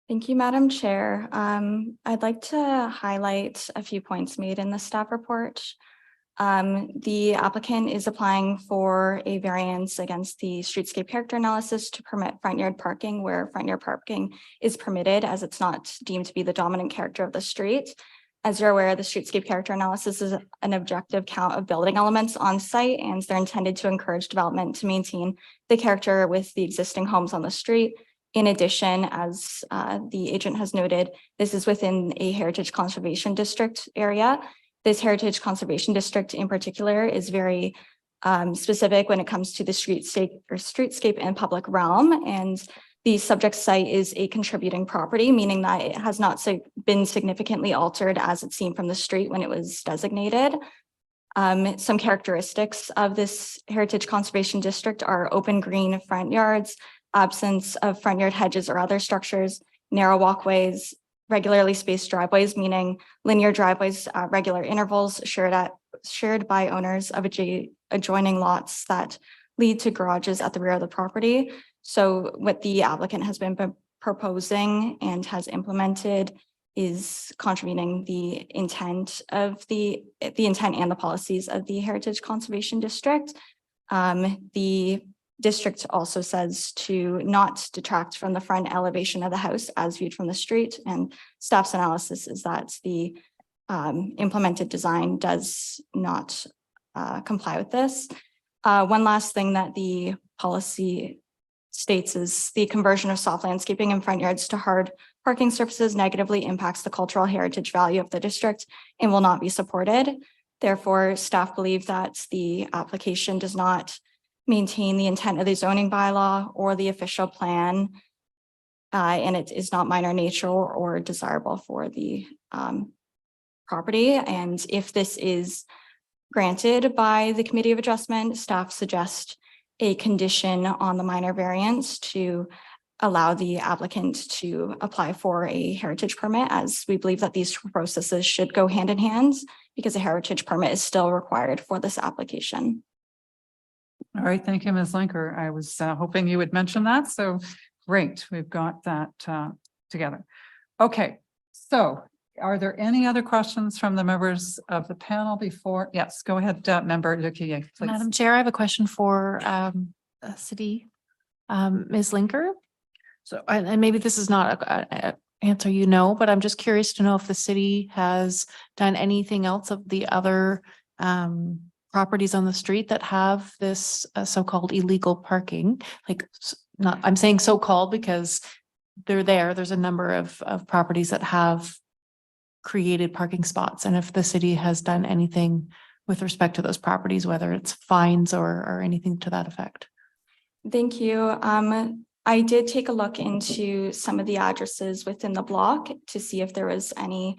Thank you, Madam Chair. I'd like to highlight a few points made in the staff report. The applicant is applying for a variance against the streetscape character analysis to permit front yard parking where front yard parking is permitted as it's not deemed to be the dominant character of the street. As you're aware, the streetscape character analysis is an objective count of building elements on site, and they're intended to encourage development to maintain the character with the existing homes on the street. In addition, as the agent has noted, this is within a heritage conservation district area. This heritage conservation district in particular is very specific when it comes to the streetscape and public realm. And the subject site is a contributing property, meaning that it has not been significantly altered as it's seen from the street when it was designated. Some characteristics of this heritage conservation district are open green front yards, absence of front yard hedges or other structures, narrow walkways, regularly spaced driveways, meaning linear driveways at regular intervals shared by owners of adjoining lots that lead to garages at the rear of the property. So what the applicant has been proposing and has implemented is contravening the intent of the intent and the policies of the Heritage Conservation District. The district also says to not detract from the front elevation of the house as viewed from the street, and staff's analysis is that the implemented design does not comply with this. One last thing that the policy states is the conversion of soft landscaping in front yards to hard parking surfaces negatively impacts the cultural heritage value of the district and will not be supported. Therefore, staff believe that the application does not maintain the intent of the zoning bylaw or the official plan and it is not minor nature or desirable for the property. And if this is granted by the Committee of Adjustment, staff suggest a condition on the minor variance to allow the applicant to apply for a heritage permit, as we believe that these two processes should go hand in hand because a heritage permit is still required for this application. All right, thank you, Ms. Linker. I was hoping you would mention that, so great, we've got that together. Okay, so are there any other questions from the members of the panel before? Yes, go ahead, Member Lukier, please. Madam Chair, I have a question for City Ms. Linker. So, and maybe this is not a answer you know, but I'm just curious to know if the city has done anything else of the other properties on the street that have this so-called illegal parking. Like, not, I'm saying so-called because they're there. There's a number of properties that have created parking spots, and if the city has done anything with respect to those properties, whether it's fines or anything to that effect. Thank you. I did take a look into some of the addresses within the block to see if there was any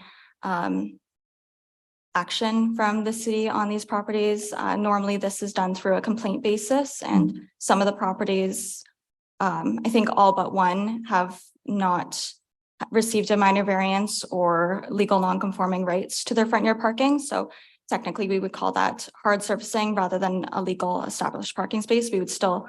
action from the city on these properties. Normally, this is done through a complaint basis, and some of the properties, I think all but one, have not received a minor variance or legal non-conforming rights to their front yard parking. So technically, we would call that hard surfacing rather than a legal established parking space. We would still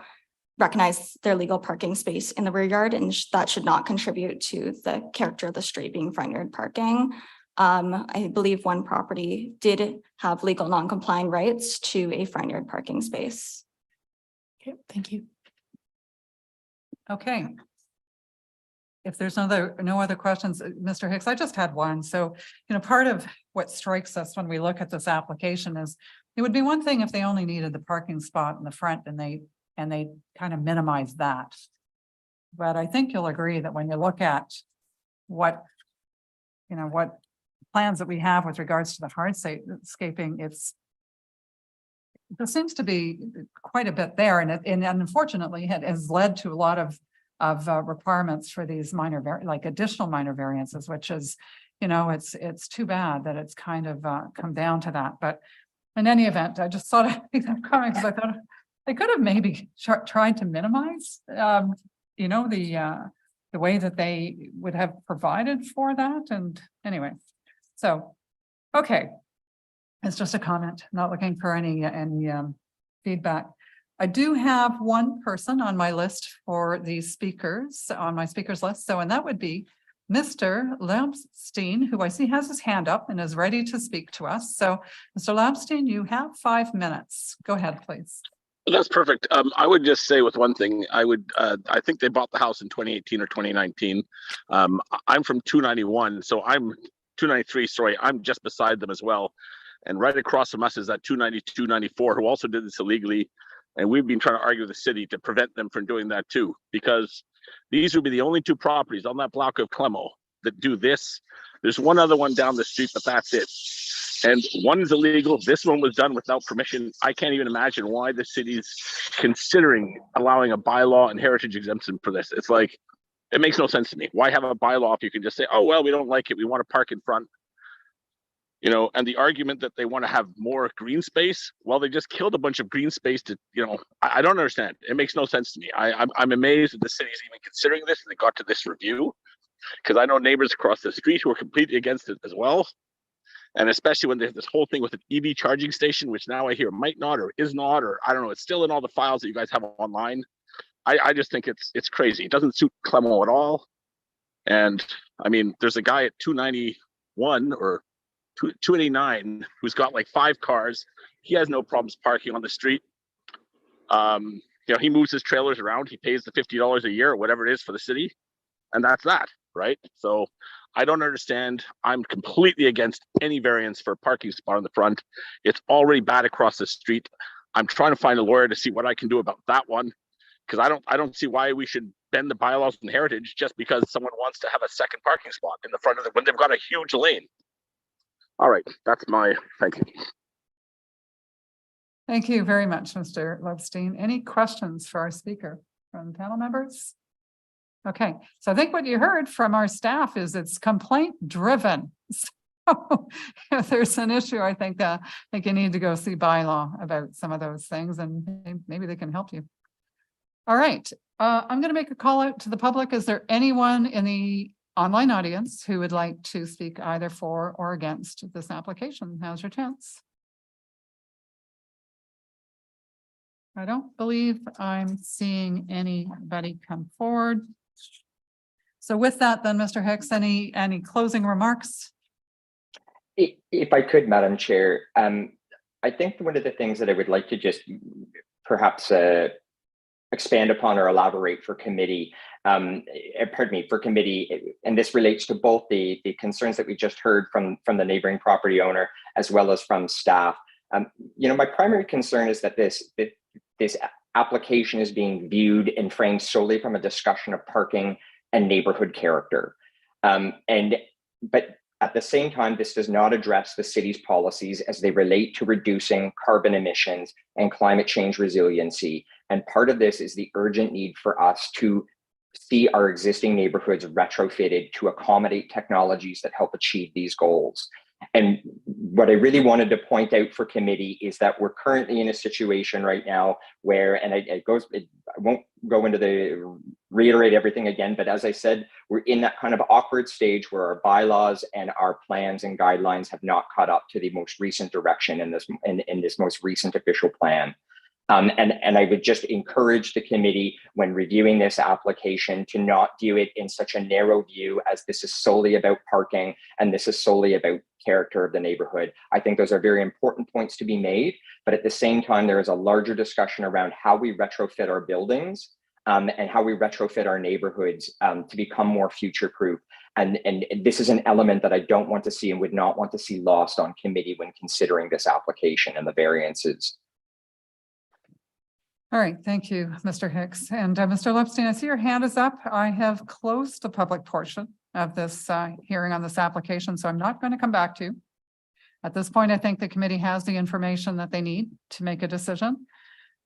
recognize their legal parking space in the rear yard, and that should not contribute to the character of the street being front yard parking. I believe one property did have legal non-complying rights to a front yard parking space. Okay, thank you. Okay. If there's no other questions, Mr. Hicks, I just had one. So, part of what strikes us when we look at this application is it would be one thing if they only needed the parking spot in the front and they kind of minimize that. But I think you'll agree that when you look at what plans that we have with regards to the hardscaping, there seems to be quite a bit there, and unfortunately it has led to a lot of requirements for these additional minor variances, which is, it's too bad that it's kind of come down to that. But in any event, I just thought I'd make that comment because I thought they could have maybe tried to minimize, the way that they would have provided for that. And anyway, so, okay. It's just a comment, not looking for any feedback. I do have one person on my list for the speakers, on my speakers list. So, and that would be Mr. Lampstein, who I see has his hand up and is ready to speak to us. So, Mr. Lampstein, you have 5 minutes. Go ahead, please. That's perfect. I would just say with one thing, I think they bought the house in 2018 or 2019. I'm from 291, so I'm 293, sorry, I'm just beside them as well. And right across from us is that 292, 94, who also did this illegally. And we've been trying to argue with the city to prevent them from doing that too, because these would be the only two properties on that block of Clemow that do this. There's one other one down the street, but that's it. And one is illegal. This one was done without permission. I can't even imagine why the city's considering allowing a bylaw and heritage exemption for this. It's like, it makes no sense to me. Why have a bylaw if you can just say, oh, well, we don't like it. We want to park in front. And the argument that they want to have more green space, well, they just killed a bunch of green space to, I don't understand. It makes no sense to me. I'm amazed that the city's even considering this and they got to this review, because I know neighbors across the street who are completely against it as well. And especially when there's this whole thing with an EV charging station, which now I hear might not or is not, or I don't know, it's still in all the files that you guys have online. I just think it's crazy. It doesn't suit Clemow at all. And I mean, there's a guy at 291 or 289 who's got like 5 cars. He has no problems parking on the street. He moves his trailers around. He pays the $50 a year or whatever it is for the city, and that's that, right? So I don't understand. I'm completely against any variance for a parking spot on the front. It's already bad across the street. I'm trying to find a lawyer to see what I can do about that one, because I don't see why we should bend the bylaws and heritage just because someone wants to have a second parking spot in the front of when they've got a huge lane. All right, that's my thank you. Thank you very much, Mr. Lovestein. Any questions for our speaker from panel members? Okay, so I think what you heard from our staff is it's complaint driven. So if there's an issue, I think you need to go see bylaw about some of those things and maybe they can help you. All right, I'm going to make a call out to the public. Is there anyone in the online audience who would like to speak either for or against this application? Now's your chance. I don't believe I'm seeing anybody come forward. So with that, then, Mr. Hicks, any closing remarks? If I could, Madam Chair, I think one of the things that I would like to just perhaps expand upon or elaborate for committee, and this relates to both the concerns that we just heard from the neighboring property owner as well as from staff. My primary concern is that this application is being viewed and framed solely from a discussion of parking and neighborhood character. But at the same time, this does not address the city's policies as they relate to reducing carbon emissions and climate change resiliency. And part of this is the urgent need for us to see our existing neighborhoods retrofitted to accommodate technologies that help achieve these goals. And what I really wanted to point out for committee is that we're currently in a situation right now where, and I won't go into reiterate everything again, but as I said, we're in that kind of awkward stage where our bylaws and our plans and guidelines have not caught up to the most recent direction in this most recent official plan. And I would just encourage the committee when reviewing this application to not view it in such a narrow view as this is solely about parking and this is solely about character of the neighborhood. I think those are very important points to be made, but at the same time, there is a larger discussion around how we retrofit our buildings and how we retrofit our neighborhoods to become more future-proof. And this is an element that I don't want to see and would not want to see lost on committee when considering this application and the variances. All right, thank you, Mr. Hicks. And Mr. Lepstein, I see your hand is up. I have closed the public portion of this hearing on this application, so I'm not going to come back to you. At this point, I think the committee has the information that they need to make a decision.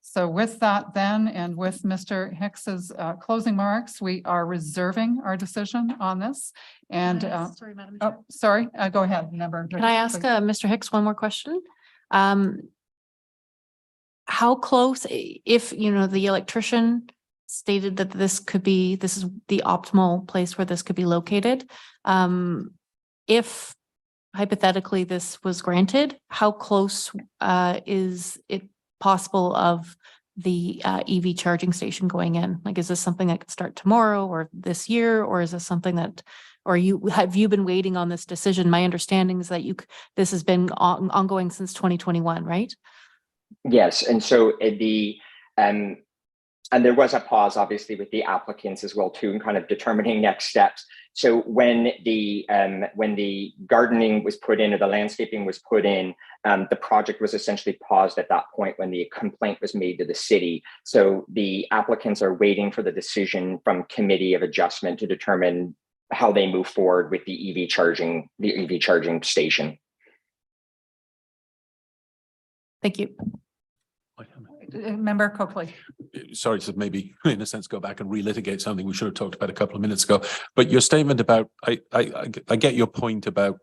So with that then, and with Mr. Hicks's closing remarks, we are reserving our decision on this. And Sorry, Madam Chair. oh, sorry, go ahead, member. Can I ask Mr. Hicks one more question? How close, if, the electrician stated that this is the optimal place where this could be located. If hypothetically this was granted, how close is it possible of the EV charging station going in? Like, is this something that could start tomorrow or this year, or is this something that, or have you been waiting on this decision? My understanding is that this has been ongoing since 2021, right? Yes, and so and there was a pause, obviously, with the applicants as well too, in kind of determining next steps. So when the gardening was put in or the landscaping was put in, the project was essentially paused at that point when the complaint was made to the city. So the applicants are waiting for the decision from Committee of Adjustment to determine how they move forward with the EV charging station. Thank you. Member Coakley. Sorry to maybe, in a sense, go back and relitigate something we should have talked about a couple of minutes ago. But your statement about, I get your point about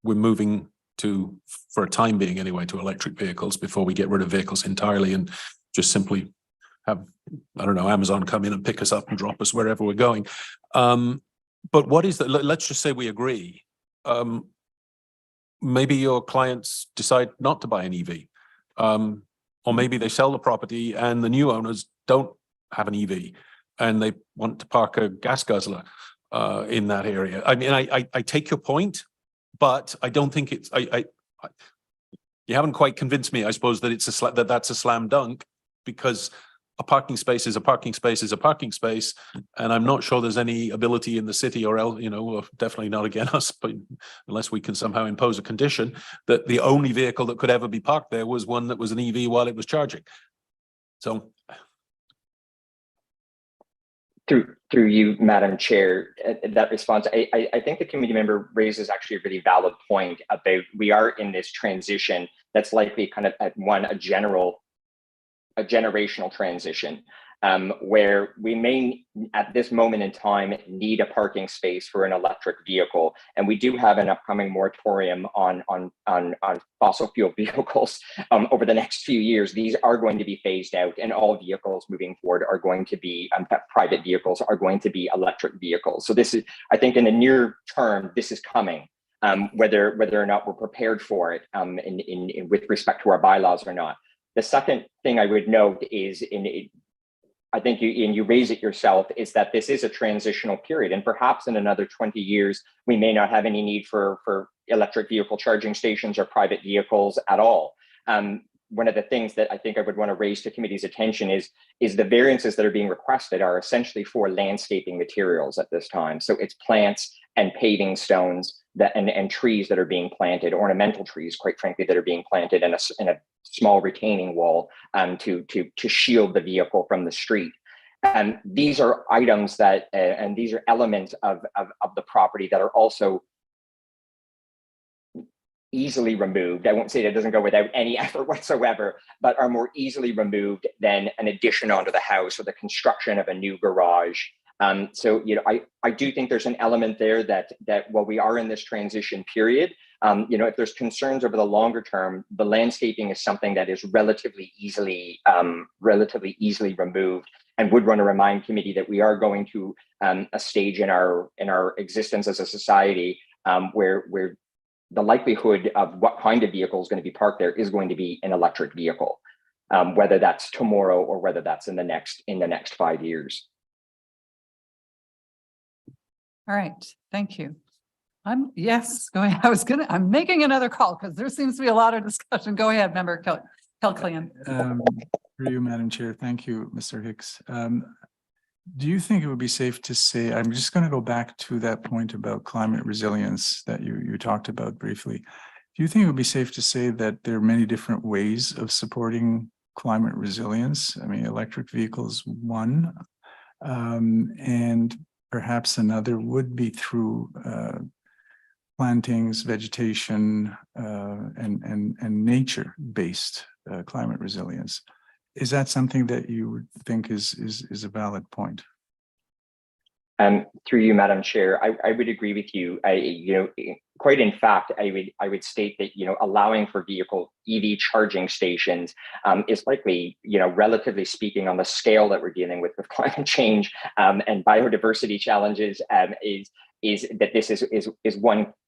we're moving to, for a time being anyway, to electric vehicles before we get rid of vehicles entirely and just simply have, I don't know, Amazon come in and pick us up and drop us wherever we're going. But what is that? Let's just say we agree. Maybe your clients decide not to buy an EV. Or maybe they sell the property and the new owners don't have an EV and they want to park a gas guzzler in that area. I mean, I take your point, but I don't think it's, you haven't quite convinced me, I suppose, that that's a slam dunk, because a parking space is a parking space is a parking space. And I'm not sure there's any ability in the city or else, definitely not again us, but unless we can somehow impose a condition that the only vehicle that could ever be parked there was one that was an EV while it was charging. So. Through you, Madam Chair, that response, I think the committee member raises actually a really valid point about we are in this transition that's likely kind of a generational transition. where we may, at this moment in time, need a parking space for an electric vehicle. And we do have an upcoming moratorium on fossil fuel vehicles over the next few years. These are going to be phased out, and all vehicles moving forward are going to be, private vehicles are going to be electric vehicles. So this is, I think in the near term, this is coming. Whether or not we're prepared for it with respect to our bylaws or not. The second thing I would note is, I think you raise it yourself, is that this is a transitional period, and perhaps in another 20 years, we may not have any need for electric vehicle charging stations or private vehicles at all. One of the things that I think I would want to raise to committee's attention is the variances that are being requested are essentially for landscaping materials at this time. So it's plants and paving stones and trees that are being planted, ornamental trees, quite frankly, that are being planted in a small retaining wall to shield the vehicle from the street. And these are items that, and these are elements of the property that are also easily removed. I won't say that it doesn't go without any effort whatsoever, but are more easily removed than an addition onto the house or the construction of a new garage. So, I do think there's an element there that while we are in this transition period, if there's concerns over the longer term, the landscaping is something that is relatively easily removed, and would want to remind committee that we are going to a stage in our existence as a society where the likelihood of what kind of vehicle is going to be parked there is going to be an electric vehicle, whether that's tomorrow or whether that's in the next 5 years. All right, thank you. Yes, go ahead. I'm making another call because there seems to be a lot of discussion. Go ahead, member Kilclean. Through you, Madam Chair. Thank you, Mr. Hicks. Do you think it would be safe to say, I'm just going to go back to that point about climate resilience that you talked about briefly. Do you think it would be safe to say that there are many different ways of supporting climate resilience? I mean, electric vehicles, one, and perhaps another would be through plantings, vegetation, and nature-based climate resilience. Is that something that you would think is a valid point? Through you, Madam Chair, I would agree with you. Quite in fact, I would state that allowing for vehicle EV charging stations is likely, relatively speaking, on the scale that we're dealing with climate change and biodiversity challenges, is that this is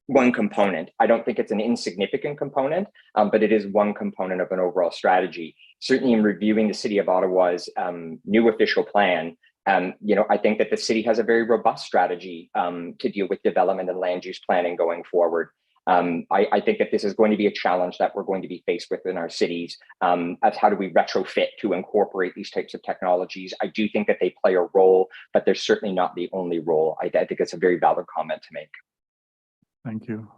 one component. I don't think it's an insignificant component, but it is one component of an overall strategy. Certainly, in reviewing the City of Ottawa's new official plan, I think that the city has a very robust strategy to deal with development and land use planning going forward. I think that this is going to be a challenge that we're going to be faced with in our cities, as how do we retrofit to incorporate these types of technologies. I do think that they play a role, but they're certainly not the only role. I think it's a very valid comment to make. Thank you.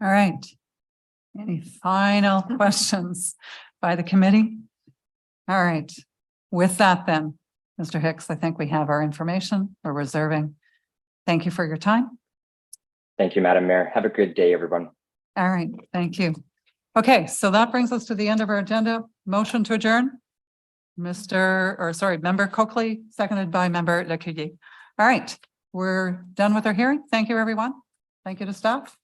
All right. Any final questions by the committee? All right. With that then, Mr. Hicks, I think we have our information. We're reserving. Thank you for your time. Thank you, Madam Mayor. Have a good day, everyone. All right. Thank you. Okay, so that brings us to the end of our agenda. Motion to adjourn. Member Coakley, seconded by Member Lacasse. All right. We're done with our hearing. Thank you, everyone. Thank you to staff.